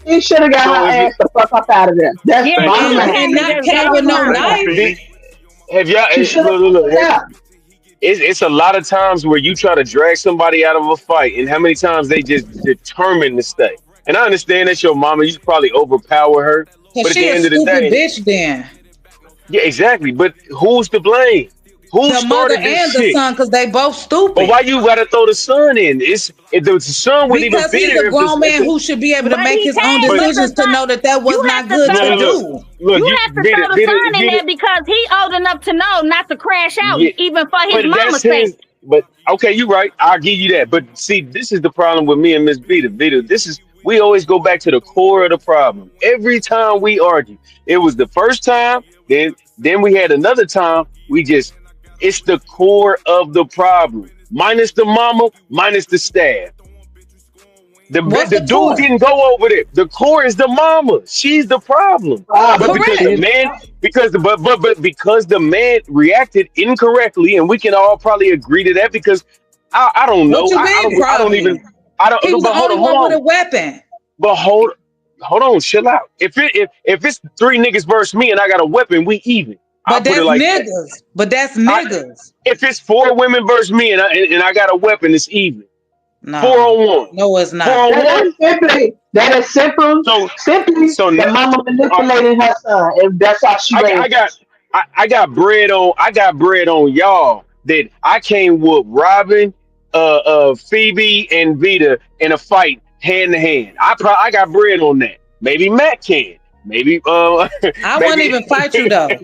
He should have got so her if ass it the fuck up out of there. That's yeah, he bottom should have line. And had to not just kill got with his no mama Thank you, out. knife. Phoebe. have y'all She should have look, put it out. it's a lot of times where you try to drag somebody out of a fight, and how many times they just determined to stay. And I understand that's your mama. You probably overpower her, Cause but at the she a end of the stupid day, bitch then. yeah, exactly. But who's to blame? Who The mother started this and the shit? son, cause they both But stupid. why you gotta throw the son in? If the son wouldn't even Because be he's a there if grown man the who should be able to But make he his own can, but but the decisions to son, know that that you was have not to good throw to the do. look, you you have to throw the son in Vita, there because he old enough to know not to crash out, yeah, even for his but that's mama's sake. his. But okay, you're right. I'll give you that. But see, this is the problem with me and Miss Vita. Vita, this is we always go back to the core of the problem. Every time we argue, it was the first time, then we had another time. We just it's the core of the problem. Minus the mama, minus the staff. What's The the dude core? didn't go over there. The core is the mama. She's the problem. But Problem. because the She's Correct. the man, problem. but because the man reacted incorrectly, and we can all probably agree to that because I don't What know. you mean I don't even probably? I He don't. was the But only hold one with on. a weapon. But hold on. Chill out. If it's three niggas versus me and I got a weapon, we even. I But put it that's like that. niggas. But that's I niggas. If it's 4 women versus me and I got a weapon, it's even. Four No, on one. no, it's Four not. on That one. is simple. So Simply so the now, mama uh, manipulating her son, and that's how she I got raised I him. got I got bread on y'all that I came with Robin, Phoebe and Vita in a fight hand to hand. I got bread on that. Maybe Matt can. Maybe I wouldn't maybe even fight you though.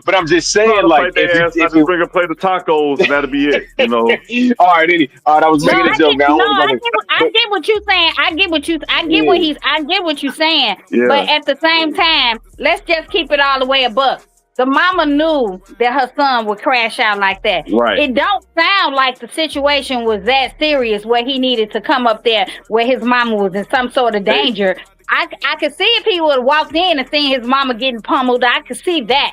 but I'm just Trying saying to like fight their ass. I if just bring a plate of tacos and that'll be it. all right, I was No, making a I joke, get man. I no, wasn't about to I but get what you saying. yeah, I get what you saying. Yeah. But at the same time, let's just keep it all the way a buck. The mama knew that her son would crash out like that. Right. It don't sound like the situation was that serious where he needed to come up there where his mama was in some sort of Hey, danger. I could see if he would have walked in and seen his mama getting pummeled. I could see that.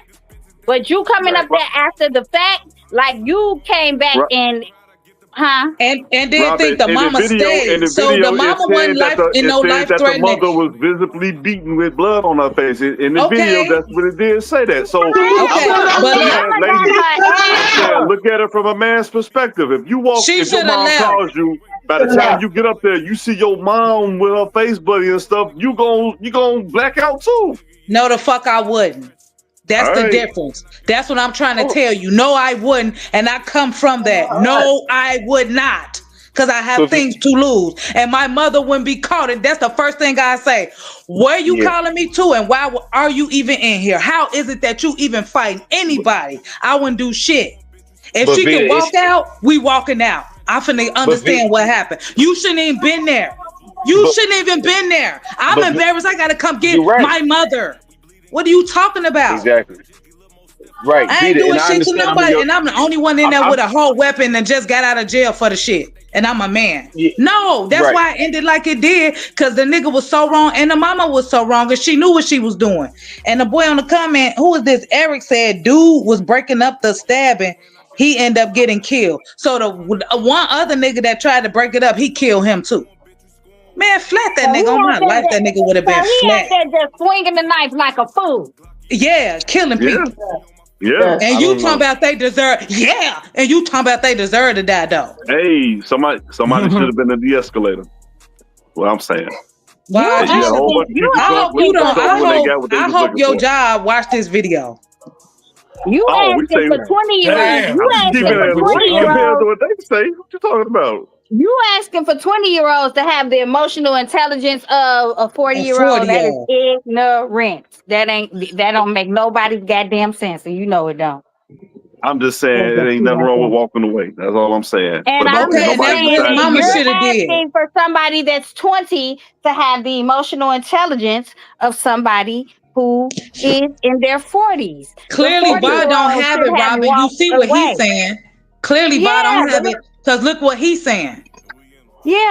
But you coming right. up there after the fact, like you came back and huh? And then Robin, think the mama in stayed. the So the video, mama wasn't no it said life that the threatening. mother was visibly beaten with blood on her face. In the video, Okay, that's what it did say that. So She I'm okay, should saying, have but The left. mama got ladies, her She should ass I'm have saying, whooped. look at it from a man's perspective. she If your should have mom left. calls you, by the time left. you get up there, you see your mom with her face bloody and stuff, you gon' black out too. No, the fuck I wouldn't. That's All the right. difference. That's what I'm trying to oh, tell you. No, I wouldn't. And I come from that. No, I would not. Because I so have things to lose. And my mother wouldn't be caught. And that's the first thing I say. Where you yeah, calling me to? And why are you even in here? How is it that you even fighting anybody? I wouldn't do shit. If but she Vita, can walk out, we walking out. I finna but Vita, understand what happened. You shouldn't even been there. You but shouldn't even been there. I'm but embarrassed. I gotta come get you're right. my mother. What are you talking about? Exactly. Right, I ain't Vita, and doing I shit to understand. nobody, and I'm the only one in there I'm with a whole weapon and just got out of jail for the shit. And I'm a man. yeah, No, that's right. why it ended like it did, because the nigga was so wrong and the mama was so wrong, and she knew what she was doing. And the boy on the comment, who is this? Eric said, dude was breaking up the stabbing. He ended up getting killed. So the one other nigga that tried to break it up, he killed him too. Man, flat that So he nigga on out my there, life. That nigga would have so been he out flat. there just swinging the knife like a fool. Yeah, killing Yeah. people. Yeah. Yes. And I you don't talking know. about they deserve, yeah. And you talking about they deserve to die though. Hey, somebody should have been a de-escalator. What I'm saying. You Why You had a you? whole bunch of you people I come hope with you asking some for don't. trouble when they got what they I was hope looking your for. job watch this video. you Oh, we asking say for 20-year-olds. Damn. You I'm just keeping asking for it What? 20 legit year compared to olds. what they say. What you talking about? You asking for 20-year-olds to have the emotional intelligence of a A 40-year-old. That is 40-year-old. ignorant. That don't make nobody's goddamn sense. And you know it don't. I'm just saying Yes, it that's ain't true nothing right wrong with there. walking away. That's all I'm saying. And But I'm don't Okay, just and that's nobody what saying his that decide to mama do you're that. should have did. asking for somebody that's 20 to have the emotional intelligence of somebody who is in their 40s. The Clearly, 40 Va year don't old have should it, have Robin. You walked see what he's away. saying. Clearly, Va Yeah, don't have it. Because look what he's saying.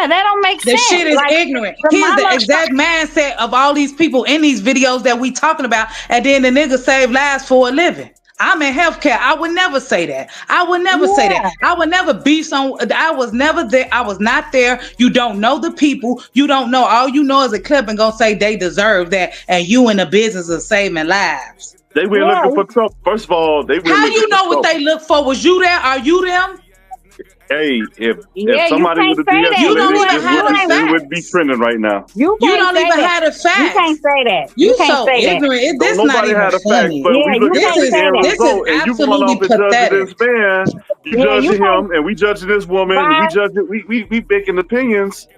that don't make The shit sense. is Like ignorant. the Here's the mama, exact mindset of all these people in these videos that we talking about, and then the nigga save lives for a living. I'm in healthcare. I would never say that. I would never say that. yeah. I would never be I was never there. I was not there. You don't know the people. You don't know. All you know is a clip and gonna say they deserve that, and you in the business of saving lives. They went Yeah, looking for trouble. First of all, they went How looking you for know what trouble. they look for? Was you there? Are you them? Hey, if yeah, you somebody would can't have say that. You don't de-escalated, even have the it would be facts. trending right now. You You can't don't say even that. have the You can't facts. say that. You You can't so say that. ignorant. Don't This not nobody even had a fact, funny. but Yeah, we you looking This at can't the is say end that. this is result, and you going absolutely off and judging pathetic. this man, you Yeah, you judging can't him, and we judging this woman, and we buy. judging we making opinions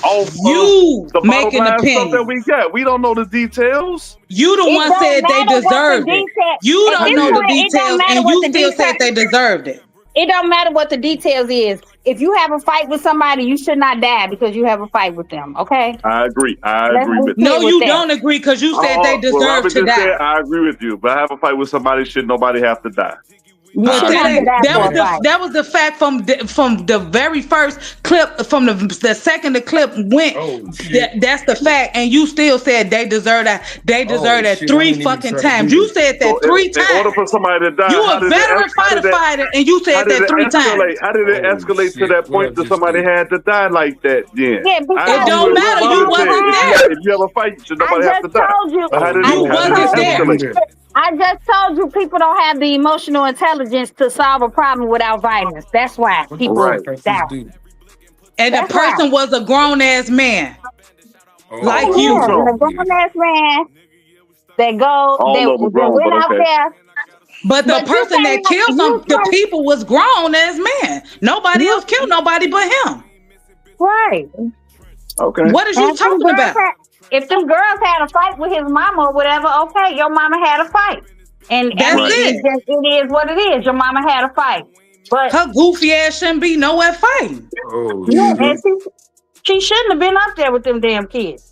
off of You the bottom making line stuff that we opinions. got. We don't know the details. You the It one don't said they matter what the deserved it. detail. You At I don't this know did. the point, it don't details, matter and what you the still detail. said they deserved it. It don't matter what the details is. If you have a fight with somebody, you should not die because you have a fight with them. Okay, I agree. I let's agree be with that. clear No, with you that. don't agree because you said they Oh, well, deserve Robert to just said, die. I agree with you, but have a fight with somebody should nobody have to die. You But I shouldn't that have to agree. ain't die for a fight. that was the fact from the very first clip from the second the clip went. Oh shit. That's the fact, and you still said they deserve that. They deserve Oh that shit. I three ain't even fucking try to times. do You this. said So that three in order for times. somebody to die, You a veteran fighter, and you how said did that it three escalate? times. How did it Oh escalate to shit. that What I point that just somebody did. had to die like that? Then Yeah, I It because agree don't with you what matter. was You Robert on said. wasn't trial. there. If you have a fight, should I nobody have to just die. told you. But Oh I You Lord, how just did how it wasn't can told you you. there. do escalate? that? I just told you people don't have the emotional intelligence to solve a problem without violence. That's why What the people Right. fuck I die. just do? And the That's why. person was a grown ass man Oh, like Oh, who was Yeah, you. and wrong? the grown ass man All of them that grown, went but out okay. there. But the But you person can't that have killed you the can't people was grown as man. Nobody else you killed nobody but him. right. Okay. What is And you talking about? if them girls had a fight with his mama or whatever, okay, your mama had a fight. And I That's Right. mean, it. it is what it is. Your mama had a fight. But Her goofy ass shouldn't be nowhere fighting. oh yeah, and shit. she shouldn't have been up there with them damn kids.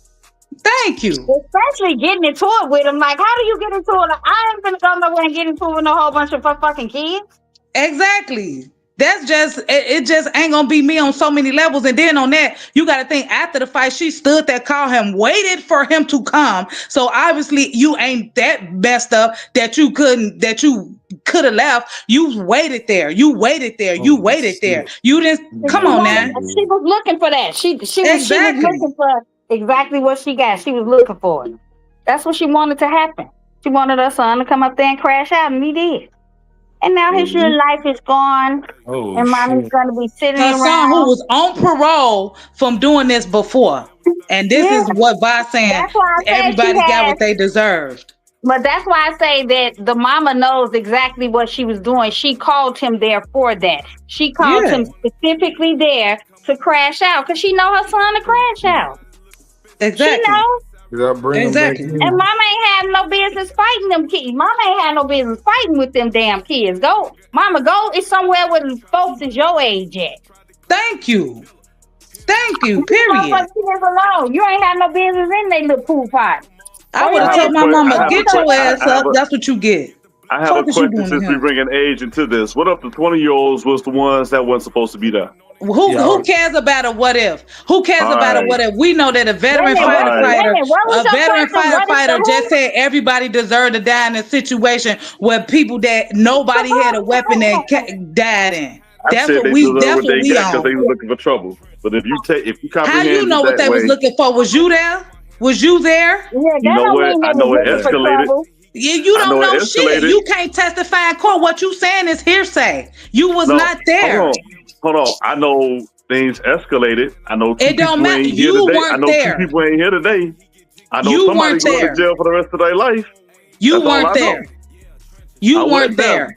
Thank you. Especially getting into it with them. Like, how do you get into it? I ain't gonna go nowhere and get into it with no whole bunch of fucking kids. Exactly. That's just it just ain't gonna be me on so many levels. And then on that, you gotta think after the fight, she stood there, called him, waited for him to come. So obviously you ain't that messed up that you could have left. You waited there. You waited there. You Oh waited there. shit. You didn't come on now. She was looking for that. She was Exactly. looking for exactly what she got. She was looking for it. That's what she wanted to happen. She wanted her son to come up there and crash out, and he did. And now his Mhm. little life is gone, Oh and mommy's shit. gonna be sitting Her son who around. was on parole from doing this before. And this Yeah, is what Vi saying. that's why I said she Everybody got has. what they deserved. But that's why I say that the mama knows exactly what she was doing. She called him there for that. She called Yeah, him specifically there to crash out because she know her son to crash out. She exactly. knows. You gotta bring them back Exactly. And in. mama ain't have no business fighting them kids. Mama ain't had no business fighting with them damn kids. Go, mama, go. It's somewhere where the folks is your age at. Thank you. Thank you. You Period. motherfucking kids alone. You ain't had no business in they little pool pot. I Go would your have I have a told ass my on que- and I mama, have a get que- your ass I have up. a That's what you get. I have a Fuck is you question doing to since we him? bringing age into this. What if the 20-year-olds was the ones that weren't supposed to be there? Who cares about a what if? Who cares All about a right. what if? We know that a Wait a veteran minute, All right. wait a minute. What was a your veteran question? What is the firefighter just who? said everybody deserved to die in a situation where people that nobody had a weapon and died in. I said they deserve That's what what they we got because on. they was looking for trouble. But if you How you comprehend it know what that they was way, looking for? Was you there? Was you there? Yeah, you that know don't what? mean they I was know it looking for escalated. trouble. You I don't know it know shit. escalated. You can't testify in court. What you saying is hearsay. You was No, not there. hold on. I know things escalated. I know two It don't people matter. ain't here You today. I weren't know two there. people ain't here today. I know You somebody weren't going to there. jail for the rest of their life. You That's all weren't I know. there. I You weren't wasn't there. there.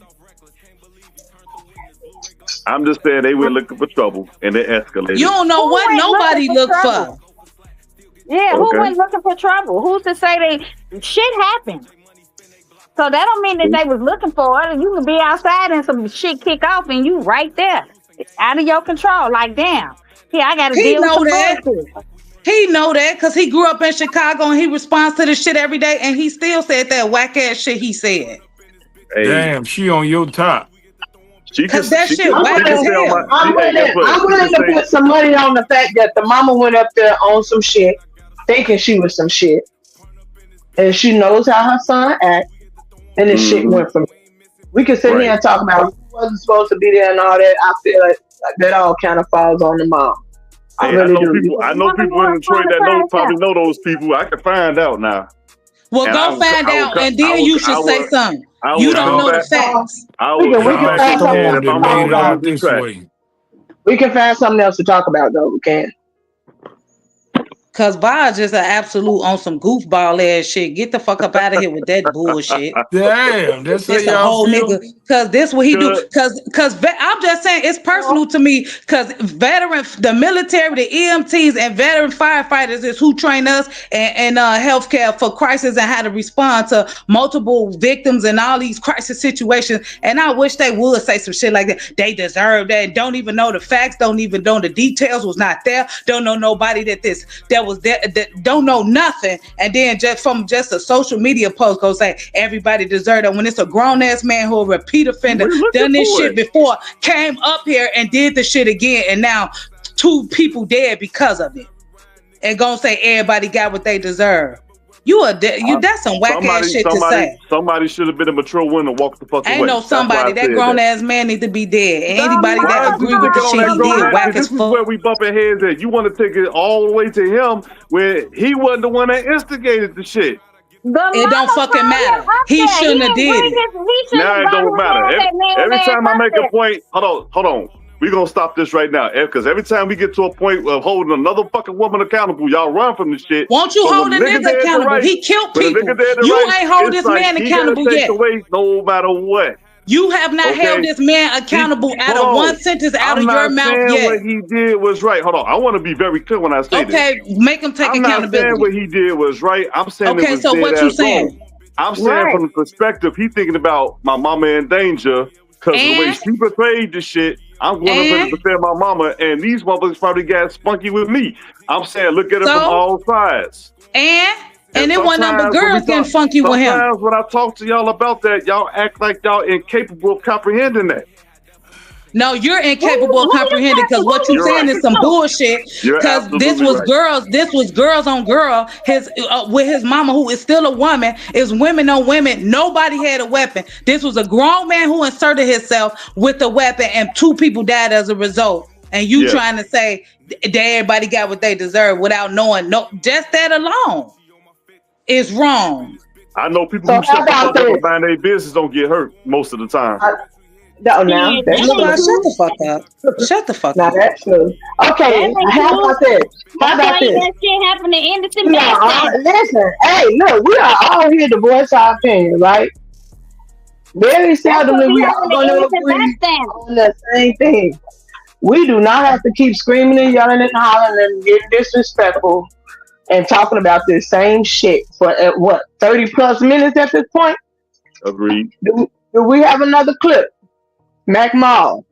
I'm just saying they were looking for trouble and it You escalated. don't know Who what went looking nobody for looked for. trouble? Yeah, who Okay. went looking for trouble? Who's to say they shit happened? So that don't mean that they was looking for it. You can be outside and some shit kick off and you right there. Out of your control. Like damn. Here, I gotta He deal with know some that. bullshit. He know that because he grew up in Chicago and he responds to the shit every day and he still said that whack ass shit he said. Hey, Damn, she on your top. she could Cause that she shit could I'm she whack could as willing, stay on my. hell. I'm Hey, guess willing, what? I'm She could willing to say put some money on the fact that the mama went up there on some shit, thinking she was some shit, and she knows how her son act, and the shit mm-hmm, went from. We can sit here right. and talk about who wasn't supposed to be there and all that. I feel like that all kind of falls on the mom. I Hey, I really know do. people. I know Woman people in was Detroit trying to that know crash probably out. know those people. I can find out now, Well, and go find out and then you should say something. I You will don't come Y'all, know the back. facts. I We will can we come can y'all back find something again else stormed if to and I'm talk made on it the about. out empty this track. way. We can find something else to talk about though. We can. Cause Bob just an absolute on some goofball ass shit. Get the fuck up out of here with that bullshit. Damn, that's how It's a y'all whole feel? nigga, cause this what he do. Good. I'm just saying it's personal to me. Cause the military, the EMTs, and veteran firefighters is who train us and healthcare for crisis and how to respond to multiple victims and all these crisis situations. And I wish they would say some shit like that. They deserve that. And don't even know the facts. Don't even know the details. Was not there. Don't know nobody that was there. That don't know nothing. And then just from just a social media post go say everybody deserved it when it's a grown ass man who a repeat offender, We're looking done this for shit it. before, came up here and did the shit again, and now two people dead because of it. And gonna say everybody got what they deserve. You that's some whack ass shit to say. Somebody should have been a mature one and walked the fuck Ain't away. no That's why I somebody. That said grown that. ass man need to be dead. And The anybody that Why is mama you agree with the sticking told on shit that he grown did, ass? whack Because as this is fuck. where we bumping heads at. You want to take it all the way to him where he wasn't the one that instigated the shit. The It don't mama fucking brought him matter. up He there. shouldn't have did it. He shouldn't Now have it brought don't his matter. that Every man time I up make a there. point, hold on. We're gonna stop this right now. Because every time we get to a point of holding another fucking woman accountable, y'all run from the shit. Won't you But when hold the a nigga nigga dead to accountable? right, He killed when the nigga people. dead to You right, ain't hold it's this like man he gotta accountable take yet. the weight no matter what. You have not held Okay? this man accountable out Hold of one on. sentence out I'm of your not mouth saying yet. what he did was right. Hold on. I want to be very clear when I say this. Okay, make him take I'm not saying accountability. what he did was right. I'm saying it Okay, was so dead what you ass wrong. saying? I'm saying Right. from the perspective he thinking about my mama in danger because of the way And she portrayed the shit. I'm going up here to and defend my mama, and these motherfuckers probably got spunky with me. I'm saying look at it from so all sides. and And it wasn't nothing but girls getting funky with him. sometimes when I talk to y'all about that, y'all act like y'all incapable of comprehending that. No, you're incapable of Who comprehending because what you You're saying right. is some bullshit. You're Because this absolutely was right. girls. This was girls on girl. His with his mama, who is still a woman, is women on women. Nobody had a weapon. This was a grown man who inserted himself with a weapon, and two people died as a result. And you Yes. trying to say that everybody got what they deserve without knowing? No, just that alone is wrong. I know people So who how shut the about fuck up this? and mind their business don't get hurt most of the time. No, now Shit, that's that true. ain't LeVar, shut true. the fuck up. Shut the fuck Now up. that's true. That Okay, ain't how true. about this? How That's about why this? that shit happened to innocent We are all bystanders. listen. Hey, look, we are all here to voice our opinion, right? Very That's what seldomly be we happening all to going to innocent agree bystanders. on the same thing. We do not have to keep screaming and yelling and hollering and getting disrespectful and talking about this same shit for what 30 plus minutes at this point. Agreed. Do we have another clip? MacMal.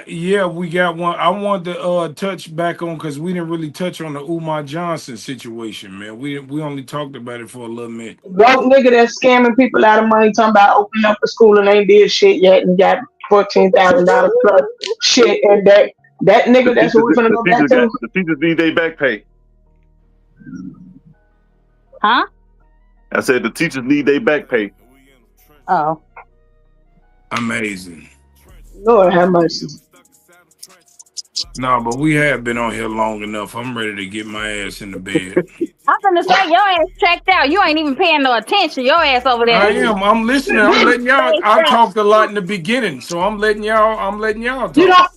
Yeah, we got one. I wanted to touch back on because we didn't really touch on the Umar Johnson situation, man. We only talked about it for a little minute. Broke nigga that's scamming people out of money, talking about opening up a school and ain't did shit yet and got $14,000 plus shit. And that The nigga, that's what teachers, we're gonna go back to. the teachers need their back pay. Huh? I said the teachers need their back pay. Oh. Amazing. Lord have mercy. No, but we have been on here long enough. I'm ready to get my ass in the bed. I'm gonna say your ass checked out. You ain't even paying no attention. Your ass over there. I am. I'm listening. I'm letting y'all. Spaced I out. talked a lot in the beginning, so I'm letting y'all. I'm letting y'all You talk. don't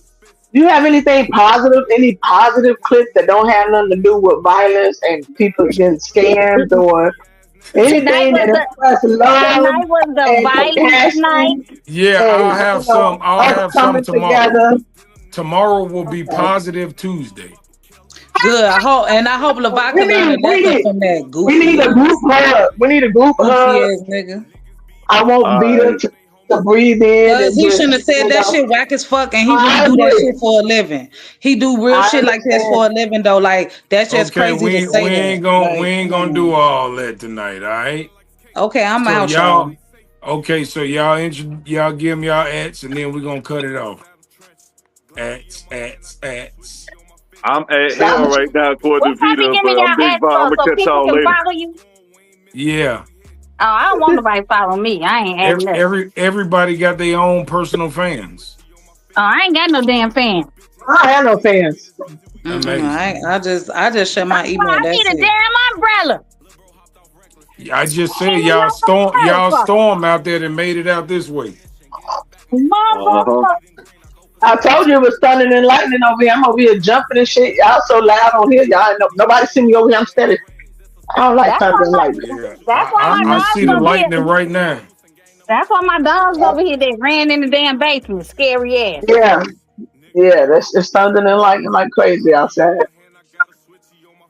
you have anything positive, any positive clips that don't have nothing to do with violence and people getting scammed or Tonight anything was that express love tonight was the and violence night. compassion Yeah, and I'll have some. I'll us have some coming tomorrow. together. Tomorrow will be Okay. positive Tuesday. Good. I hope LeVar We can learn need a we lesson need from that we need a group hug. We need a group goofy hug. ass nigga. I want All Vita right. to breathe in Cause and he just, shouldn't have said that shit whack as fuck, and he really I do that agree. shit for a living. He do real I shit like this understand. for a living though. Like that's just Okay, crazy to say that. we Like, ain't come gonna do on. all that tonight. All right. Okay, I'm So out, y'all. y'all. Okay, so y'all give them y'all ats, and then we're gonna cut it off. Ats. I'm at Stop. hell right now according What to type of Vita, give but me I'm y'all big ass Bob. I'm for gonna so catch people y'all can later. follow you? Yeah. Oh, I don't want nobody to follow me. I ain't adding nothing. Everybody got their own personal fans. Oh, I ain't got no damn fan. I don't have no fans. Amazing. I just shut my Oh, email. I That's need a it. damn umbrella. I just I said ain't even know y'all motherfucker. storm out there that made it out this way. Uh-huh. Motherfucker. I told you it was thunder and lightning over here. I'm over here jumping and shit. Y'all so loud on here. Y'all ain't nobody see me over here. I'm steady. I don't like That's thunder why and lightning. Yeah. that's why my I see dogs the over here. lightning right now. That's why my dogs over here they ran in the damn basement. Scary ass. Yeah, yeah. That's it's thunder and lightning like crazy outside.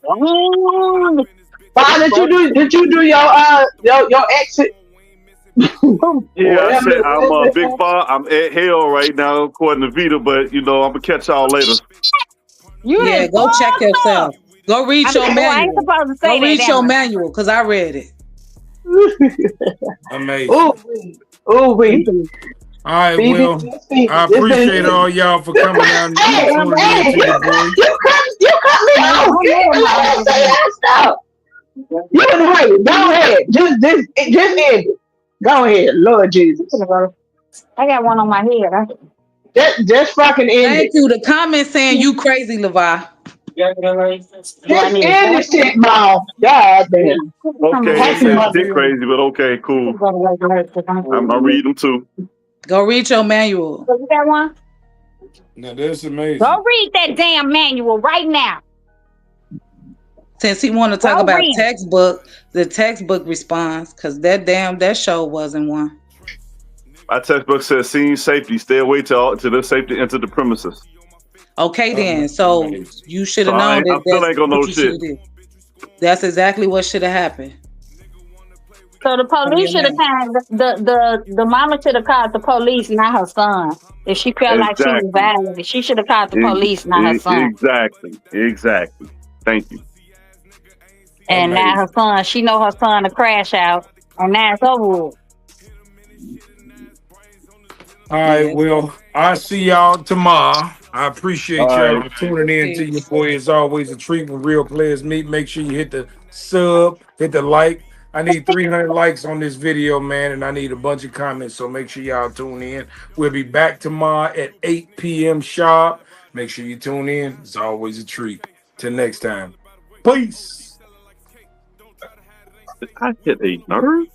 Mm. Why did you do? Did you do your exit? Yeah, I said I'm Whatever. big Bob. I'm at hell right now according to Vita, but I'm gonna catch y'all later. You Yeah, didn't go check fucked up. yourself. Go read your Oh, I ain't manual. supposed to say Go that, read damn your I? manual because I read it. Ooh, Amazing. ooh, we. All right, Phoebe, well, Phoebe, I this been appreciate all y'all for you coming cut, out I'm a and hey, damn tuning in hey, to baby. your boy. you cut me Man, off. don't You know didn't my let ass us over say here. that stuff. You in a hurry. Go ahead. Just end it. Go ahead, Lord Jesus. I got one on my head. Just fucking end Thank it. you. The comment saying you crazy, LeVar. Do I This need a is the jacket? shit ball. God damn. Okay, it Happy says Monday. shit crazy, but okay, cool. I read them too. Go read your manual. You got one? Now that's Go amazing. read that damn manual right now. Since he want to talk Go about read it. textbook, the textbook response, because that show wasn't one. My textbook says scene safety. Stay away till the safety enter the premises. Okay, then. So Amazing. you should So have known I that still that's ain't gonna what know you should shit. have did. That's exactly what should have happened. So the On police your should have man. called the mama should have called the police, not her son. If she felt like she was Exactly. violated, she should have called the police, not her son. Exactly. Exactly. Thank you. And now her Amazing. son, she know her son to crash out, and now it's over with. All right, Yes. well, I see y'all tomorrow. I All appreciate right. y'all tuning in to your Peace. boy. It's always a treat when real players meet. Make sure you hit the sub, hit the like. I need 300 likes on this video, man, and I need a bunch of comments. So make sure y'all tune in. We'll be back tomorrow at 8 p.m. sharp. Make sure you tune in. It's always a treat. Till next time. Peace. I hit a nerve.